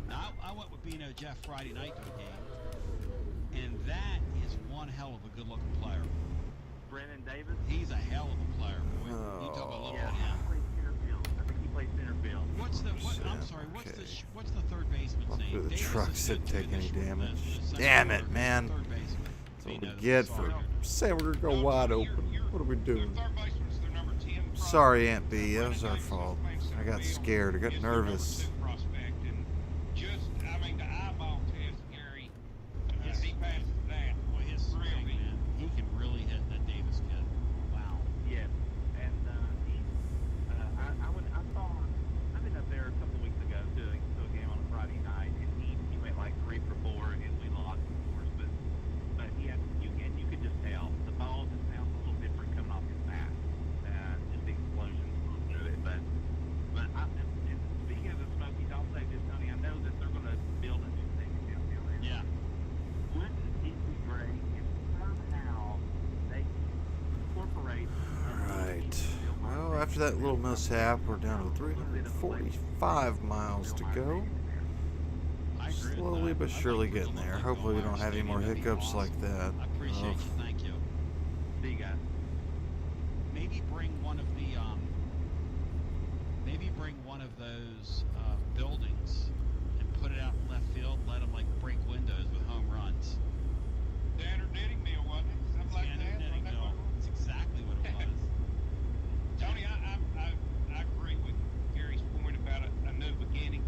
Now, I went with Bino Jeff Friday night to a game, and that is one hell of a good-looking player. Brennan Davis? He's a hell of a player. Boy. You talk about looking at him. I think he plays center field. What's the third baseman's name? The trucks didn't take any damage. The Damn it, man. third baseman. That's what we get for saying we're going to go wide open. What are we doing? Sorry, Aunt B. That was our fault. I got scared. I got nervous. The eyeball test, Gary, if he passes that, Boy, his swing, man. He can really hit that Davis kid. Wow. Yes, and I've been up there a couple of weeks ago to a game on a Friday night, and he went like 3 for 4, and we lost, of course. But you could just tell the ball just sounds a little different coming off his bat. Just the explosions through it. But and speaking of the Smokies, I'll say this, Tony. I know that they're going to build a new stadium down there. Yeah. Wouldn't it be great if somehow they incorporate? Alright. Well, after that little mishap, we're down to 345 miles to go. Slowly but surely getting there. Hopefully we don't have any more hiccups like that. I appreciate you. Thank you. See you guys. Maybe bring one of those buildings and put it out in left field. Let them like break windows with home runs. Danner Knitting Mill, wasn't it? like Cannon that. knitting mill. That's exactly what it was. Tony, I agree with Gary's point about a new beginning,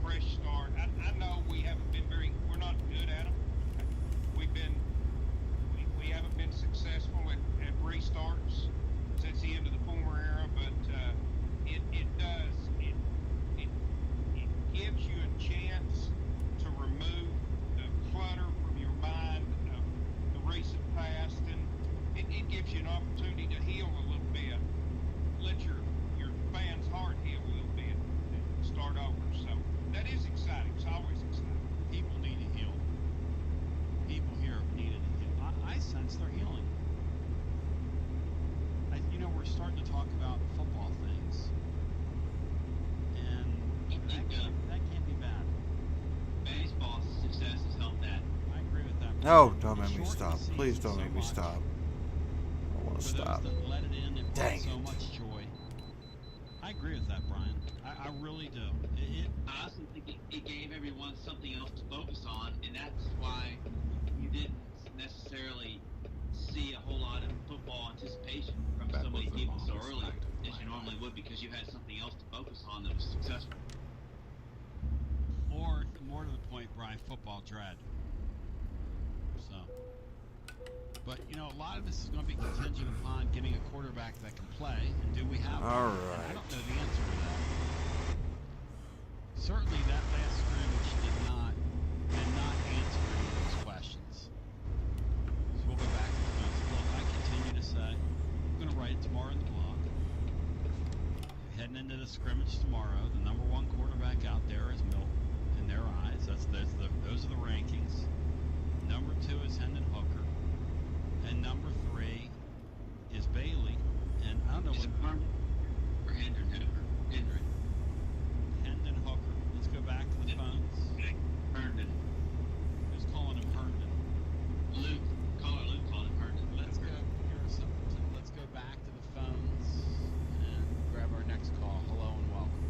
fresh start. I know we're not good at them. We haven't been successful at restarts since the end of the former era, but it gives you a chance to remove the clutter from your mind of the recent past, and it gives you an opportunity to heal a little bit, let your fans' heart heal a little bit, and start over. So that is exciting. It's always exciting. People need to heal. People here have needed to heal. I sense they're healing. We're starting to talk about football things, and that can't be bad. Baseball success has helped that. I agree with that. No, don't make me stop. Please don't make me stop. I want to For stop. those that let it in, it Dang brought so it. much joy. I agree with that, Brian. I really do. I also think it gave everyone something else to focus on, and that's why you didn't necessarily see a whole lot of football anticipation from so many people so early as you normally would, because you had something else to focus on that was successful. Or, more to the point, Brian, football dread. So, but a lot of this is going to be contingent upon getting a quarterback that can play, and do we have one? All And I right. don't know the answer to that. Certainly, that last scrimmage did not answer any of those questions. So we'll go back to the fence. Look, I continue to say, I'm going to write it tomorrow in the blog. Heading into the scrimmage tomorrow, the number one quarterback out there is Milton in their eyes. Those are the rankings. Number 2 is Hendon Hooker, and number 3 is Bailey. And I don't know Is it Herndon or Hendon Hooker? Hendon Hooker. Let's go back to the phones. Herndon. Who's calling him Herndon? Luke called him Herndon. Let's go. Let's go back to the phones and grab our next call. Hello and welcome.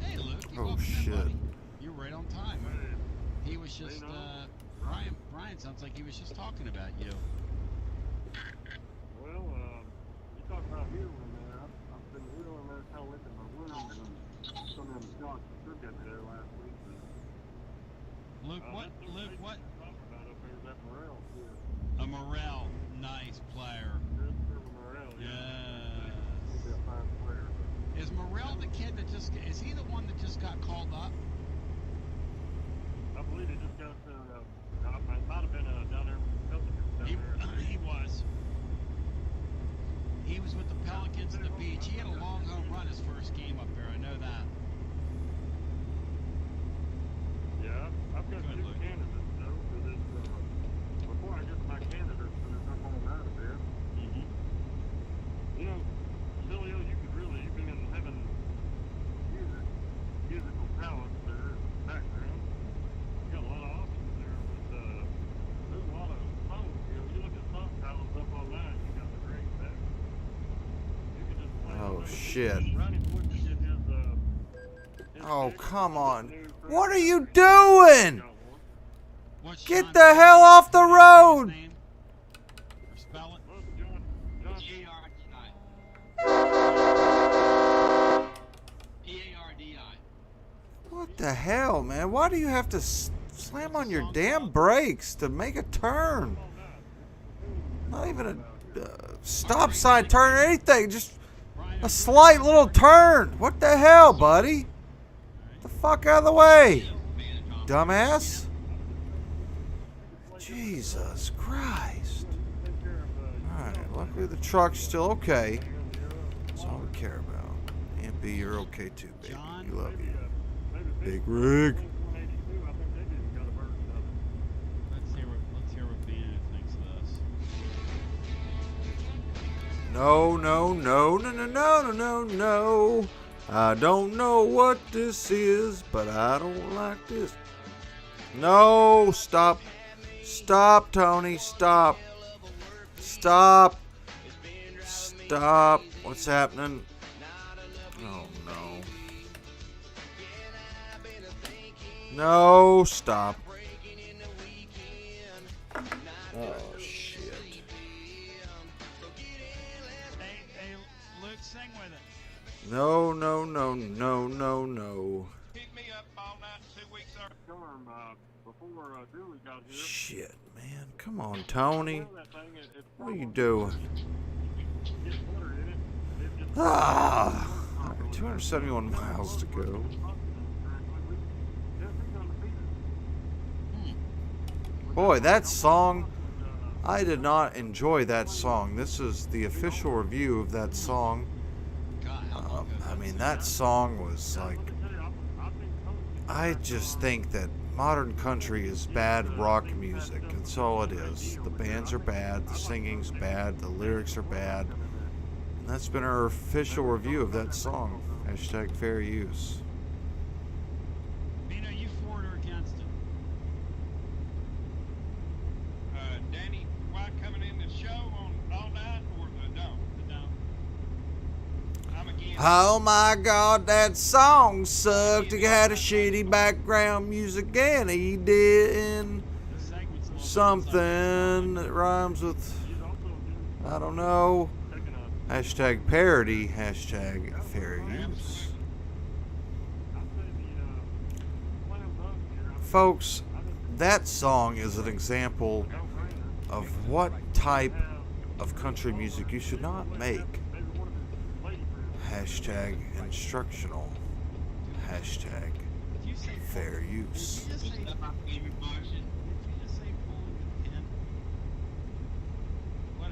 Hey, Luke. Oh, shit. You're right on time. He was just Brian sounds like he was just talking about you. Well, you talk about healing there. I've been healing there, kind of licking my wounds, and some of them shots that took at me there last week. Luke, what? Talking about up there is that Morrell kid. A Morrell, nice player. Christopher Morrell, Yes. He'll be a fine player. Is Morrell the kid that is he the one that just got called up? I believe he just got to, it might have been down there with the Pelicans. He was. He was with the Pelicans at the beach. He had a long home run his first game up there. I know that. Yeah, I've got two candidates, though, for this. Before I get to my candidates for this, I'm on out of there. Silio, you've been having musical talents there in the background. You got a lot of options there, but there's a lot of songs. You look at song titles up online, you got the great back. You can just play. Oh, shit. Ronnie Wood did his Oh, come on. What are you doing? Get the Sean hell off the road. name? Or spell it? P-A-R-D-I. What the hell, man? Why do you have to slam on your damn brakes to make a turn? Not even a stop sign turn or anything. Just a slight little turn. What the hell, buddy? Get the fuck out of the way, dumbass. Jesus Christ. Alright, luckily the truck's still okay. That's all we care about. Aunt B, you're okay too, baby. We love you. Big Rig. Let's hear what Vienna thinks of this. No. I don't know what this is, but I don't like this. No, stop. Stop, Tony. Stop. What's happening? Oh, no. No, stop. Oh, shit. Hey, Luke, sing with it. No, no, no, no, no, no. Pick me up all night 2 weeks early. Storm, before Julie got here. Shit, man. Come on, Tony. That thing, What are you doing? Get water in it. It just 271 miles to go. Boy, that song, I did not enjoy that song. This is the official review of that song. I mean, that song was like, I just think that modern country is bad rock music. That's all it is. The bands are bad, the singing's bad, the lyrics are bad. And that's been our official review of that song. Hashtag fair use. Bino, you for it or against it? Danny White coming in the show on all night or the dome? The dome. I'm against. Oh my God, that song sucked. It had a shitty background music and he did something that rhymes with, I don't know. Hashtag parody, hashtag fair use. Folks, that song is an example of what type of country music you should not make. Hashtag instructional. Hashtag fair use.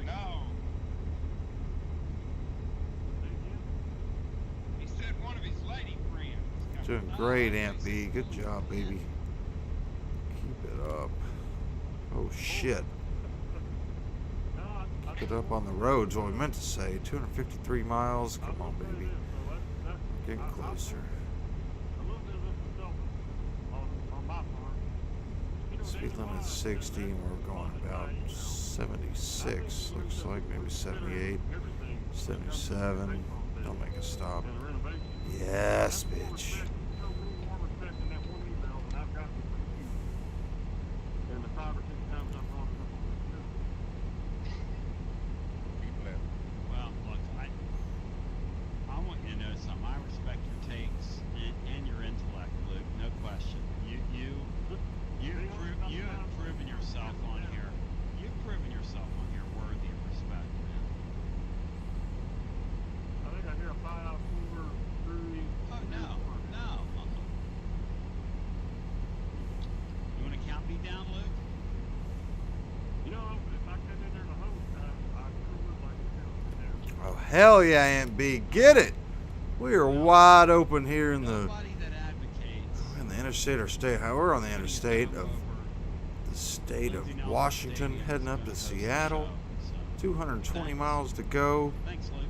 No. He said one of his lady friends. Doing great, Aunt B. Good job, baby. Keep it up. Oh, shit. Keep it up on the roads, what we meant to say. 253 miles. Come on, baby. We're getting closer. Speed limit 60, and we're going about 76. Looks like maybe 78, 77. Don't make a stop. Yes, bitch. Well, look, I want you to know something. I respect your takes and your intellect, Luke. No question. You have proven yourself on here. You've proven yourself on here worthy of respect, man. I think I hear a 5-4 through. Oh no. You want to count me down, Luke? You know, if I come in there to host, I sure would like to count there. Oh, hell yeah, Aunt B. Get it! We are wide open here in the interstate or state. We're on the interstate of the state of Washington, heading up to Seattle. 220 miles to go. Thanks, Luke.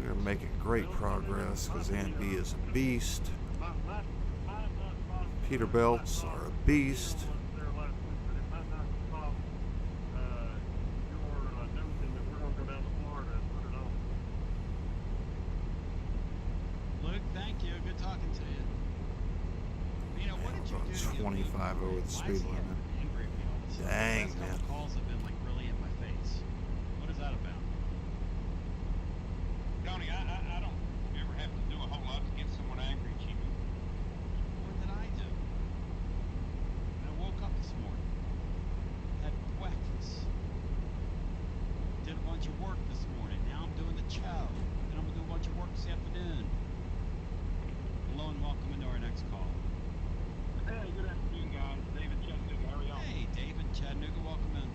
We are making great progress because Aunt B is a beast. Peterbilts are a beast. Luke, thank you. Good talking to you. You know, what did you do? 25 over the speed limit. Dang, man. Calls have been like really in my face. What is that about? Tony, I don't ever have to do a whole lot to get someone angry at you. What did I do? I woke up this morning, had breakfast, did a bunch of work this morning. Now I'm doing the show. Then I'm gonna do a bunch of work this afternoon. Hello and welcome into our next call. Hey, good afternoon, guys. David Chattanooga, how are y'all? Hey, David Chattanooga, welcome in.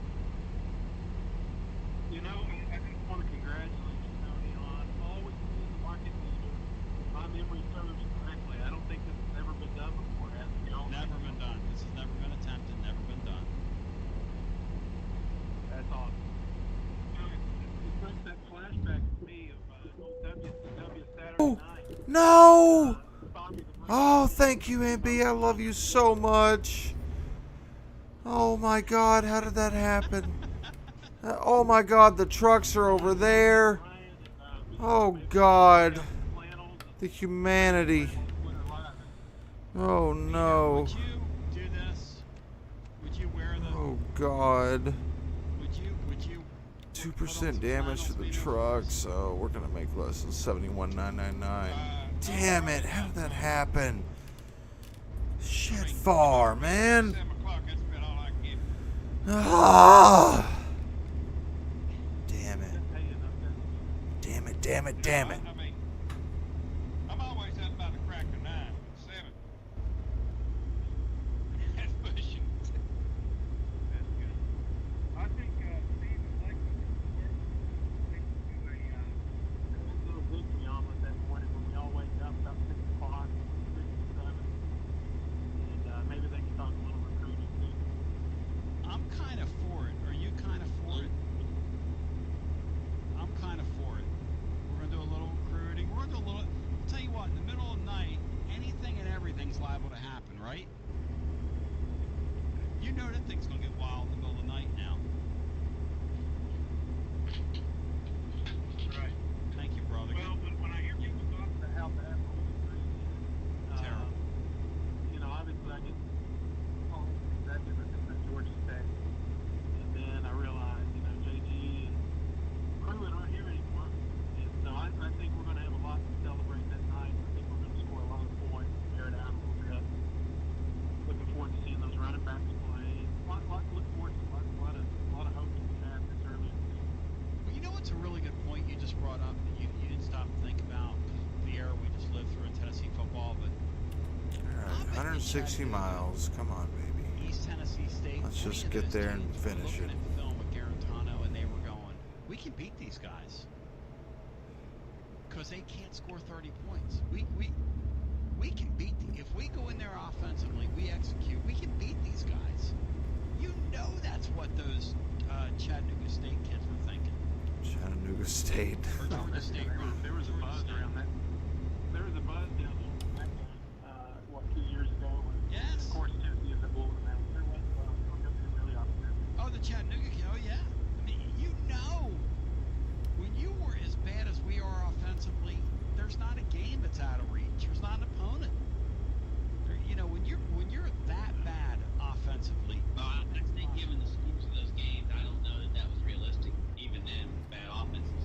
You know, I just want to congratulate you, Tony, on always being the market leader. If my memory serves correctly, I don't think this has ever been done before, has it? Never been done. This has never been attempted, never been done. That's awesome. It brings that flashback to me of old WCW Saturday night. No! Oh, thank you, Aunt B. I love you so much. Oh my God, how did that happen? Oh my God, the trucks are over there. Oh God, the humanity. Oh no. Would you do this? Would you wear the... Oh God. 2% damage to the truck, so we're gonna make less than 71,999. Damn it! How did that happen? Shit far, man. Ah! Damn it! Damn it! Damn it! Damn it! I mean, I'm always up by the crack of 9, 7. That's pushing. That's good. I think Steve and Blake can do a little victory almost that morning when we all wake up about 6 o'clock, 6 or 7, and maybe they can talk a little recruiting too. I'm kind of for it. Are you kind of for it? I'm kind of for it. We're going to do a little recruiting. We're going to do a little... I'll tell you what, in the middle of the night, anything and everything's liable to happen, right? You know that thing's going to get wild in the middle of the night now. Right. Thank you, brother. Well, when I hear people talk about how bad Terrible. you know, obviously I get all that different things at Georgia State. And then I realize, you know, JG and Pruitt aren't here anymore. And so I think we're going to have a lot to celebrate that night. I think we're going to score a lot of points, air it out a little bit. Looking forward to seeing those running backs play. A lot to look forward to. A lot of hope to be had this early in the season. Well, you know what's a really good point you just brought up that you didn't stop to think about the era we just lived through in Tennessee football, but Alright, 160 miles. Come on, baby. East Tennessee State. Let's just get there and finish it. Film with Garantano, and they were going, we can beat these guys because they can't score 30 points. We can beat if we go in there offensively, we execute. We can beat these guys. You know that's what those Chattanooga State kids were thinking. Chattanooga State. Or Georgia State. There was a buzz around that. There was a buzz down there back then, 2 years ago. Yes. Of course, Tennessee is a bull in that. There was a buzz. Really optimistic. Oh, the Chattanooga kid. Oh, yeah. I mean, you know, when you were as bad as we are offensively, there's not a game that's out of reach. There's not an opponent. You know, when you're that bad offensively. I think given the scoops of those games, I don't know that was realistic even then. Bad offenses.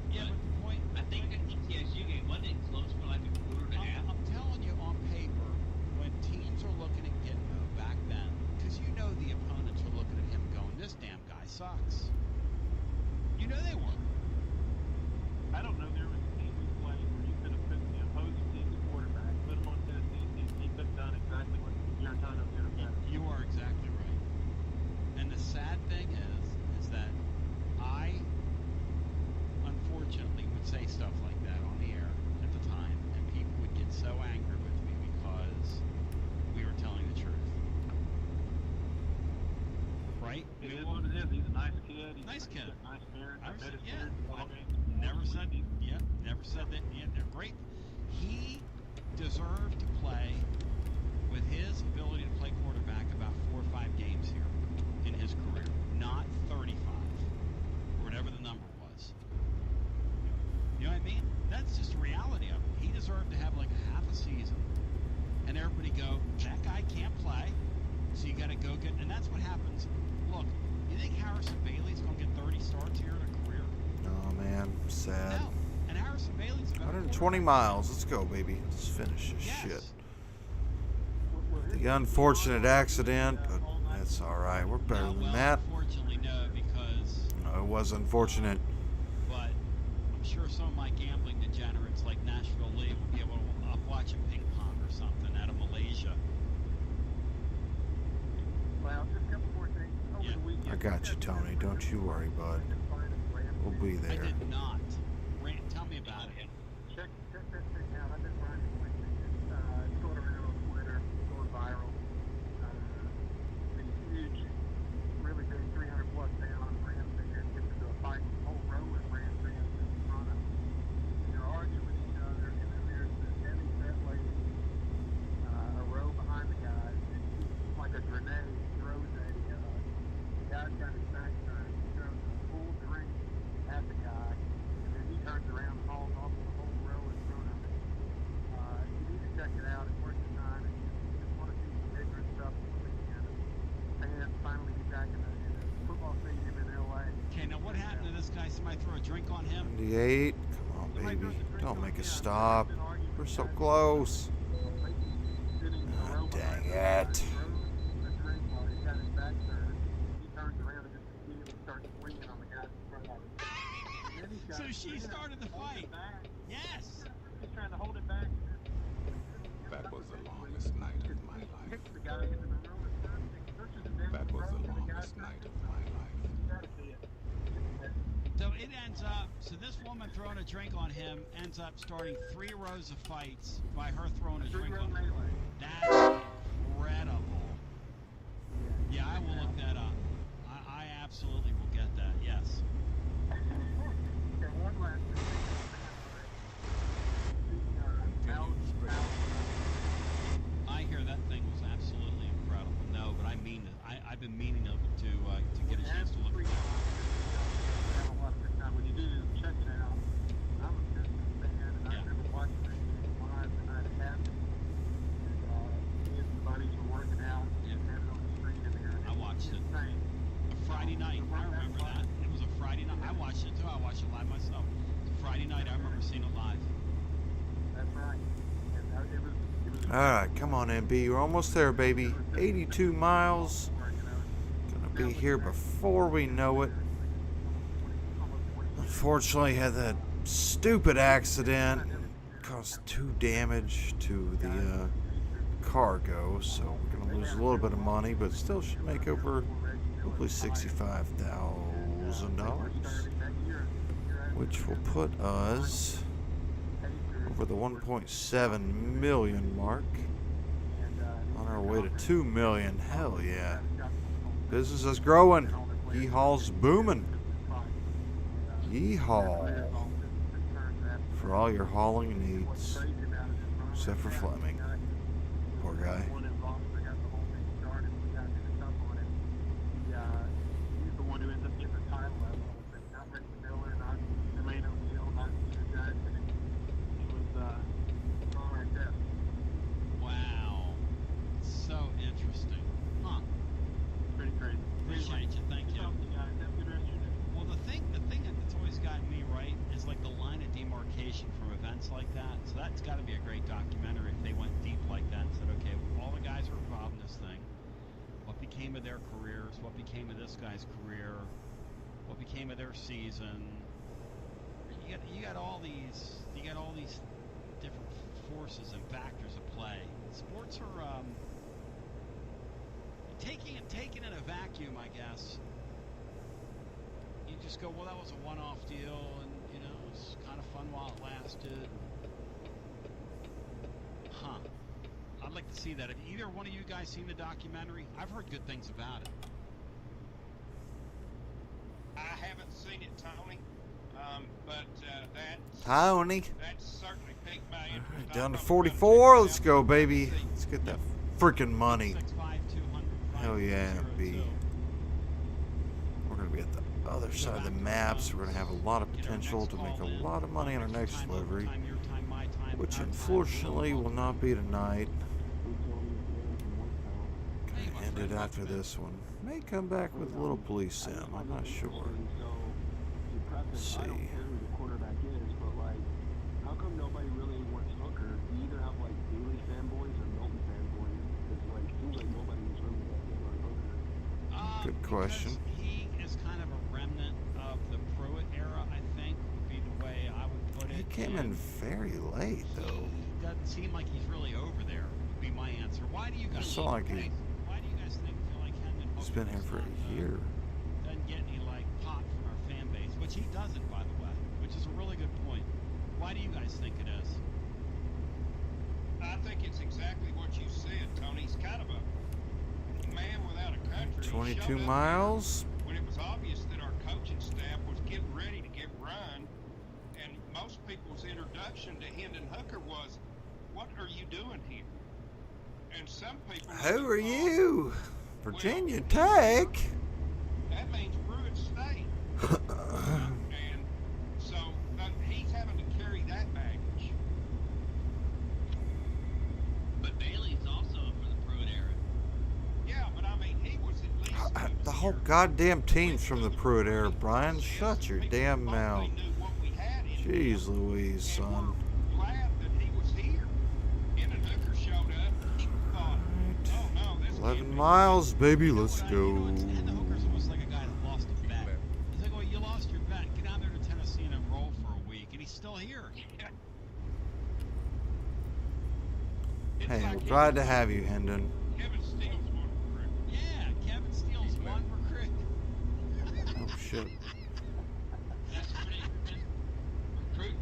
Yeah, but the point. I think that TSU game wasn't it close for like a quarter and a half. I'm telling you, on paper, when teams are looking at Gitmo back then, because you know the opponents are looking at him going, this damn guy sucks. You know they were. I don't know there was a team we played where you could have put the opposing team's quarterback, put him on Tennessee's team, he could have done exactly what Garantano did or better. You are exactly right. And the sad thing is that I, unfortunately, would say stuff like that on the air at the time, and people would get so angry with me because we were telling the truth. Right? It is what it is. He's a nice kid. He's Nice kid. Nice parents. I bet his Yeah. parents all games. Never said that. Yeah, they're great. He deserved to play with his ability to play quarterback about 4 or 5 games here in his career, not 35 or whatever the number was. You know what I mean? That's just the reality of it. He deserved to have like a half a season, and everybody go, that guy can't play, so you got to go get. And that's what happens. Look, you think Harrison Bailey's going to get 30 starts here in a career? Oh man, sad. No. And Harrison Bailey's about 120 miles. Let's go, baby. Let's finish this shit. The unfortunate accident, but that's all right. We're better than that. Unfortunately, no, because. No, it was unfortunate. But I'm sure some of my gambling degenerates like Nashville Lee will be able to watch a ping pong or something out of Malaysia. Well, just a couple more things. Over the weekend, I got you, Tony. Don't you worry, bud. We'll be I there. did not. Tell me about it. Check that thing out. I've been running lately. It's going around on Twitter, going viral. These huge, really big 300-plus down Rams fans get into a fight with a whole row of Rams fans in front of them. And they're arguing with each other, and then there's this heavy set lady, a row behind the guys, and she, like a grenade, throws the guy's got his back turned. She throws a full drink at the guy, and then he turns around and hauls off on this guy, somebody throw a drink on him. 98. Come on, baby. Don't make us stop. We're so close. Oh, dang it. So she started the fight. Yes. He's trying to hold it back. That was the longest night of my life. That was the longest night of my life. So it ends up, so this woman throwing a drink on him ends up starting 3 rows of fights by her throwing a drink on him. That's incredible. Yeah, I will look that up. I absolutely will get that, yes. I hear that thing was absolutely incredible. No, but I mean it. I've been meaning to get a chance to look at that. When you do check it out, I'm a Pistons fan, and I remember watching it live the night it happened. And me and some buddies were working out and had it on the screen in there. I watched it. A Friday night. I remember that. It was a Friday night. I watched it too. I watched it live myself. Friday night. I remember seeing it live. That's right. And it was All right, come on, MB. We're almost there, baby. 82 miles. Gonna be here before we know it. Unfortunately, had that stupid accident. Caused 2 damage to the cargo, so we're gonna lose a little bit of money, but still should make over hopefully $65,000, which will put us over the 1.7 million mark, on our way to 2 million. Hell yeah. Business is growing. Yeehaw's booming. Yeehaw. For all your hauling needs. Except for Fleming. Poor guy. He's the one who ends up getting the title out of it. Not Rick Miller, not Jermaine O'Neal, not Peter Jackson. It was all right there. Wow. So interesting. Huh. Pretty crazy. Appreciate you. Thank you. Well, the thing that's always gotten me right is like the line of demarcation from events like that. So that's got to be a great documentary if they went deep like that and said, okay, all the guys were involved in this thing. What became of their careers? What became of this guy's career? What became of their season? You got all these different forces and factors at play. Sports are taking it in a vacuum, I guess. You just go, well, that was a one-off deal, and it was kind of fun while it lasted. Huh. I'd like to see that. Have either one of you guys seen the documentary? I've heard good things about it. I haven't seen it, Tony, but Tony. that certainly piqued my interest. Down to 44. Let's go, baby. Let's get that freaking money. Hell yeah, B. We're going to be at the other side of the map, so we're going to have a lot of potential to make a lot of money on our next delivery, which unfortunately will not be tonight. Kind of ended after this one. May come back with a little police sim. I'm not sure. Let's see. I don't care who the quarterback is, but like, how come nobody really wants Hooker? You either have like Bailey fanboys or Milton fanboys. It's like, it seems like nobody was really that big on Hooker. Good question. He is kind of a remnant of the Pruitt era, I think, would be the way I would put it. He came in very late, though. He doesn't seem like he's really over there, would be my answer. Why do you guys It's not like feel like Hendon he's been here for a year. doesn't get any like pop from our fan base, which he doesn't, by the way, which is a really good point. Why do you guys think it is? I think it's exactly what you said, Tony. He's kind of a man without a country. 22 miles. When it was obvious that our coaching staff was getting ready to get run, and most people's introduction to Hendon Hooker was, "What are you doing here?" And some people. Who are you? Virginia Tech? That means Pruitt State. And so he's having to carry that baggage. But Bailey's also from the Pruitt era. Yeah, but I mean, he was at least. The whole goddamn teams from the Pruitt era, Brian. Shut your damn mouth. Jeez Louise, son. Glad that he was here. And the Hooker showed up. He thought, oh no, this 11 miles, baby. Let's go. And the Hooker's almost like a guy that lost a bet. He's like, well, you lost your bet. Get down there to Tennessee and enroll for a week. And he's still here. Hey, we're glad to have you, Hendon. Kevin Steele's one recruit. Yeah, Kevin Steele's one recruit. Oh, shit. That's pretty recruit.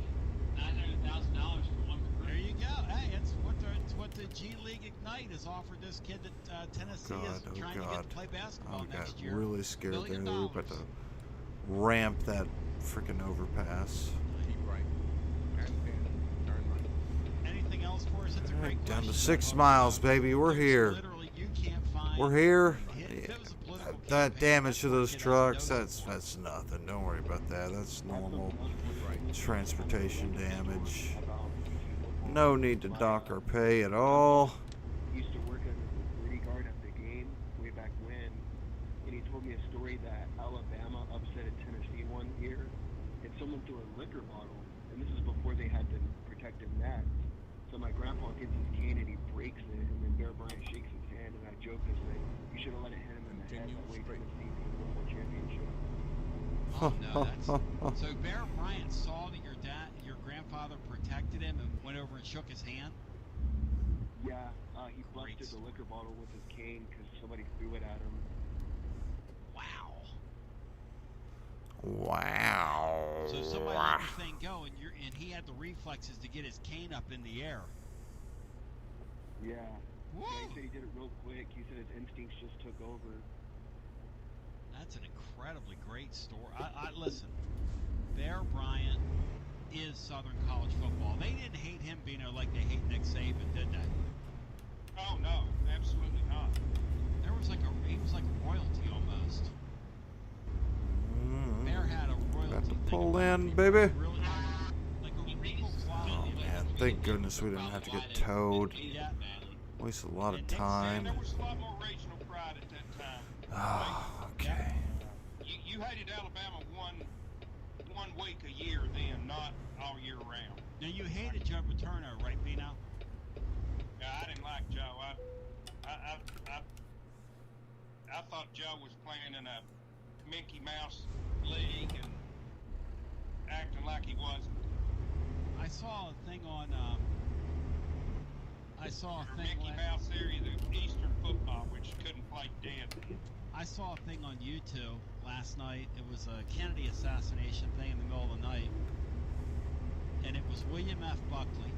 $900,000 for one recruit. There you go. Hey, it's what the G League Ignite has offered this kid that Tennessee is trying to get to play basketball next year. I got really scared there. $1 They were billion. about to ramp that freaking overpass. Keep right. And turn right. Anything else for us? It's a great Down to question. 6 miles, baby. We're here. Literally, you can't find. We're here. If it was a political That campaign, damage to that's those what trucks, kid has that's nothing. Don't worry about that. That's normal transportation damage. No need to dock or pay at all. Used to work as a security guard at the game way back when, and he told me a story that Alabama upset a Tennessee one year, and someone threw a liquor bottle, and this is before they had the protective nets. So my grandpa gets his cane and he breaks it, and then Bear Bryant shakes his hand, and I joke and say, "You should have let it hit him in the head. That way Tennessee can win the championship." Oh no, that's so Bear Bryant saw that your grandfather protected him and went over and shook his hand. Yeah, he busted the liquor bottle with his cane because somebody threw it at him. Wow. Wow. So somebody let the thing go, and he had the reflexes to get his cane up in the air. Yeah. Yeah, he said he did it real quick. He said his instincts just took over. That's an incredibly great story. I listen. Bear Bryant is Southern college football. They didn't hate him, Bino, like they hate Nick Saban, did they? Oh no, absolutely not. He was like a royalty almost. Bear had a royalty. About to pull in, baby. Oh man, thank goodness we didn't have to get towed. Waste a lot of time. There was a lot more regional pride at that time. Oh, okay. You hated Alabama one week a year then, not all year round. Now you hated Joe Paterno, right, Bino? Yeah, I didn't like Joe. I thought Joe was playing in a Mickey Mouse league and acting like he wasn't. I saw a thing on. Mickey Mouse area, the Eastern football, which couldn't play dead. I saw a thing on YouTube last night. It was a Kennedy assassination thing in the middle of the night, and it was William F. Buckley.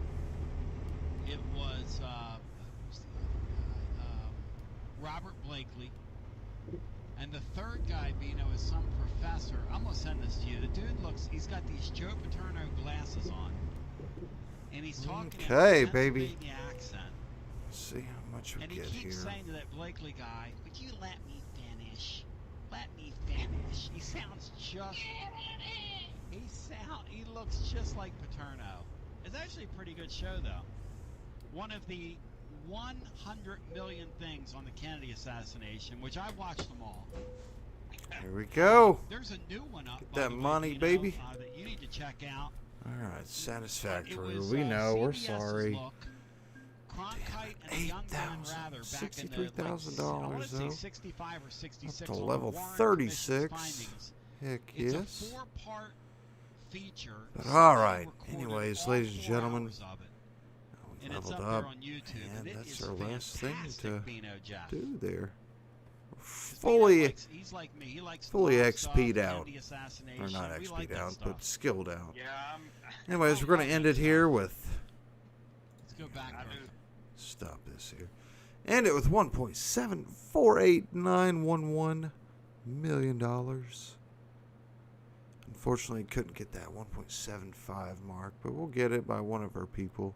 It was who's the other guy? Robert Blakely. And the third guy, Bino, is some professor. I'm gonna send this to you. The dude he's got these Joe Paterno glasses on. And he's talking in a Pennsylvania accent. Let's see how much we and get he keeps here. saying to that Blakely guy, would you let me finish? Let me finish. He sounds just... He looks just like Paterno. It's actually a pretty good show, though. One of the 100 million things on the Kennedy assassination, which I watched them all. Here we go. There's a new one up. Get that by the money, way, baby. That you need to check out. All right, satisfactory. Was, we know. We're CBS's sorry. Look. Cronkite and a young man Rather back in the $63,000 I want to say though. 65 or 66 Up to on level the Warren 36. findings. Heck It's yes. a 4-part feature. But all right. Anyways, ladies and gentlemen, we And it's leveled up up, there on YouTube, and and it that's is our last thing to fantastic, Bino, Jeff. do there. He's like me. He likes Fully the stuff, XP'd out, Kennedy assassination. or not We XP'd like that out, stuff. but skilled out. Yeah, Anyways, we're gonna end it here with. Let's go back. Stop this here. End it with $1.748911 million. Unfortunately, couldn't get that 1.75 mark, but we'll get it by one of our people,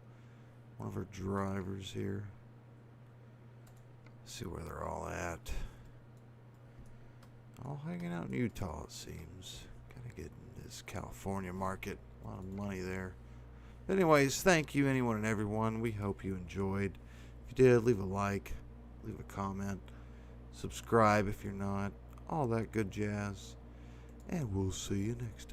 one of our drivers here. See where they're all at. All hanging out in Utah, it seems. Gotta get in this California market. A lot of money there. Anyways, thank you, anyone and everyone. We hope you enjoyed. If you did, leave a like, leave a comment, subscribe if you're not. all that good jazz. And we'll see you next time.